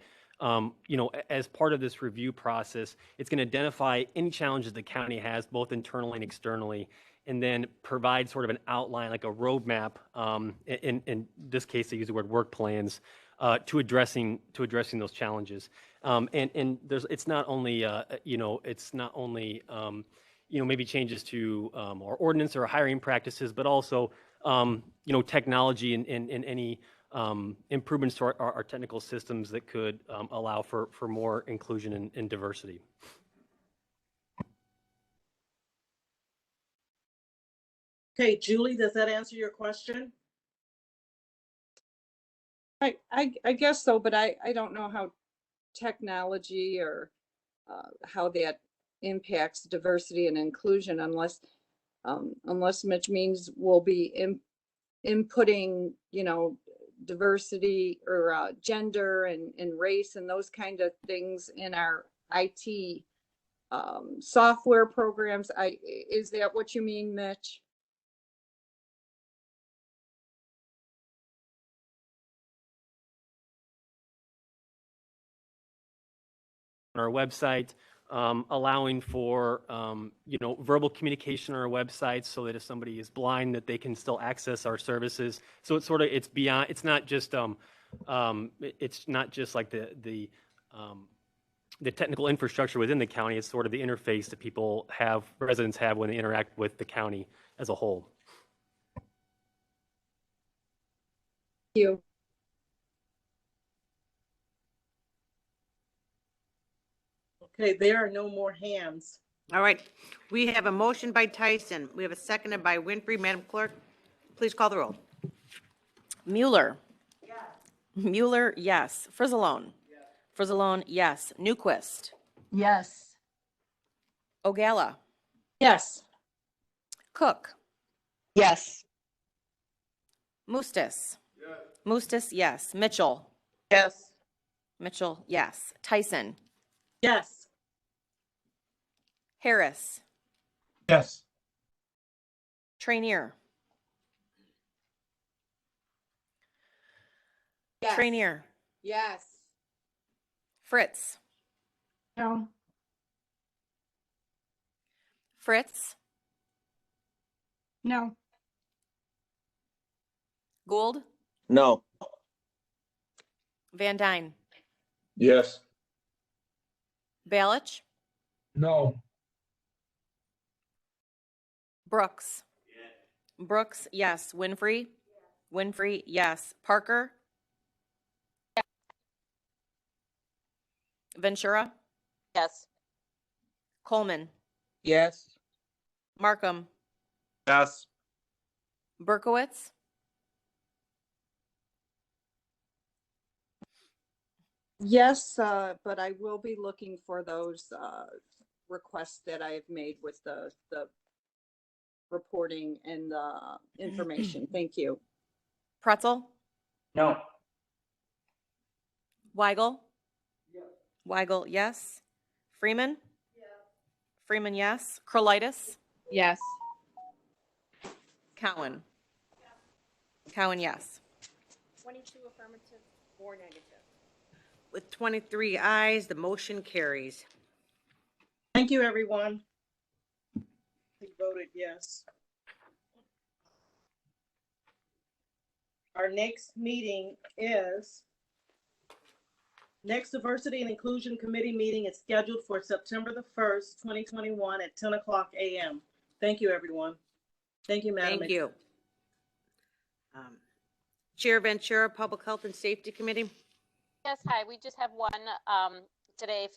as part of this review process, it's going to identify any challenges the county has, both internally and externally, and then provide sort of an outline, like a roadmap. In this case, they use the word work plans to addressing those challenges. And it's not only maybe changes to our ordinance or hiring practices, but also technology and any improvements to our technical systems that could allow for more inclusion and diversity. Okay, Julie, does that answer your question? I guess so, but I don't know how technology or how that impacts diversity and inclusion unless Mitch means we'll be inputting, diversity or gender and race and those kind of things in our IT software programs. Is that what you mean, Mitch? On our website, allowing for verbal communication on our website, so that if somebody is blind, that they can still access our services. So it's beyond. It's not just like the technical infrastructure within the county. It's sort of the interface that residents have when they interact with the county as a whole. you. Okay, there are no more hands. All right, we have a motion by Tyson. We have a seconded by Winfrey. Madam Clerk, please call the roll. Mueller. Mueller, yes. Frizzalone. Frizzalone, yes. Newquist. Yes. Ogala. Yes. Cook. Yes. Mustis. Mustis, yes. Mitchell. Yes. Mitchell, yes. Tyson. Yes. Harris. Yes. Trainier. Yes. Trainier. Yes. Fritz. No. Fritz. No. Gould. No. Van Dyne. Yes. Balich. No. Brooks. Brooks, yes. Winfrey. Winfrey, yes. Parker. Ventura. Yes. Coleman. Yes. Markham. Yes. Berkowitz. Yes, but I will be looking for those requests that I have made with the reporting and the information. Thank you. Pretzel. No. Weigel. Weigel, yes. Freeman. Freeman, yes. Krolitis. Yes. Cowan. Cowan, yes. 22 affirmative, 4 negative. With 23 ayes, the motion carries. Thank you, everyone. We voted yes. Our next meeting is, next Diversity and Inclusion Committee meeting is scheduled for September the 1st, 2021 at 10 o'clock a.m. Thank you, everyone. Thank you, Madam. Thank you. Chair Ventura, Public Health and Safety Committee. Yes, hi. We just have one today,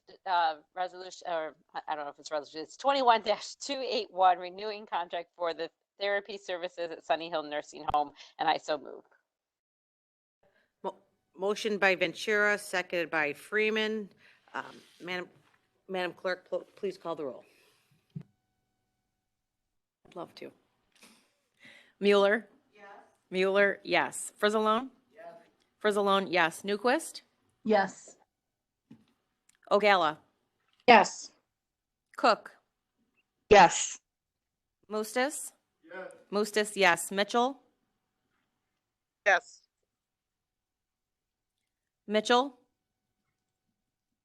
resolution, or I don't know if it's resolution, it's 21-281, renewing contract for the therapy services at Sunny Hill Nursing Home, and I so move. Motion by Ventura, seconded by Freeman. Madam Clerk, please call the roll. I'd love to. Mueller. Yes. Mueller, yes. Frizzalone. Yes. Frizzalone, yes. Newquist. Yes. Ogala. Yes. Cook. Yes. Mustis. Yes. Mustis, yes. Mitchell. Yes. Mitchell.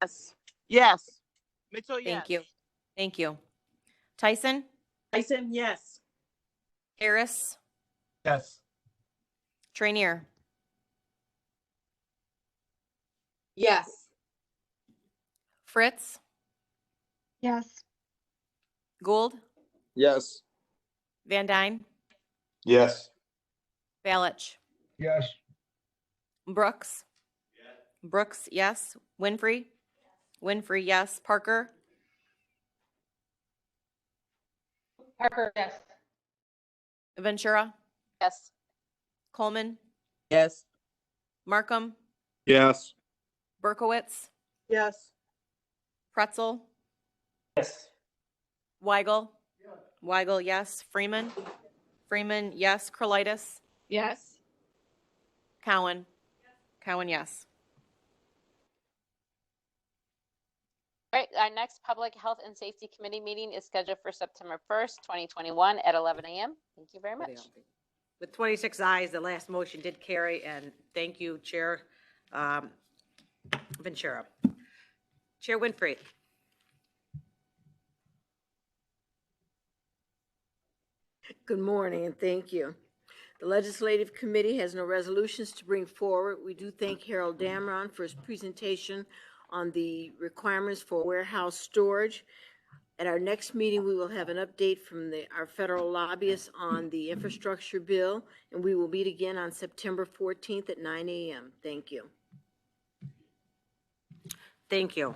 Yes. Yes. Mitchell, yes. Thank you. Thank you. Tyson. Tyson, yes. Harris. Yes. Trainier. Yes. Fritz. Yes. Gould. Yes. Van Dyne. Yes. Balich. Yes. Brooks. Brooks, yes. Winfrey. Winfrey, yes. Parker. Parker, yes. Ventura. Yes. Coleman. Yes. Markham. Yes. Berkowitz. Yes. Pretzel. Yes. Weigel. Weigel, yes. Freeman. Freeman, yes. Krolitis. Yes. Cowan. Cowan, yes. All right, our next Public Health and Safety Committee meeting is scheduled for September 1st, 2021 at 11 a.m. Thank you very much. With 26 ayes, the last motion did carry, and thank you, Chair Ventura. Chair Winfrey. Good morning and thank you. The Legislative Committee has no resolutions to bring forward. We do thank Harold Damron for his presentation on the requirements for warehouse storage. At our next meeting, we will have an update from our federal lobbyists on the infrastructure bill, and we will meet again on September 14th at 9 a.m. Thank you. Thank you.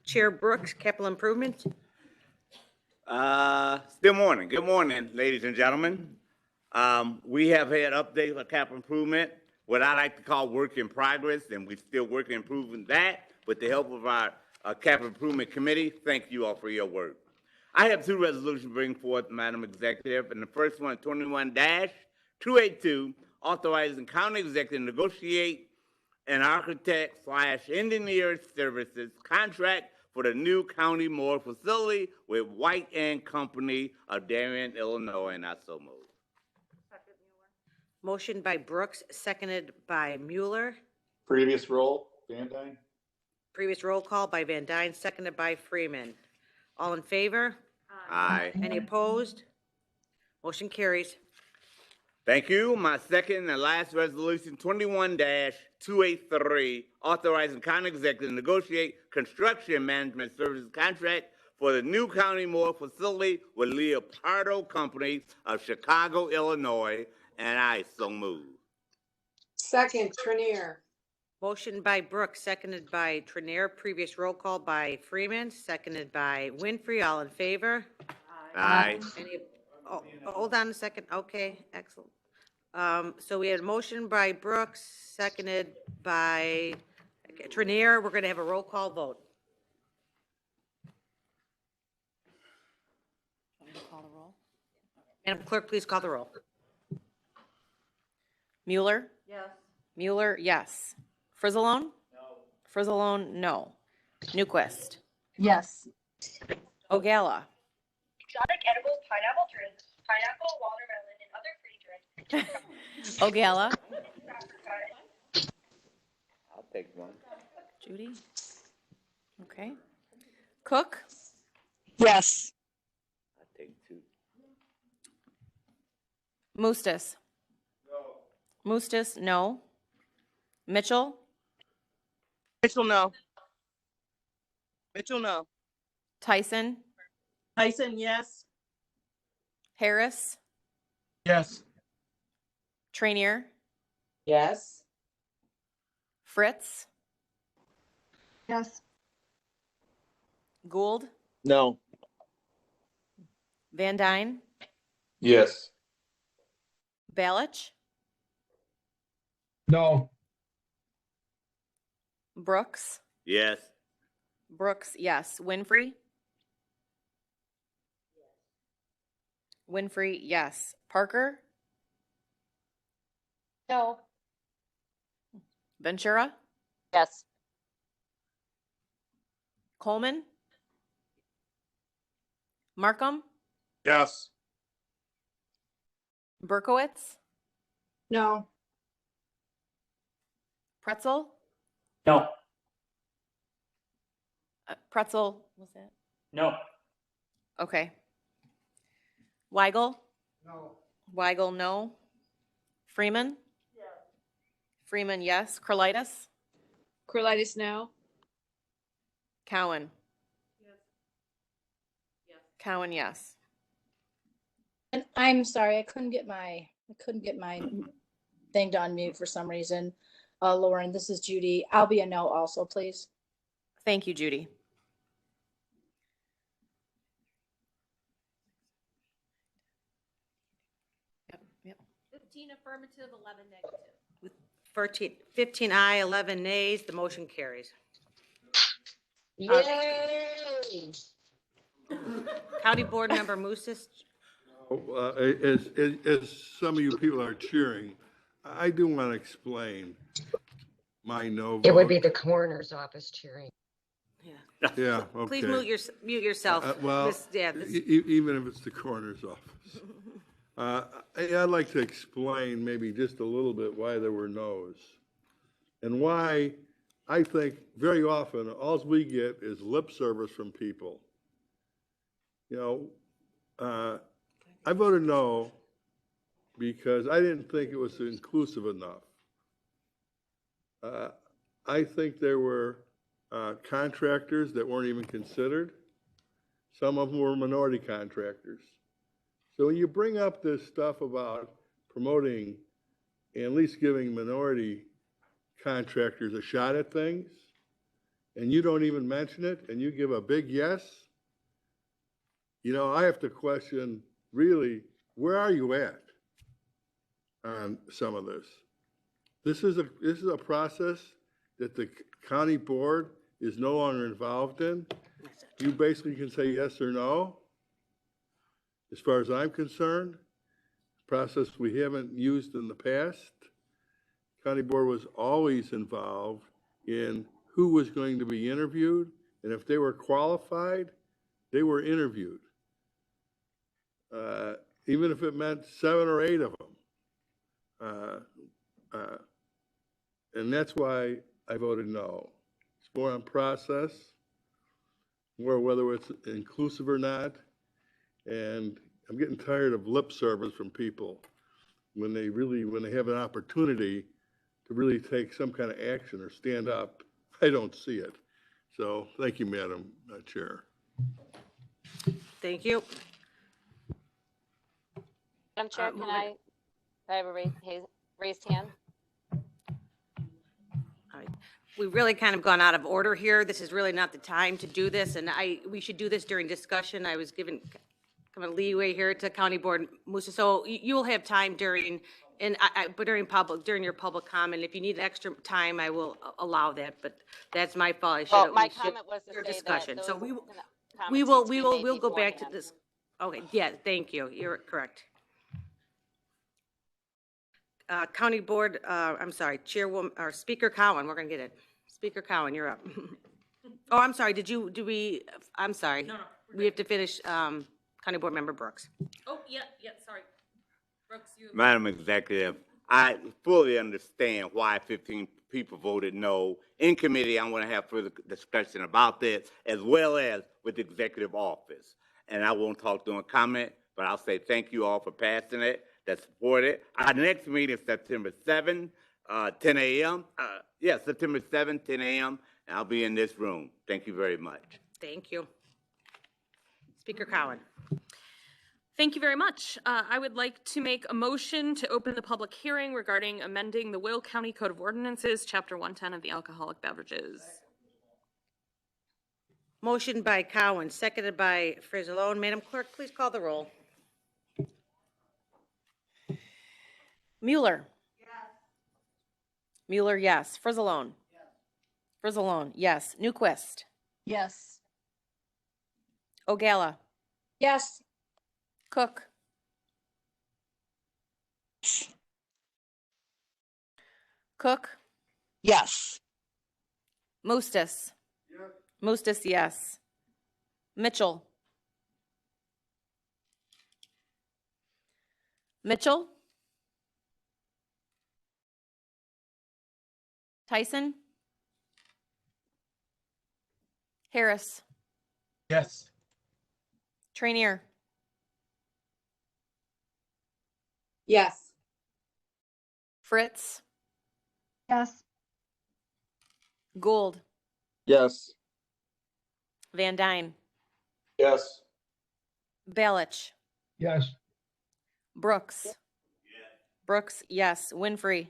Chair Brooks, capital improvement. Good morning, ladies and gentlemen. We have had updates on capital improvement, what I like to call work in progress, and we're still working on improving that with the help of our capital improvement committee. Thank you all for your work. I have 2 resolutions to bring forth, Madam Executive, and the first one, 21-282, authorizing county executive to negotiate an architect/engineer services contract for the new county morgue facility with White and Company of Darien, Illinois, and I so move. Motion by Brooks, seconded by Mueller. Previous roll, Van Dyne. Previous roll call by Van Dyne, seconded by Freeman. All in favor? Aye. Any opposed? Motion carries. Thank you. My second and last resolution, 21-283, authorizing county executive to negotiate construction management services contract for the new county morgue facility with Leopardo Company of Chicago, Illinois, and I so move. Second, Trinier. Motion by Brooks, seconded by Trinier. Previous roll call by Freeman, seconded by Winfrey. All in favor? Aye. Any, oh, hold on a second. Okay, excellent. So we had a motion by Brooks, seconded by Trinier. We're going to have a roll call vote. Madam Clerk, please call the roll. Mueller? Yes. Mueller, yes. Frizzalone? No. Frizzalone, no. Newquist? Yes. Ogala? Exotic edible pineapple drinks, pineapple, watermelon, and other free drinks. Ogala? I'll take one. Judy? Okay. Cook? Yes. I'll take 2. Mustis? Mustis, no. Mitchell? Mitchell, no. Mitchell, no. Tyson? Tyson, yes. Harris? Yes. Trainier? Yes. Fritz? Yes. Gould? No. Van Dyne? Yes. Balich? No. Brooks? Yes. Brooks, yes. Winfrey? Winfrey, yes. Parker? No. Ventura? Yes. Coleman? Markham? Yes. Berkowitz? No. Pretzel? No. Pretzel, was that? No. Okay. Weigel? No. Weigel, no. Freeman? Yes. Freeman, yes. Krolitis? Corlitis, no. Cowan? Cowan, yes. And I'm sorry, I couldn't get my thing to unmute for some reason. Lauren, this is Judy. I'll be a no also, please. Thank you, Judy. Yep. 15 affirmative, 11 negative. 15 aye, 11 nays. The motion carries. Yay! County Board Member Mustis. As some of you people are cheering, I do want to explain my no vote. It would be the coroner's office cheering. Yeah, okay. Please mute yourself. Well, even if it's the coroner's office. I'd like to explain maybe just a little bit why there were no's. And why I think very often all we get is lip service from people. You know, I voted no because I didn't think it was inclusive enough. I think there were contractors that weren't even considered. Some of them were minority contractors. So when you bring up this stuff about promoting and at least giving minority contractors a shot at things, and you don't even mention it, and you give a big yes, you know, I have to question, really, where are you at on some of this? This is a process that the county board is no longer involved in. You basically can say yes or no. As far as I'm concerned, process we haven't used in the past. County board was always involved in who was going to be interviewed, and if they were qualified, they were interviewed. Even if it meant 7 or 8 of them. And that's why I voted no. It's more on process, more whether it's inclusive or not. And I'm getting tired of lip service from people when they have an opportunity to really take some kind of action or stand up. I don't see it. So thank you, Madam Chair. Thank you. Madam Chair, can I have a raised hand? We've really kind of gone out of order here. This is really not the time to do this, and we should do this during discussion. I was given kind of leeway here to County Board Musa, so you'll have time during, but during your public comment, if you need extra time, I will allow that. But that's my fault. Well, my comment was to say discussion. that So those we'll go back to this. Okay. Yeah. Thank you. You're correct. County Board, I'm sorry, Chairwoman, or Speaker Cowan, we're gonna get it. Speaker Cowan, you're up. Oh, I'm sorry, I'm sorry. No, We have to finish, County Board Member Brooks. Oh, yeah, sorry. Brooks, you. Madam Executive, I fully understand why 15 people voted no. In committee, I want to have further discussion about this, as well as with the executive office. And I won't talk during comment, but I'll say thank you all for passing it, that support it. Our next meeting is September 7, 10 a.m. September 7, 10 a.m., and I'll be in this room. Thank you very much. Thank you. Speaker Cowan. Thank you very much. I would like to make a motion to open the public hearing regarding amending the Will County Code of Ordinances, Chapter 110 of the alcoholic beverages. Motion by Cowan, seconded by Frizzalone. Madam Clerk, please call the roll. Mueller. Yes. Mueller, yes. Frizzalone. Yes. Frizzalone, yes. Newquist. Yes. Ogala. Yes. Cook. Cook. Yes. Mostis. Yes. Mostis, yes. Mitchell. Mitchell. Tyson. Harris. Yes. Trainier. Yes. Fritz. Yes. Gould. Yes. Van Dyne. Yes. Balich. Yes. Brooks. Brooks, yes. Winfrey.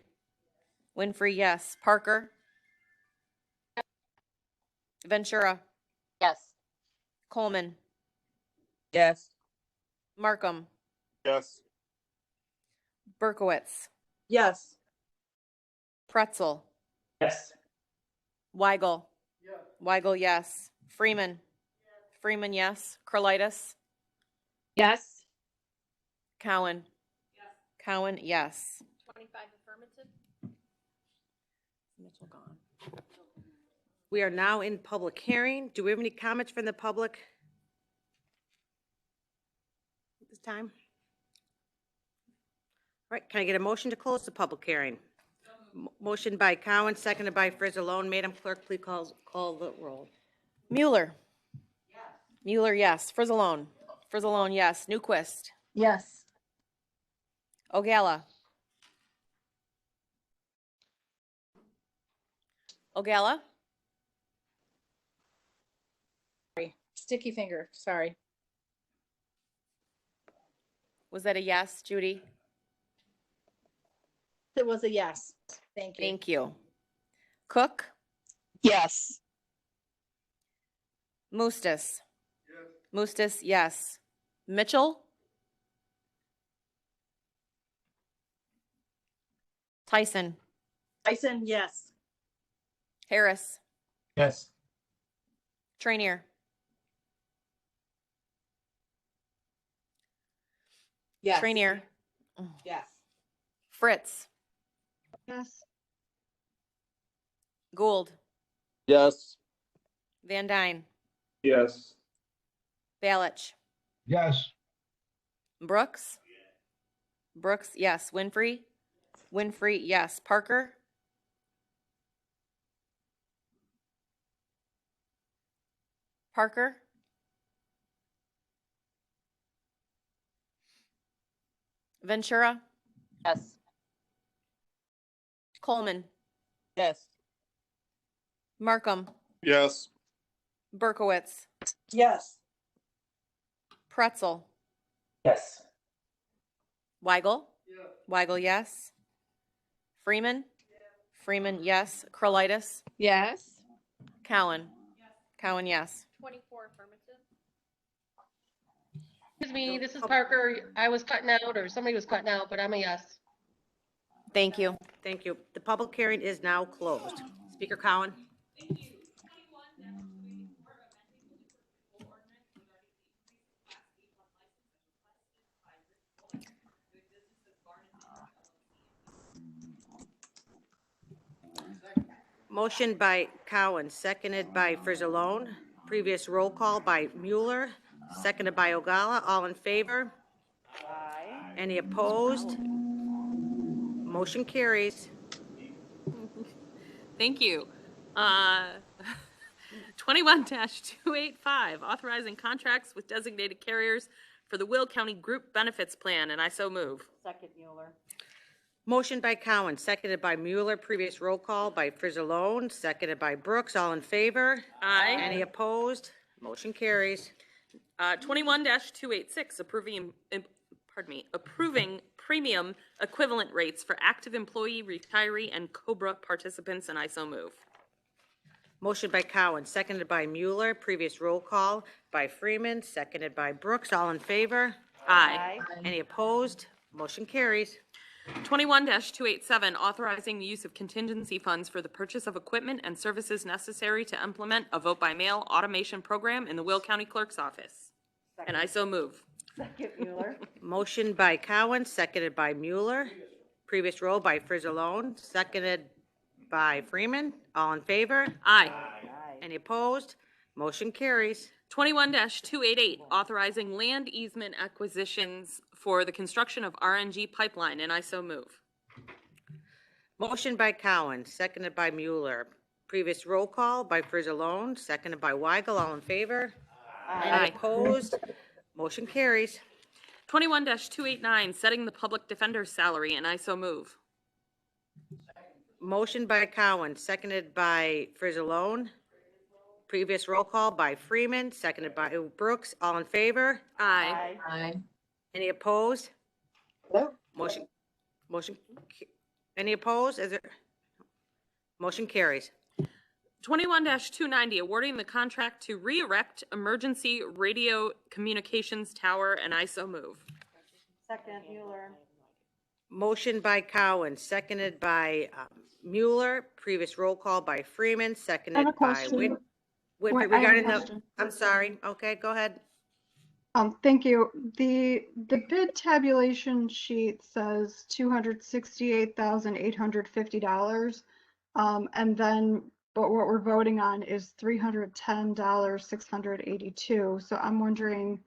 Winfrey, yes. Parker. Ventura. Yes. Coleman. Yes. Markham. Yes. Berkowitz. Yes. Pretzel. Yes. Weigel. Weigel, yes. Freeman. Freeman, yes. Curlitis. Yes. Cowan. Cowan, yes. 25 affirmative. Mitchell gone. We are now in public hearing. Do we have any comments from the public at this time? All right, can I get a motion to close the public hearing? Motion by Cowan, seconded by Frizzalone. Madam Clerk, please call the roll. Mueller. Yes. Mueller, yes. Frizzalone. Frizzalone, yes. Newquist. Yes. Ogala. Ogala. sticky finger, sorry. Was that a yes, Judy? It was a yes. Thank you. Thank you. Cook? Yes. Mustis? Mustis, yes. Mitchell? Tyson? Tyson, yes. Harris? Yes. Trainier? Yes. Trainier? Yes. Fritz? Yes. Gould? Yes. Van Dyne? Yes. Balich? Yes. Brooks? Brooks, yes. Winfrey? Winfrey, yes. Parker? Parker? Ventura? Yes. Coleman? Yes. Markham? Yes. Berkowitz? Yes. Pretzel? Yes. Weigel? Weigel, yes. Freeman? Freeman, yes. Krolitis? Yes. Cowan? Cowan, yes. 24 affirmative. Excuse me, this is Parker. I was cutting out, or somebody was cutting out, but I'm a yes. Thank you. Thank you. The public hearing is now closed. Speaker Cowan? Motion by Cowan, seconded by Frizzalone. Previous roll call by Mueller, seconded by Ogala. All in favor? Aye. Any opposed? Motion carries. Thank you. 21-285, authorizing contracts with designated carriers for the Will County Group Benefits Plan, and I so move. Second Mueller. Motion by Cowan, seconded by Mueller. Previous roll call by Frizzalone, seconded by Brooks. All in favor? Aye. Any opposed? Motion carries. 21-286, approving premium equivalent rates for active employee, retiree, and COBRA participants, and I so move. Motion by Cowan, seconded by Mueller. Previous roll call by Freeman, seconded by Brooks. All in favor? Aye. Any opposed? Motion carries. 21-287, authorizing the use of contingency funds for the purchase of equipment and services necessary to implement a vote-by-mail automation program in the Will County Clerk's office. And I so move. Second Mueller. Motion by Cowan, seconded by Mueller. Previous roll by Frizzalone, seconded by Freeman. All in favor? Aye. Any opposed? Motion carries. 21-288, authorizing land easement acquisitions for the construction of RNG pipeline, and I so move. Motion by Cowan, seconded by Mueller. Previous roll call by Frizzalone, seconded by Weigel. All in favor? Any opposed? Motion carries. 21-289, setting the public defender's salary, and I so move. Motion by Cowan, seconded by Frizzalone. Previous roll call by Freeman, seconded by Brooks. All in favor? Aye. Aye. Any opposed? No. Motion, any opposed? Is there? Motion carries. 21-290, awarding the contract to re-erect emergency radio communications tower, and I so move. Second Mueller. Motion by Cowan, seconded by Mueller. Previous roll call by Freeman, I have seconded a by question. Wait, I have a regarding the, question. I'm sorry. Okay, go ahead. Thank you. The bid tabulation sheet says $268,850. And then, but what we're voting on is $310,682. So I'm wondering,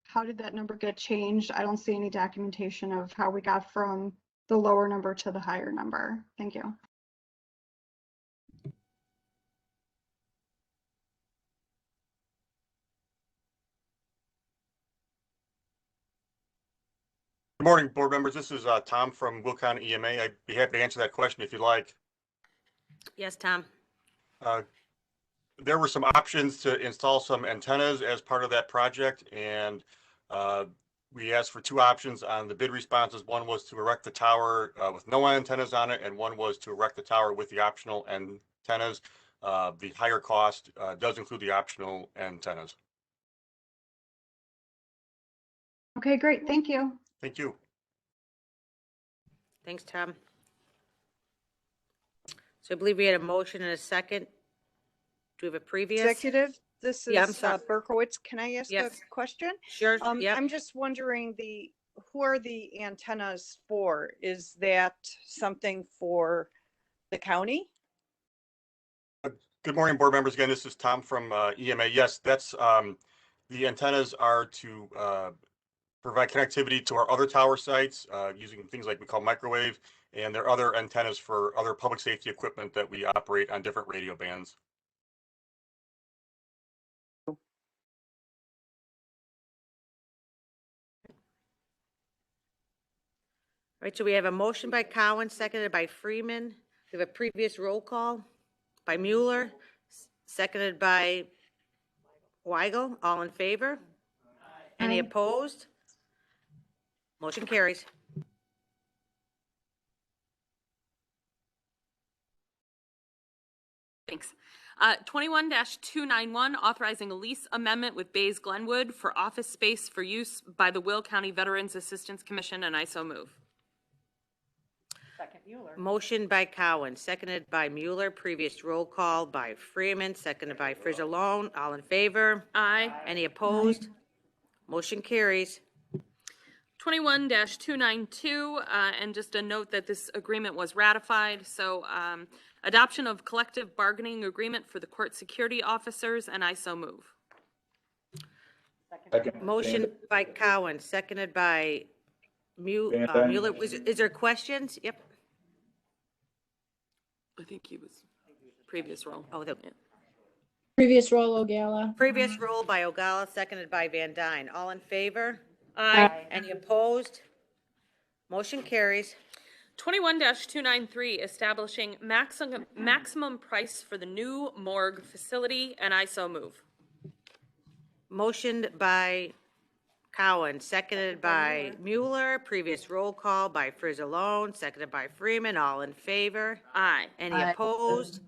how did that number get changed? I don't see any documentation of how we got from the lower number to the higher number. Thank you. Good morning, board members. This is Tom from Will County EMA. I'd be happy to answer that question if you'd like. Yes, Tom. there were some options to install some antennas as part of that project, and we asked for two options on the bid responses. One was to erect the tower with no antennas on it, and one was to erect the tower with the optional antennas. The higher cost does include the optional antennas. Okay, great. Thank you. Thank you. Thanks, Tom. So I believe we had a motion and a second. Do we have a previous? Executive, this Yeah, I'm is sorry. Berkowitz. Can I ask a Yes. question? Sure, yep. I'm just wondering who are the antennas for? Is that something for the county? Good morning, board members. Again, this is Tom from EMA. Yes, that's the antennas are to provide connectivity to our other tower sites using things like we call microwave, and there are other antennas for other public safety equipment that we operate on different radio bands. All right, so we have a motion by Cowan, seconded by Freeman. We have a previous roll call by Mueller, seconded by Weigel. All in favor? Any Aye. opposed? Motion carries. Thanks. 21-291, authorizing a lease amendment with Bays Glenwood for office space for use by the Will County Veterans Assistance Commission, and I so move. Second, Mueller. Motion by Cowan, seconded by Mueller. Previous roll call by Freeman, seconded by Frizzalone. All in favor? Aye. Any opposed? Motion carries. 21-292, and just a note that this agreement was ratified. So adoption of collective bargaining agreement for the court security officers, and I so move. Second. Motion by Cowan, seconded by Mueller. Is there questions? Yep. I think he was previous roll. Oh, the Previous roll, Ogala. previous roll by Ogala, seconded by Van Dyne. All in favor? Aye. Any opposed? Motion carries. 21-293, establishing maximum price for the new morgue facility, and I so move. Motioned by Cowan, seconded by Mueller. Previous roll call by Frizzalone, seconded by Freeman. All in favor? Aye. Any opposed?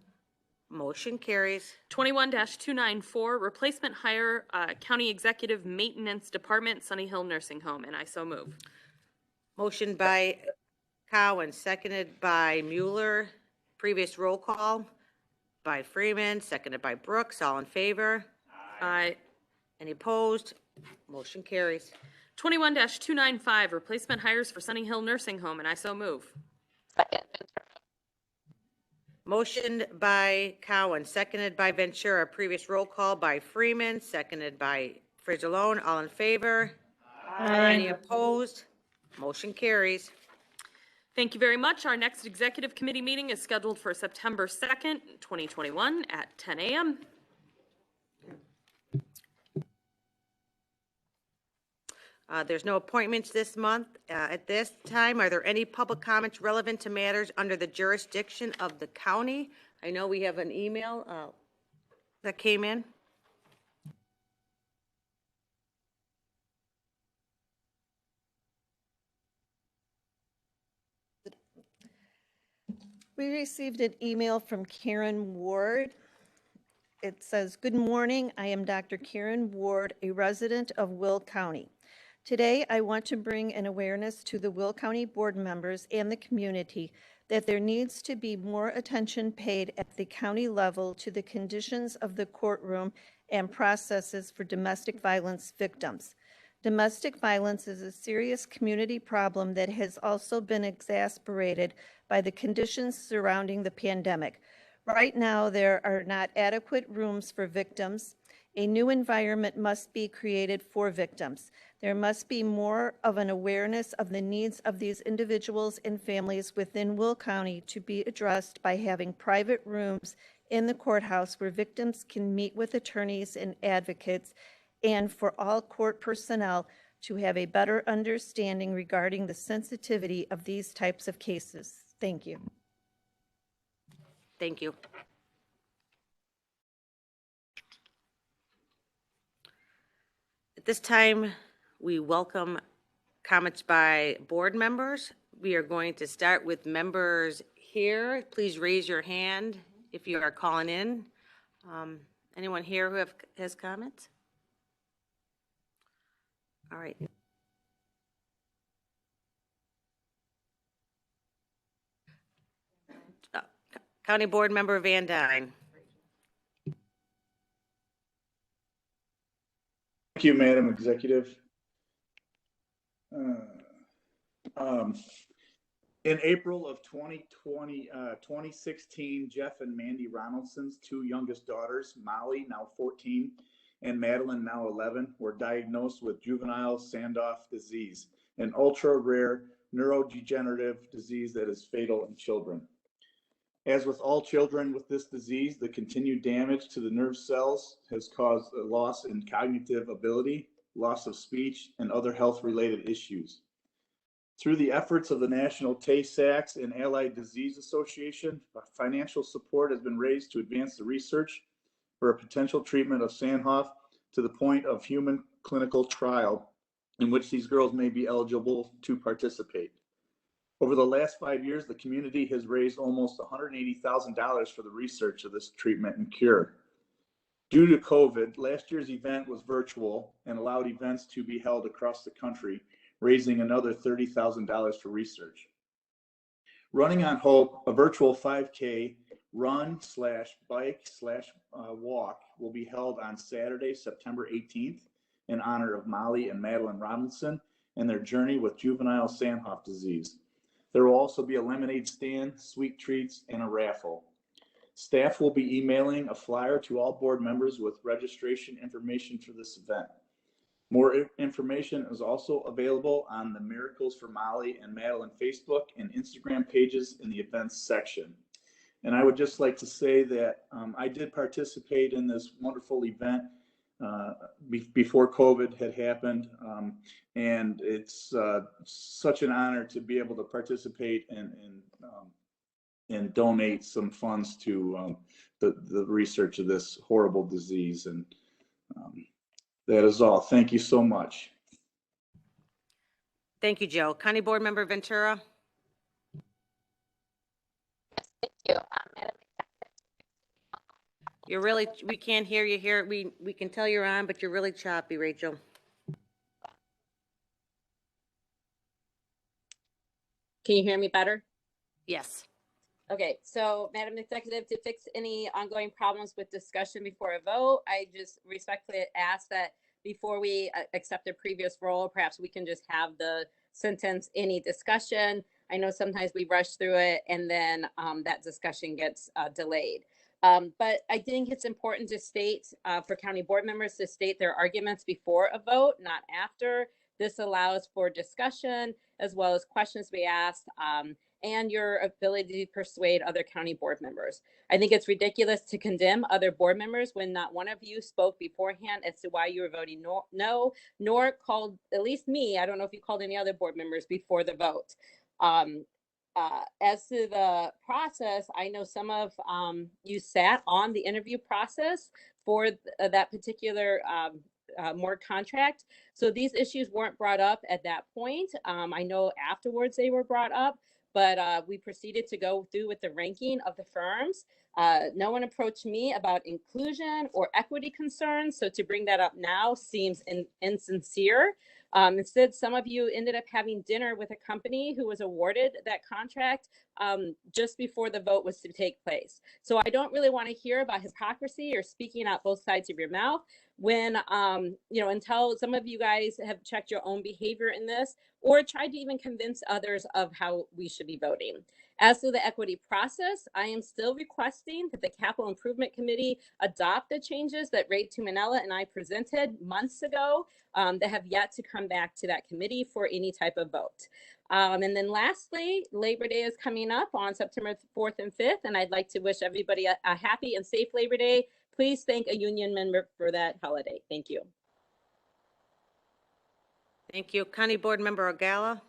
Motion carries. 21-294, replacement hire, County Executive Maintenance Department, Sunny Hill Nursing Home, and I so move. Motion by Cowan, seconded by Mueller. Previous roll call by Freeman, seconded by Brooks. All in favor? Aye. Any opposed? Motion carries. 21-295, replacement hires for Sunny Hill Nursing Home, and I so move. Second, Motion by Cowan, seconded by Ventura. Previous roll call by Freeman, seconded by Frizzalone. All in favor? Any opposed? Motion carries. Thank you very much. Our next executive committee meeting is scheduled for September 2nd, 2021 at 10 a.m. There's no appointments this month. At this time, are there any public comments relevant to matters under the jurisdiction of the county? I know we have an email that came in. We received an email from Karen Ward. It says, "Good morning. I am Dr. Karen Ward, a resident of Will County. Today, I want to bring an awareness to the Will County board members and the community that there needs to be more attention paid at the county level to the conditions of the courtroom and processes for domestic violence victims. Domestic violence is a serious community problem that has also been exacerbated by the conditions surrounding the pandemic. Right now, there are not adequate rooms for victims. A new environment must be created for victims. There must be more of an awareness of the needs of these individuals and families within Will County to be addressed by having private rooms in the courthouse where victims can meet with attorneys and advocates, and for all court personnel to have a better understanding regarding the sensitivity of these types of cases. Thank you." Thank you. At this time, we welcome comments by board members. We are going to start with members here. Please raise your hand if you are calling in. Anyone here who has comments? All right. County Board Member Van Dyne. Thank you, Madam Executive. In April of 2016, Jeff and Mandy Ronaldson's two youngest daughters, Molly, now 14, and Madeline, now 11, were diagnosed with juvenile Sandoff disease, an ultra-rare neurodegenerative disease that is fatal in children. As with all children with this disease, the continued damage to the nerve cells has caused a loss in cognitive ability, loss of speech, and other health-related issues. Through the efforts of the National Tay-Sachs and Allied Disease Association, financial support has been raised to advance the research for a potential treatment of Sandoff to the point of human clinical trial in which these girls may be eligible to participate. Over the last 5 years, the community has raised almost $180,000 for the research of this treatment and cure. Due to COVID, last year's event was virtual and allowed events to be held across the country, raising another $30,000 for research. Running on Hope, a virtual 5K run/bike/walk will be held on Saturday, September 18th in honor of Molly and Madeline Robinson and their journey with juvenile Sandoff disease. There will also be a lemonade stand, sweet treats, and a raffle. Staff will be emailing a flyer to all board members with registration information for this event. More information is also available on the Miracles for Molly and Madeline Facebook and Instagram pages in the events section. And I would just like to say that I did participate in this wonderful event before COVID had happened. And it's such an honor to be able to participate and donate some funds to the research of this horrible disease. And that is all. Thank you so much. Thank you, Joe. County Board Member Ventura. Thank you. You're really, we can't hear you here. We can tell you're on, but you're really choppy, Rachel. Can you hear me better? Yes. Okay, so Madam Executive, to fix any ongoing problems with discussion before a vote, I just respectfully ask that before we accept a previous roll, perhaps we can just have the sentence, any discussion. I know sometimes we rush through it and then that discussion gets delayed. But I think it's important to state for county board members to state their arguments before a vote, not after. This allows for discussion as well as questions we ask and your ability to persuade other county board members. I think it's ridiculous to condemn other board members when not one of you spoke beforehand as to why you were voting no, nor called, at least me, I don't know if you called any other board members before the vote. As to the process, I know some of you sat on the interview process for that particular more contract. So these issues weren't brought up at that point. I know afterwards they were brought up, but we proceeded to go through with the ranking of the firms. No one approached me about inclusion or equity concerns. So to bring that up now seems insincere. Instead, some of you ended up having dinner with a company who was awarded that contract just before the vote was to take place. So I don't really want to hear about hypocrisy or speaking out both sides of your mouth when, until some of you guys have checked your own behavior in this or tried to even convince others of how we should be voting. As to the equity process, I am still requesting that the Capital Improvement Committee adopt the changes that Ray Tuminella and I presented months ago that have yet to come back to that committee for any type of vote. And then lastly, Labor Day is coming up on September 4th and 5th, and I'd like to wish everybody a happy and safe Labor Day. Please thank a union member for that holiday. Thank you. Thank you. County Board Member Ogala.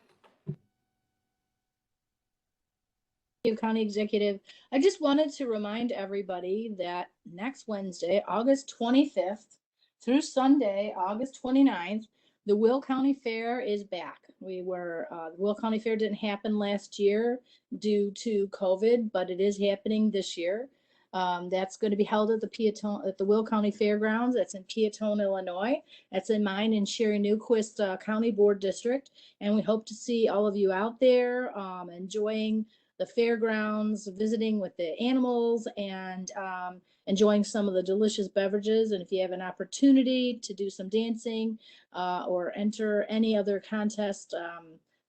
You, County Executive. I just wanted to remind everybody that next Wednesday, August 25th, through Sunday, August 29th, the Will County Fair is back. The Will County Fair didn't happen last year due to COVID, but it is happening this year. That's going to be held at the Will County Fairgrounds. That's in Peatone, Illinois. That's in mine and Sherry Newquist County Board District. And we hope to see all of you out there enjoying the fairgrounds, visiting with the animals, and enjoying some of the delicious beverages. And if you have an opportunity to do some dancing or enter any other contest,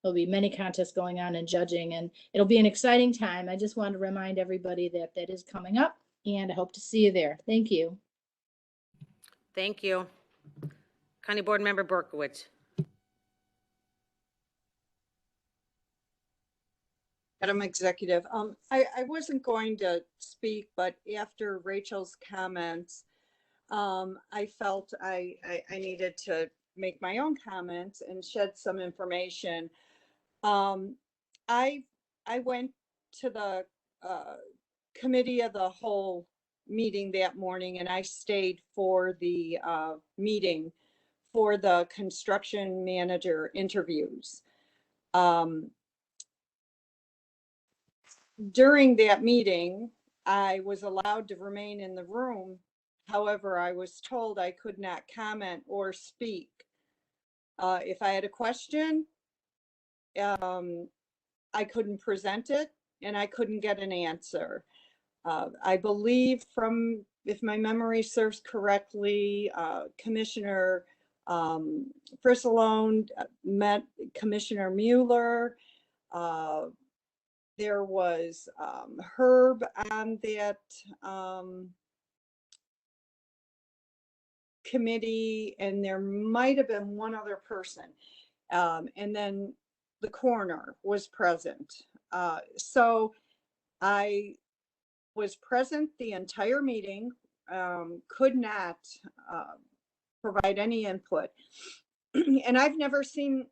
there'll be many contests going on and judging, and it'll be an exciting time. I just want to remind everybody that that is coming up, and I hope to see you there. Thank you. Thank you. County Board Member Berkowitz. Madam Executive, I wasn't going to speak, but after Rachel's comments, I felt I needed to make my own comments and shed some information. I went to the committee of the whole meeting that morning, and I stayed for the meeting for the construction manager interviews. During that meeting, I was allowed to remain in the room. However, I was told I could not comment or speak. If I had a question, I couldn't present it, and I couldn't get an answer. I believe if my memory serves correctly, Commissioner Frissalone met Commissioner Mueller. There was Herb on that committee, and there might have been one other person. And then the coroner was present. So I was present the entire meeting, could not provide any input. And I've never seen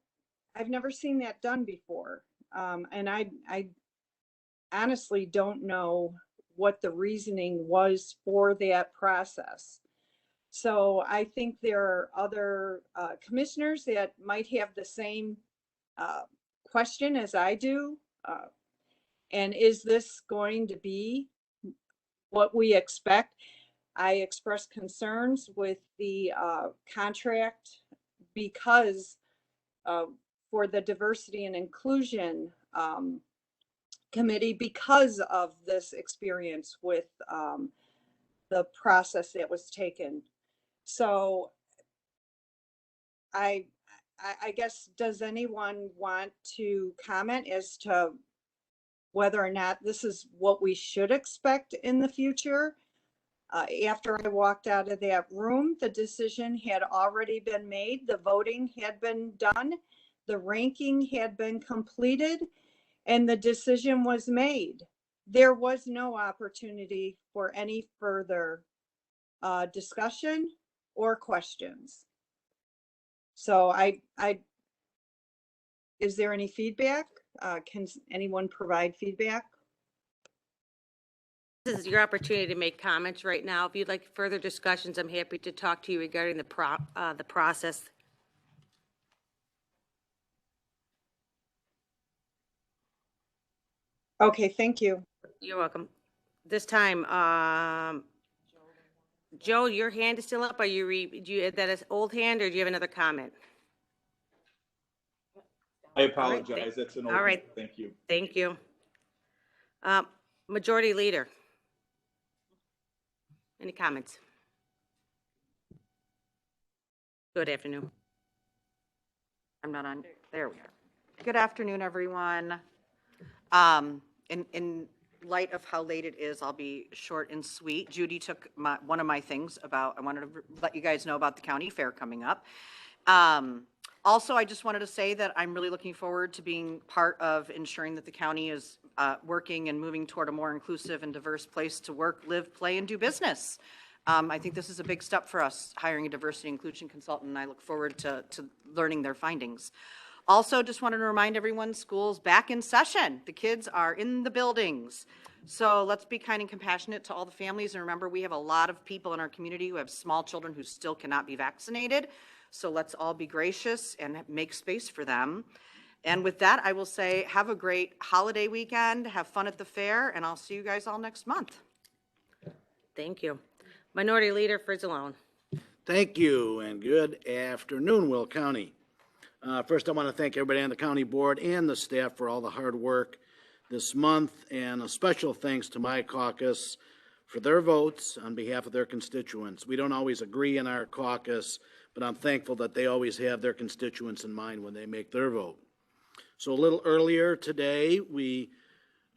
that done before. And I honestly don't know what the reasoning was for that process. So I think there are other commissioners that might have the same question as I do. And is this going to be what we expect? I expressed concerns with the contract because for the diversity and inclusion committee, because of this experience with the process that was taken. So I guess, does anyone want to comment as to whether or not this is what we should expect in the future? After I walked out of that room, the decision had already been made. The voting had been done. The ranking had been completed, and the decision was made. There was no opportunity for any further discussion or questions. So is there any feedback? Can anyone provide feedback? This is your opportunity to make comments right now. If you'd like further discussions, I'm happy to talk to you regarding the process. Okay, thank you. You're welcome. This time, Joe, your hand is still up. Are you that is old hand, or do you have another comment? I apologize. That's an old. All right. Thank you. Thank you. Majority Leader. Any comments? Good afternoon. I'm not on, there we are. Good afternoon, everyone. In light of how late it is, I'll be short and sweet. Judy took one of my things I wanted to let you guys know about the county fair coming up. Also, I just wanted to say that I'm really looking forward to being part of ensuring that the county is working and moving toward a more inclusive and diverse place to work, live, play, and do business. I think this is a big step for us, hiring a diversity inclusion consultant, and I look forward to learning their findings. Also, just wanted to remind everyone, school's back in session. The kids are in the buildings. So let's be kind and compassionate to all the families. And remember, we have a lot of people in our community who have small children who still cannot be vaccinated. So let's all be gracious and make space for them. And with that, I will say, have a great holiday weekend, have fun at the fair, and I'll see you guys all next month. Thank you. Minority Leader Frizzalone. Thank you, and good afternoon, Will County. First, I want to thank everybody on the county board and the staff for all the hard work this month, and a special thanks to my caucus for their votes on behalf of their constituents. We don't always agree in our caucus, but I'm thankful that they always have their constituents in mind when they make their vote. So a little earlier today, we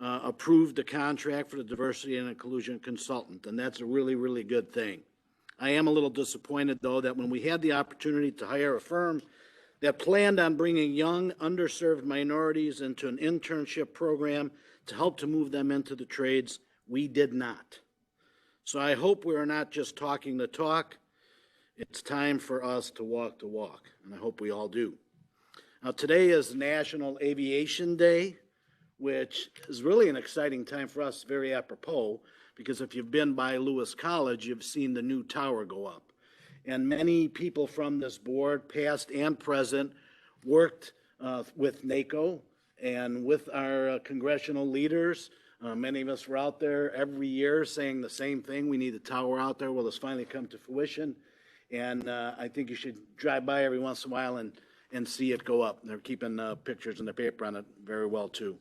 approved the contract for the diversity and inclusion consultant, and that's a really, really good thing. I am a little disappointed, though, that when we had the opportunity to hire a firm that planned on bringing young, underserved minorities into an internship program to help to move them into the trades, we did not. So I hope we're not just talking the talk. It's time for us to walk the walk, and I hope we all do. Now, today is National Aviation Day, which is really an exciting time for us, very apropos, because if you've been by Lewis College, you've seen the new tower go up. And many people from this board, past and present, worked with NACO and with our congressional leaders. Many of us were out there every year saying the same thing. We need a tower out there. Well, it's finally come to fruition. And I think you should drive by every once in a while and see it go up. They're keeping pictures in the paper on it very well, too.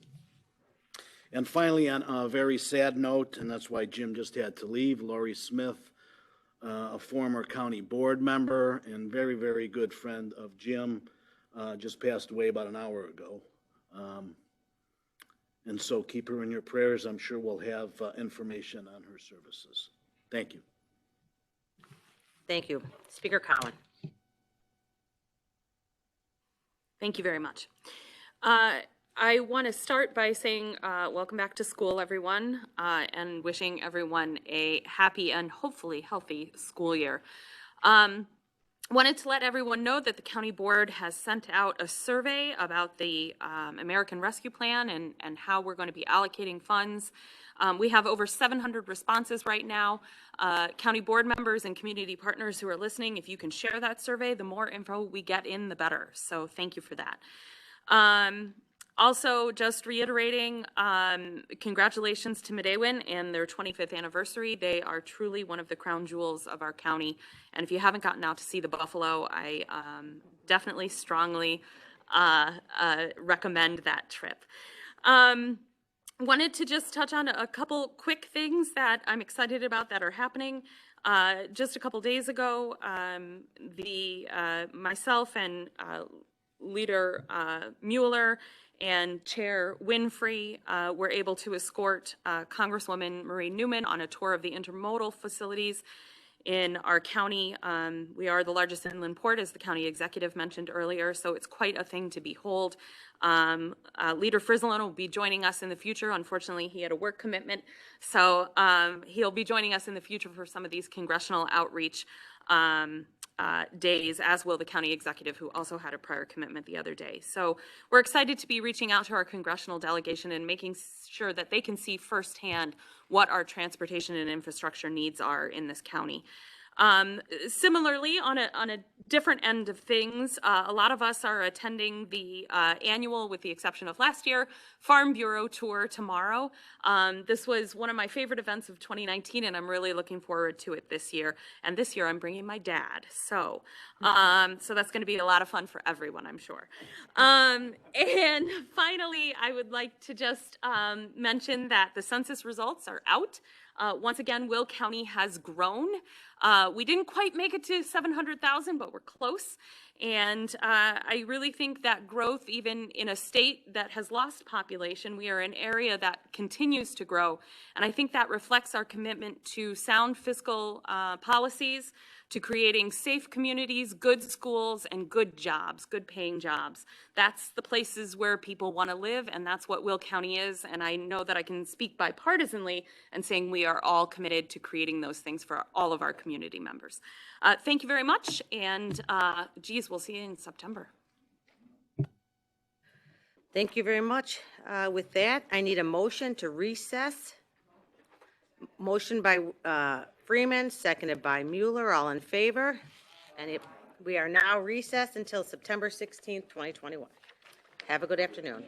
And finally, on a very sad note, and that's why Jim just had to leave, Lori Smith, a former county board member and very, very good friend of Jim, just passed away about an hour ago. And so keep her in your prayers. I'm sure we'll have information on her services. Thank you. Thank you. Speaker Cowan. Thank you very much. I want to start by saying welcome back to school, everyone, and wishing everyone a happy and hopefully healthy school year. Wanted to let everyone know that the county board has sent out a survey about the American Rescue Plan and how we're going to be allocating funds. We have over 700 responses right now. County board members and community partners who are listening, if you can share that survey, the more info we get in, the better. So thank you for that. Also, just reiterating, congratulations to Midewin and their 25th anniversary. They are truly one of the crown jewels of our county. And if you haven't gotten out to see the buffalo, I definitely strongly recommend that trip. Wanted to just touch on a couple quick things that I'm excited about that are happening. Just a couple days ago, myself and Leader Mueller and Chair Winfrey were able to escort Congresswoman Marie Newman on a tour of the intermodal facilities in our county. We are the largest inland port, as the county executive mentioned earlier, so it's quite a thing to behold. Leader Frizzalone will be joining us in the future. Unfortunately, he had a work commitment, so he'll be joining us in the future for some of these congressional outreach days, as will the county executive, who also had a prior commitment the other day. So we're excited to be reaching out to our congressional delegation and making sure that they can see firsthand what our transportation and infrastructure needs are in this county. Similarly, on a different end of things, a lot of us are attending the annual, with the exception of last year, Farm Bureau tour tomorrow. This was one of my favorite events of 2019, and I'm really looking forward to it this year. And this year I'm bringing my dad, so that's going to be a lot of fun for everyone, I'm sure. And finally, I would like to just mention that the census results are out. Once again, Will County has grown. We didn't quite make it to 700,000, but we're close. And I really think that growth, even in a state that has lost population, we are an area that continues to grow. And I think that reflects our commitment to sound fiscal policies, to creating safe communities, good schools, and good jobs, good paying jobs. That's the places where people want to live, and that's what Will County is. And I know that I can speak bipartisanly and saying we are all committed to creating those things for all of our community members. Thank you very much, and geez, we'll see you in September. Thank you very much. With that, I need a motion to recess. Motion by Freeman, seconded by Mueller. All in favor? And we are now recessed until September 16th, 2021. Have a good afternoon.